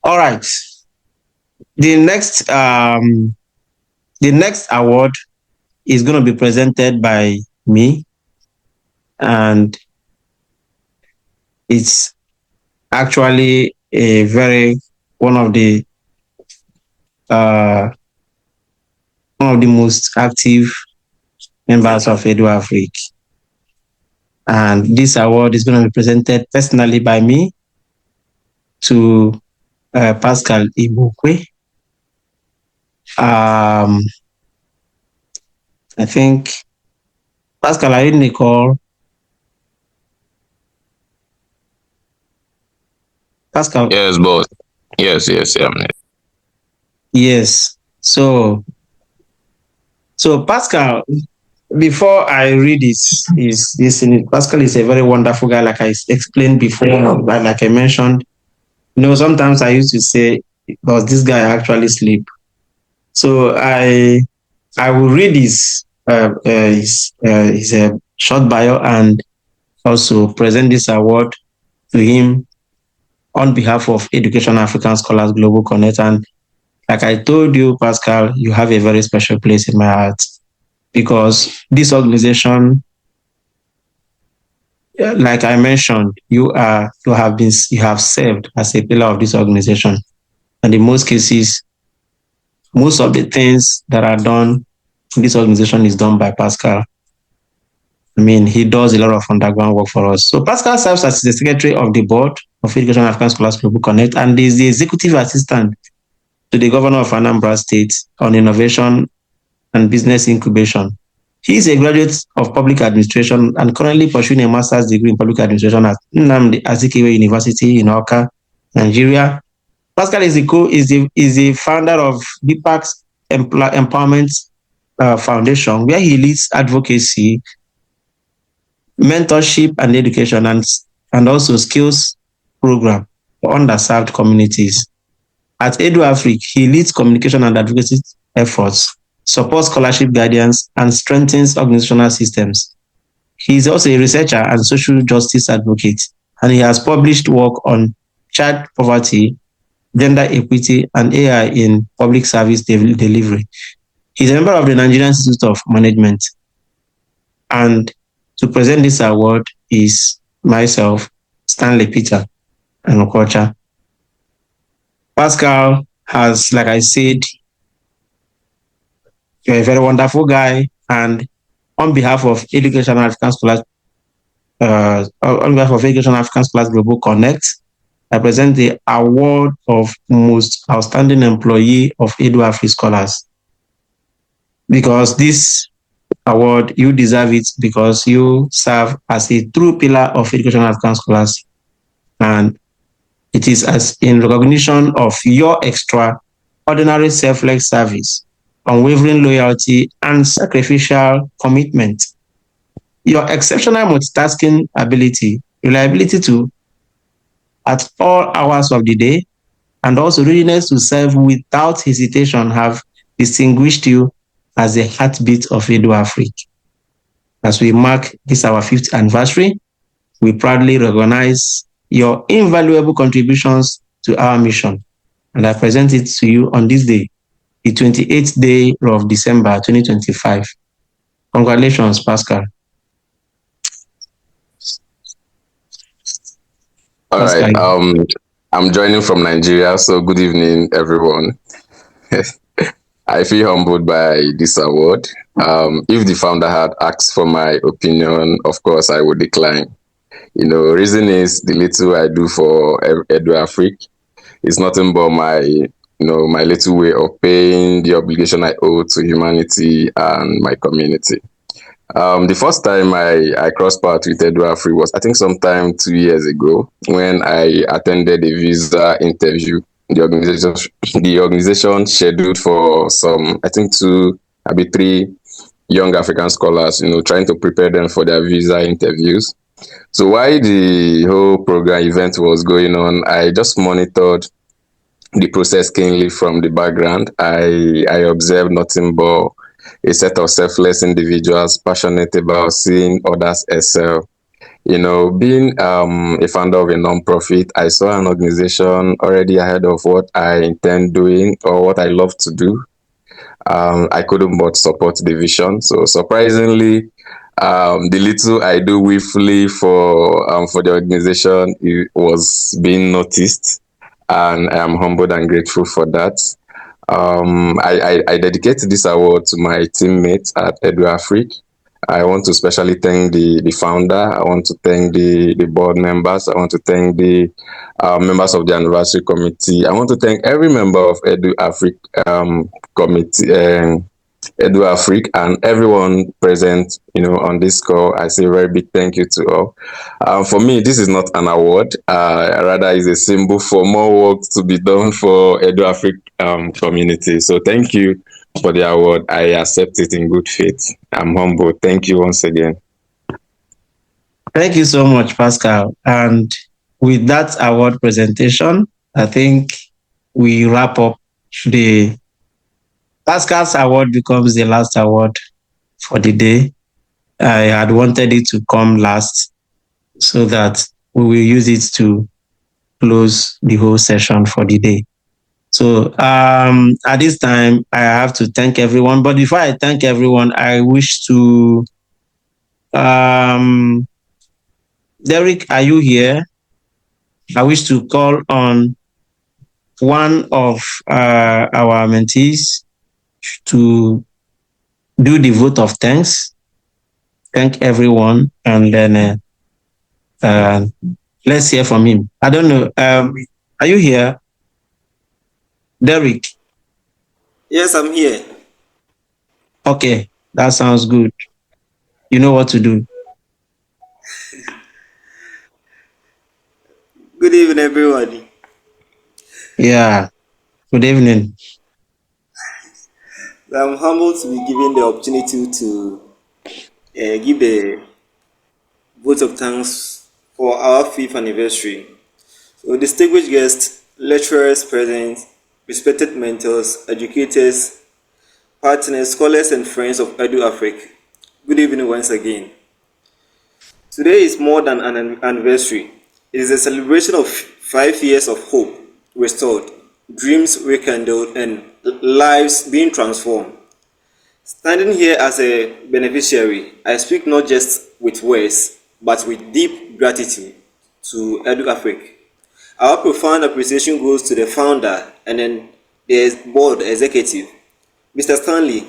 S1: All right. The next award is going to be presented by me, and it's actually one of the most active members of EduAfrik. And this award is going to be presented personally by me to Pascal Ibukwe. I think, Pascal, are you in the call? Pascal?
S5: Yes, boss. Yes, yeah.
S1: Yes. So Pascal, before I read this, Pascal is a very wonderful guy, like I explained before, like I mentioned. Sometimes I used to say, does this guy actually sleep? So I will read his short bio and also present this award to him on behalf of Education African Scholars Global Connect. And like I told you, Pascal, you have a very special place in my heart, because this organization, like I mentioned, you have served as a pillar of this organization. And in most cases, most of the things that are done in this organization is done by Pascal. I mean, he does a lot of underground work for us. So Pascal serves as the secretary of the board of Education African Scholars Global Connect and is the executive assistant to the governor of Anambra State on innovation and business incubation. He is a graduate of public administration and currently pursuing a master's degree in public administration at Nnamdi Azikiwe University in Awka, Nigeria. Pascal is the founder of BPAC's Empowerment Foundation, where he leads advocacy, mentorship, and education, and also skills program for underserved communities. At EduAfrik, he leads communication and advocacy efforts, supports scholarship guidance, and strengthens organizational systems. He is also a researcher and social justice advocate, and he has published work on child poverty, gender equity, and AI in public service delivery. He's a member of the Nigerian Institute of Management. And to present this award is myself, Stanley Peter, and Okocha. Pascal has, like I said, you're a very wonderful guy, and on behalf of Education African Scholars, Global Connect, I present the award of Most Outstanding Employee of EduAfrik Scholars. Because this award, you deserve it, because you serve as a true pillar of Education African Scholars, and it is as in recognition of your extraordinary selfless service, unwavering loyalty, and sacrificial commitment. Your exceptional multitasking ability, reliability at all hours of the day, and also readiness to serve without hesitation have distinguished you as the heartbeat of EduAfrik. As we mark this our 5th anniversary, we proudly recognize your invaluable contributions to our mission. And I present it to you on this day, the 28th day of December 2025. Congratulations, Pascal.
S5: All right. I'm joining from Nigeria, so good evening, everyone. I feel humbled by this award. If the founder had asked for my opinion, of course, I would decline. Reason is the little I do for EduAfrik is nothing but my little way of paying the obligation I owe to humanity and my community. The first time I crossed paths with EduAfrik was, I think, sometime 2 years ago when I attended a visa interview. The organization scheduled for some, I think, two, maybe three young African scholars, trying to prepare them for their visa interviews. So while the whole program event was going on, I just monitored the process keenly from the background. I observed nothing but a set of selfless individuals passionate about seeing others excel. Being a founder of a non-profit, I saw an organization already ahead of what I intend doing or what I love to do. I couldn't but support the vision. So surprisingly, the little I do willfully for the organization, it was being noticed, and I am humbled and grateful for that. I dedicate this award to my teammates at EduAfrik. I want to specially thank the founder. I want to thank the board members. I want to thank the members of the anniversary committee. I want to thank every member of EduAfrik committee, EduAfrik, and everyone present, on this call. I say a very big thank you to all. For me, this is not an award. Rather, is a symbol for more work to be done for EduAfrik community. So thank you for the award. I accept it in good faith. I'm humble. Thank you once again.
S1: Thank you so much, Pascal. And with that award presentation, I think we wrap up the Pascal's award becomes the last award for the day. I had wanted it to come last so that we will use it to close the whole session for the day. So at this time, I have to thank everyone. But before I thank everyone, I wish to Derek, are you here? I wish to call on one of our mentees to do the vote of thanks. Thank everyone, and then let's hear from him. I don't know. Are you here, Derek?
S6: Yes, I'm here.
S1: Okay, that sounds good. You know what to do.
S6: Good evening, everybody.
S1: Yeah, good evening.
S6: I'm humbled to be given the opportunity to give a vote of thanks for our 5th anniversary. So, distinguished guests, lecturers present, respected mentors, educators, partners, scholars, and friends of EduAfrik, good evening once again. Today is more than an anniversary. It is a celebration of 5 years of hope restored, dreams rekindled, and lives being transformed. Standing here as a beneficiary, I speak not just with words, but with deep gratitude to EduAfrik. Our profound appreciation goes to the founder and then the board executive. Mr. Stanley,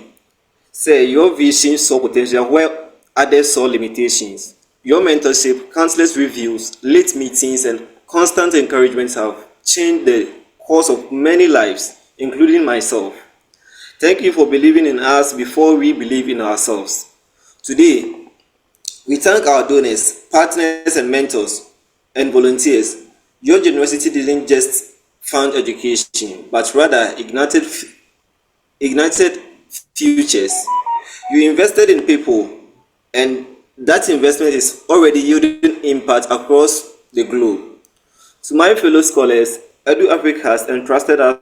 S6: say your vision saw potential where others saw limitations. Your mentorship, countless reviews, late meetings, and constant encouragement have changed the course of many lives, including myself. Thank you for believing in us before we believe in ourselves. Today, we thank our donors, partners, and mentors, and volunteers. Your generosity didn't just fund education, but rather ignited futures. You invested in people, and that investment is already yielding impact across the globe. To my fellow scholars, EduAfrik has entrusted us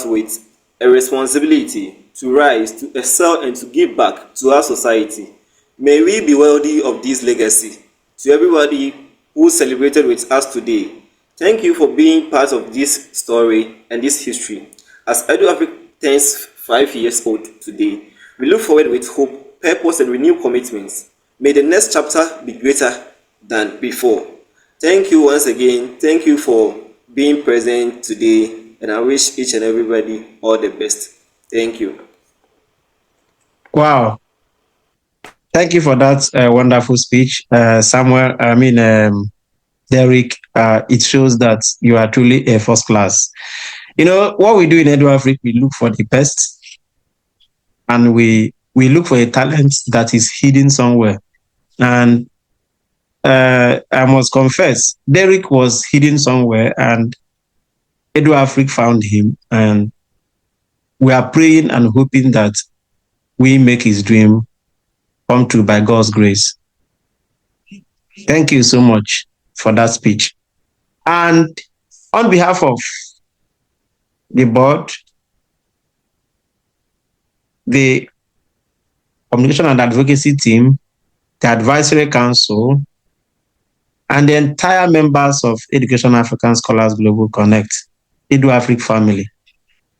S6: with a responsibility to rise, to excel, and to give back to our society. May we be worthy of this legacy. To everybody who celebrated with us today, thank you for being part of this story and this history. As EduAfrik turns 5 years old today, we look forward with hope, purpose, and renewed commitments. May the next chapter be greater than before. Thank you once again. Thank you for being present today, and I wish each and everybody all the best. Thank you.
S1: Wow. Thank you for that wonderful speech, Samuel. Derek. It shows that you are truly a first class. You know, what we do in EduAfrik, we look for the best, and we look for a talent that is hidden somewhere. And I must confess, Derek was hidden somewhere, and EduAfrik found him, and we are praying and hoping that we make his dream come true by God's grace. Thank you so much for that speech. And on behalf of the board, the communication and advocacy team, the advisory council, and the entire members of Education African Scholars Global Connect, EduAfrik family,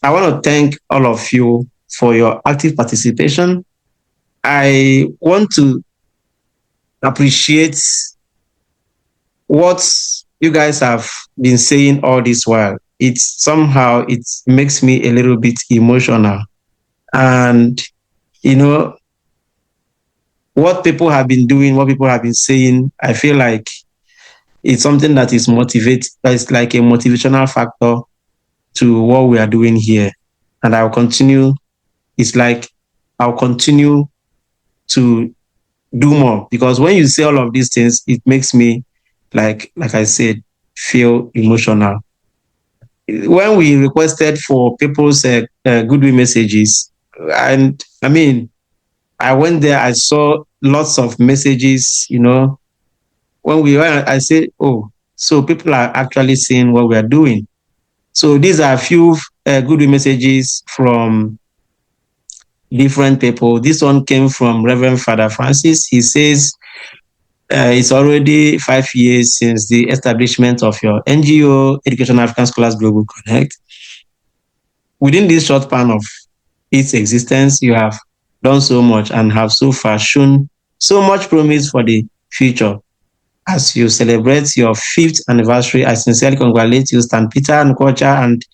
S1: I want to thank all of you for your active participation. I want to appreciate what you guys have been saying all this while. It makes me a little bit emotional. And, you know, what people have been doing, what people have been saying, I feel like it's something that is it's like a motivational factor to what we are doing here. And I'll continue to do more, because when you say all of these things, it makes me, like I said, feel emotional. When we requested for people's goodwill messages, and I went there, I saw lots of messages, you know. When I said, oh, so people are actually seeing what we are doing. So these are a few goodwill messages from different people. This one came from Reverend Father Francis. He says, it's already 5 years since the establishment of your NGO, Education African Scholars Global Connect. Within this short span of its existence, you have done so much and have so far shown so much promise for the future. As you celebrate your 5th anniversary, I sincerely congratulate you, Stan Peter and Kocha, and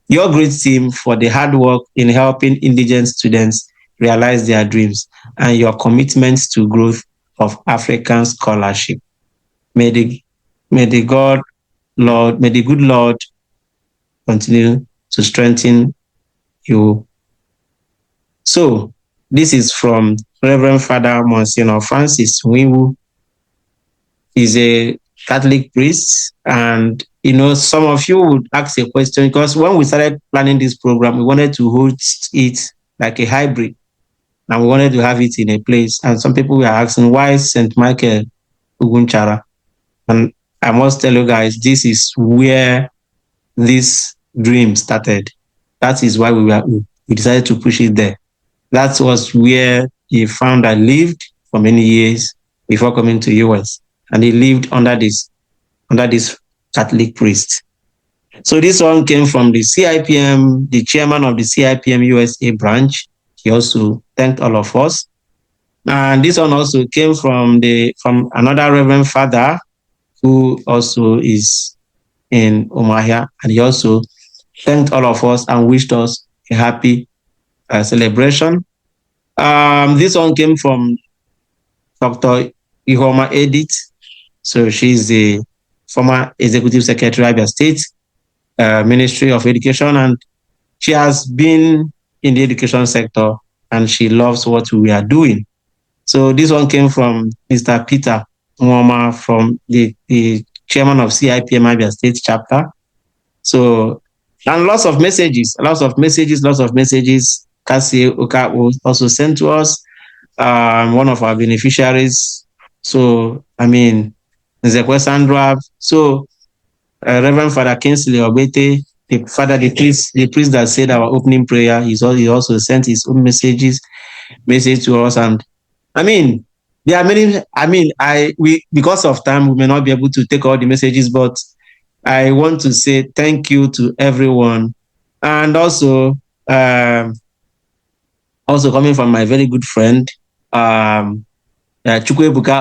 S1: your great team for the hard work in helping indigent students realize their dreams and your commitment to growth of African scholarship. May the good Lord continue to strengthen you. So this is from Reverend Father Monsignor Francis Wiwu. He's a Catholic priest, and you know, some of you would ask a question, because when we started planning this program, we wanted to host it like a hybrid, and we wanted to have it in a place. And some people were asking, why St. Michael Ugunchara? And I must tell you guys, this is where this dream started. That is why we decided to push it there. That was where the founder lived for many years before coming to US, and he lived under this Catholic priest. So this one came from the CIPM, the chairman of the CIPM USA branch. He also thanked all of us. And this one also came from another Reverend Father who also is in Omahia, and he also thanked all of us and wished us a happy celebration. This one came from Dr. Ihoma Edith. So she's the former executive secretary of the State Ministry of Education, and she has been in the education sector, and she loves what we are doing. So this one came from Mr. Peter Mwoma, from the chairman of CIPM Abia State chapter. So, and lots of messages. Cassie Oka was also sent to us, one of our beneficiaries. So, Nzekwe Sandra. So, Reverend Father Kinsley Obete, the priest that said our opening prayer, he also sent his own message to us. And there are many. Because of time, we may not be able to take all the messages, but I want to say thank you to everyone. And also coming from my very good friend, Chukwebuka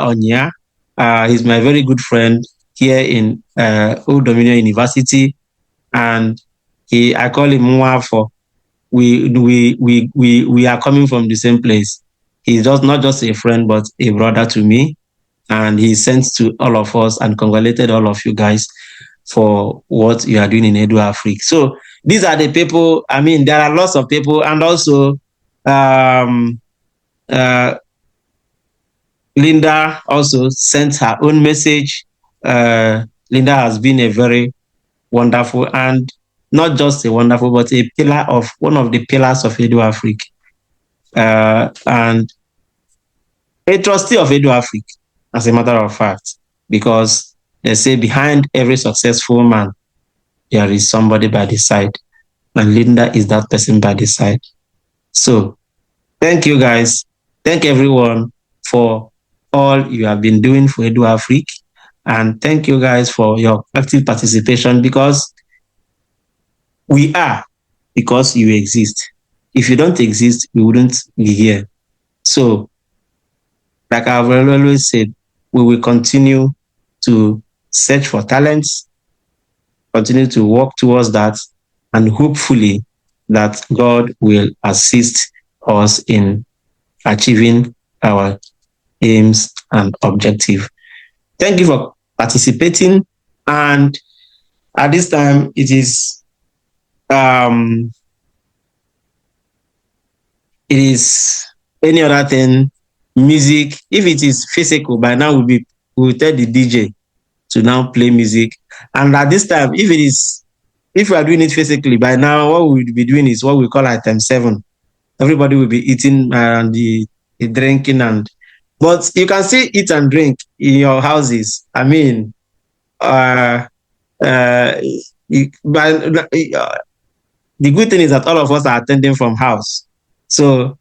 S1: Onya. He's my very good friend. here in Old Dominion University, and I call him Mwafo. We are coming from the same place. He's just not just a friend, but a brother to me. And he sent to all of us and congratulated all of you guys for what you are doing in EduAfrik. So these are the people. I mean, there are lots of people, and also Linda also sent her own message. Linda has been a very wonderful, and not just a wonderful, but a pillar of one of the pillars of EduAfrik, and a trustee of EduAfrik, as a matter of fact, because they say behind every successful man, there is somebody by the side, and Linda is that person by the side. So thank you guys. Thank everyone for all you have been doing for EduAfrik, and thank you guys for your active participation, because we are because you exist. If you don't exist, we wouldn't be here. So, like I've always said, we will continue to search for talents, continue to work towards that, and hopefully that God will assist us in achieving our aims and objective. Thank you for participating. And at this time, it is any other thing, music. If it is physical, by now we'll tell the DJ to now play music. And at this time, if we are doing it physically, by now what we will be doing is what we call item 7. Everybody will be eating and the drinking, but you can still eat and drink in your houses. I mean, the good thing is that all of us are attending from house. So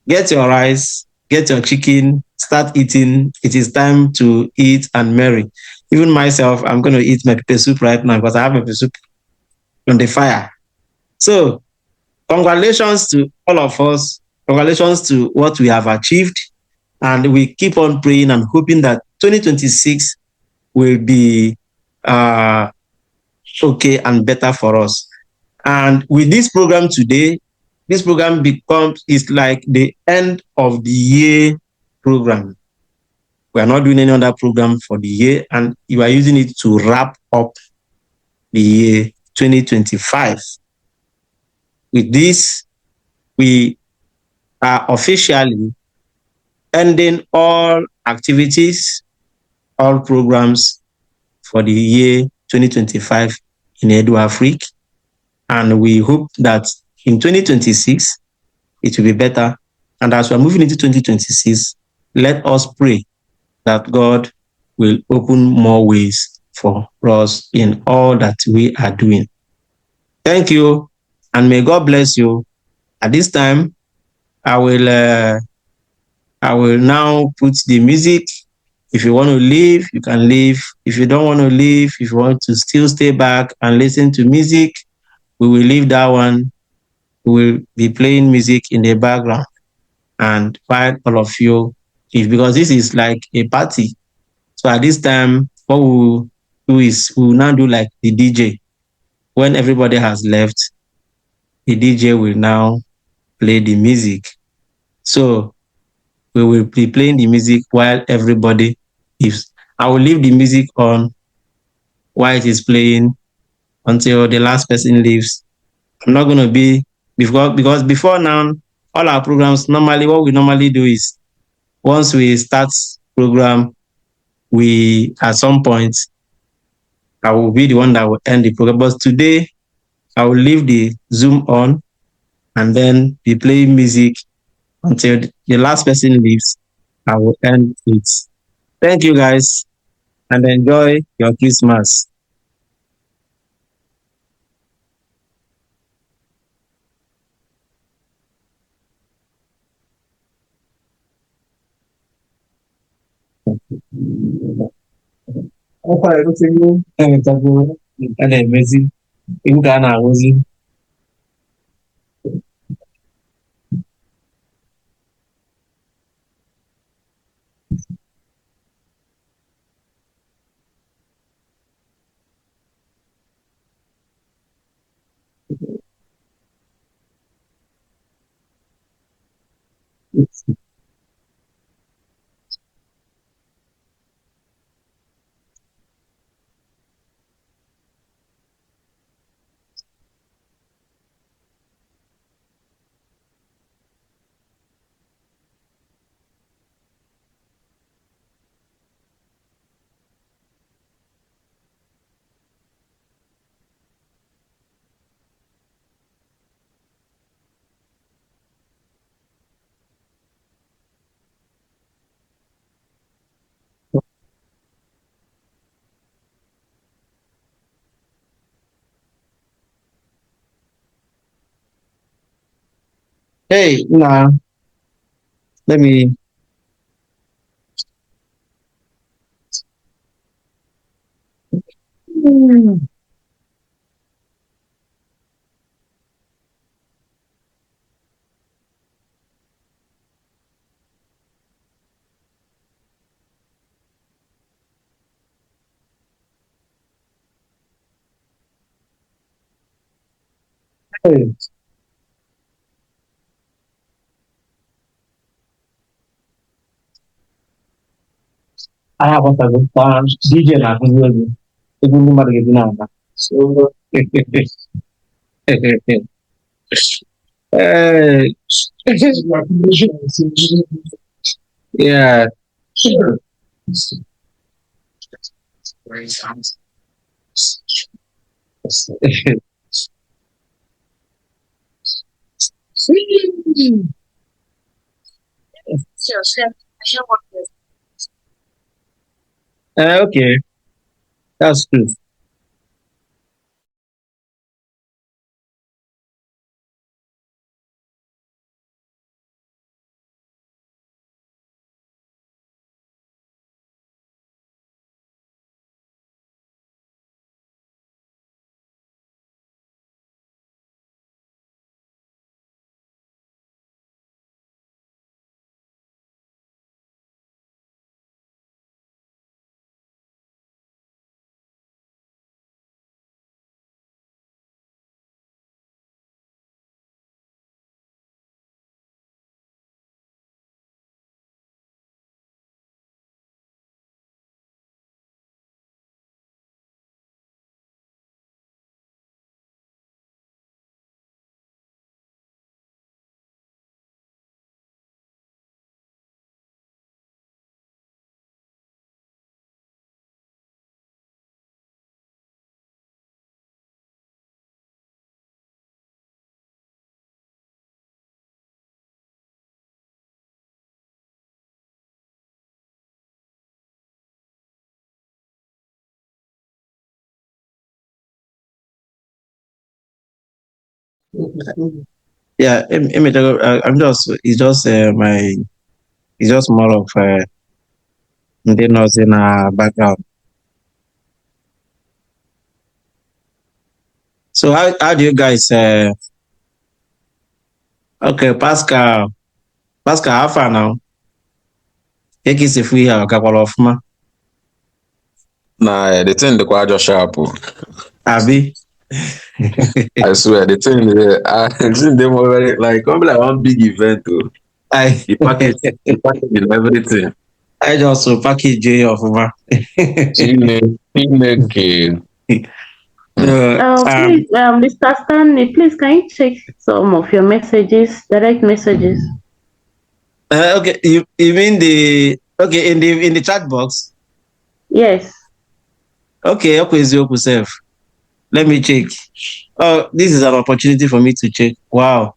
S1: get your rice, get your chicken, start eating. It is time to eat and marry. Even myself, I'm going to eat my pepper soup right now because I have pepper soup on the fire. So congratulations to all of us. Congratulations to what we have achieved. And we keep on praying and hoping that 2026 will be okay and better for us. And with this program today, this program is like the end of the year program. We are not doing any other program for the year, and you are using it to wrap up the year 2025. With this, we are officially ending all activities, all programs for the year 2025 in EduAfrik. And we hope that in 2026, it will be better. And as we're moving into 2026, let us pray that God will open more ways for us in all that we are doing. Thank you, and may God bless you. At this time, I will now put the music. If you want to leave, you can leave. If you don't want to leave, if you want to still stay back and listen to music, we will leave that one. We will be playing music in the background, and while all of you, because this is like a party. So at this time, what we will do is we will now do like the DJ. When everybody has left, the DJ will now play the music. So we will be playing the music while everybody leaves. I will leave the music on while it is playing until the last person leaves. I'm not going to be, because before now, all our programs, normally what we normally do is once we start program, we at some point, I will be the one that will end the program. But today, I will leave the Zoom on and then be playing music until the last person leaves. I will end it. Thank you guys, and enjoy your Christmas. Hey, nah, let me. Hey, I have what I go DJ na kunyo. Even no matter getting out. So, hey, yeah. Okay, that's good. Yeah, I'm just, it's just it's just more of the nursing background. So how do you guys okay, Pascal, how far now? Take it if we have a couple of ma.
S5: Nah, the thing the quite just sharp. Oh.
S1: Abi.
S5: I swear, the thing the thing they were very like come be like one big event too.
S1: I
S5: The package and everything.
S1: I just package J of ma.
S5: Chineke.
S2: Please, Mr. Stanley, please can you check some of your messages, direct messages?
S1: Okay, you mean the okay in the chat box?
S2: Yes.
S1: Okay, okay, self. Let me check. Oh, this is an opportunity for me to check. Wow.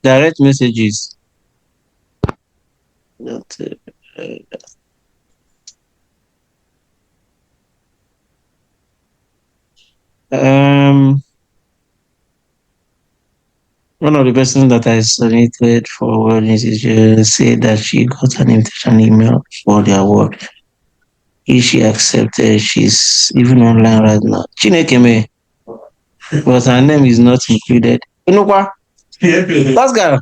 S1: Direct messages. One of the persons that I submitted for wellness is just said that she got an invitation email for the award. If she accepted, she's even online right now. Chinekeme, but her name is not included. You know what? Pascal.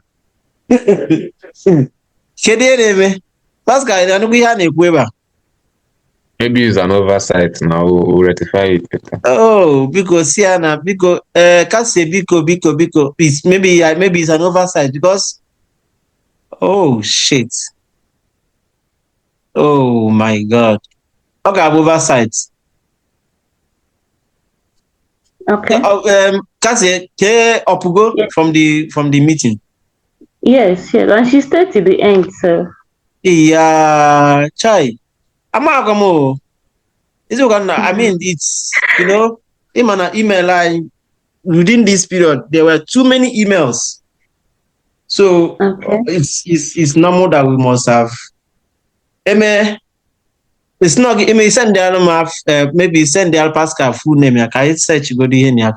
S1: Kedu ihe na-eme? Pascal, ị na-anụkwa ihe a na-ekwu ebe a?
S5: Maybe it's an oversight now. We'll rectify it later.
S1: Oh, because Siana, because can't say biko. It's maybe it's an oversight because oh shit. Oh my god. Okay, oversight.
S2: Okay.
S1: Kasi ke Opugo from the meeting.
S2: Yes, and she stayed till the end, so.
S1: Yeah, chai. Amagamo. I mean, it's him and email. Within this period, there were too many emails, so it's normal that we must have. It's not. Send the maybe send the Pascal full name. I can search go the here.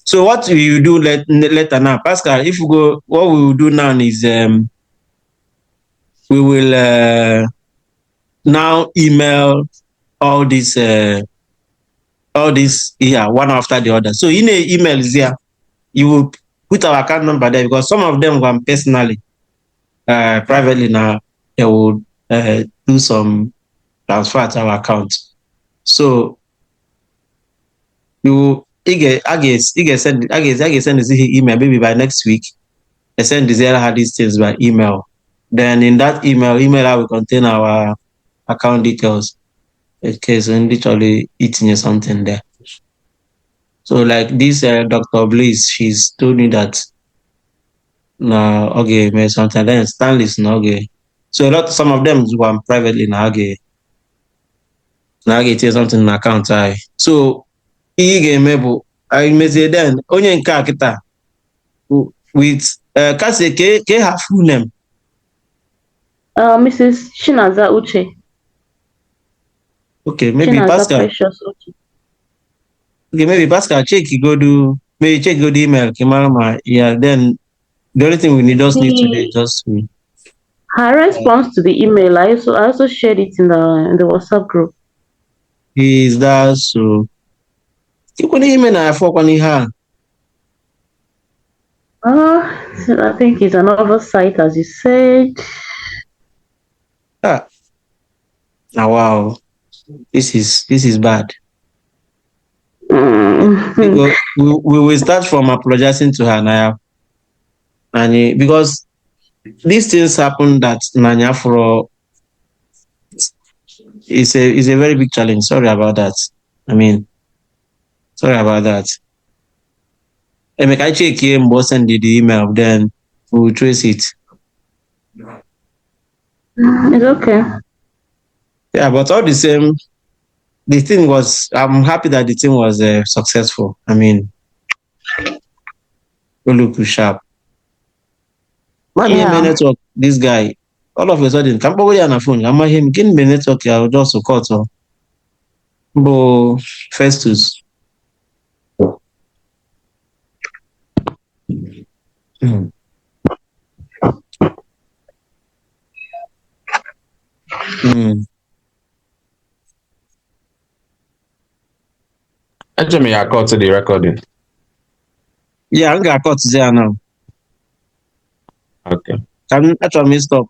S1: So what will you do later now, Pascal? If we go, what we will do now is we will now email all these one after the other. So in the email is here, you will put our account number there because some of them go personally, privately now they will do some transfer to our account. So I guess send the email maybe by next week. I send these things by email. Then in that email will contain our account details in case we literally eating something there. So like this Dr. Bliss, she's told me that no, okay, may something then Stanley's no okay. So some of them were privately na okay. Na okay take something in account I. So I may say then onye nke kita with Kase ke her full name.
S2: Mrs. Chinaza Uche.
S1: Okay, maybe
S2: Chinaza
S1: Pascal.
S2: Precious Uche.
S1: Okay, maybe Pascal check the email. Yeah, then the only thing we just need today is just to
S2: her response to the email. I also shared it in the WhatsApp group.
S1: is that so? You can email her for her.
S2: I think it's an oversight, as you said.
S1: Now, wow, this is bad. Because we will start from apologizing to her now, and because these things happen that Nanya for is a very big challenge. Sorry about that. Sorry about that. And I check him, boss send the email, then we will trace it.
S2: It's okay.
S1: Yeah, but all the same, the thing was, I'm happy that the thing was successful. We look sharp. Man, network, this guy, all of a sudden, come over on a phone. I'm him, give me network, I'll just support. Bo Festus.
S5: Actually, I caught to the recording.
S1: Yeah, I'm gonna cut there now.
S5: Okay.
S1: Can actually stop.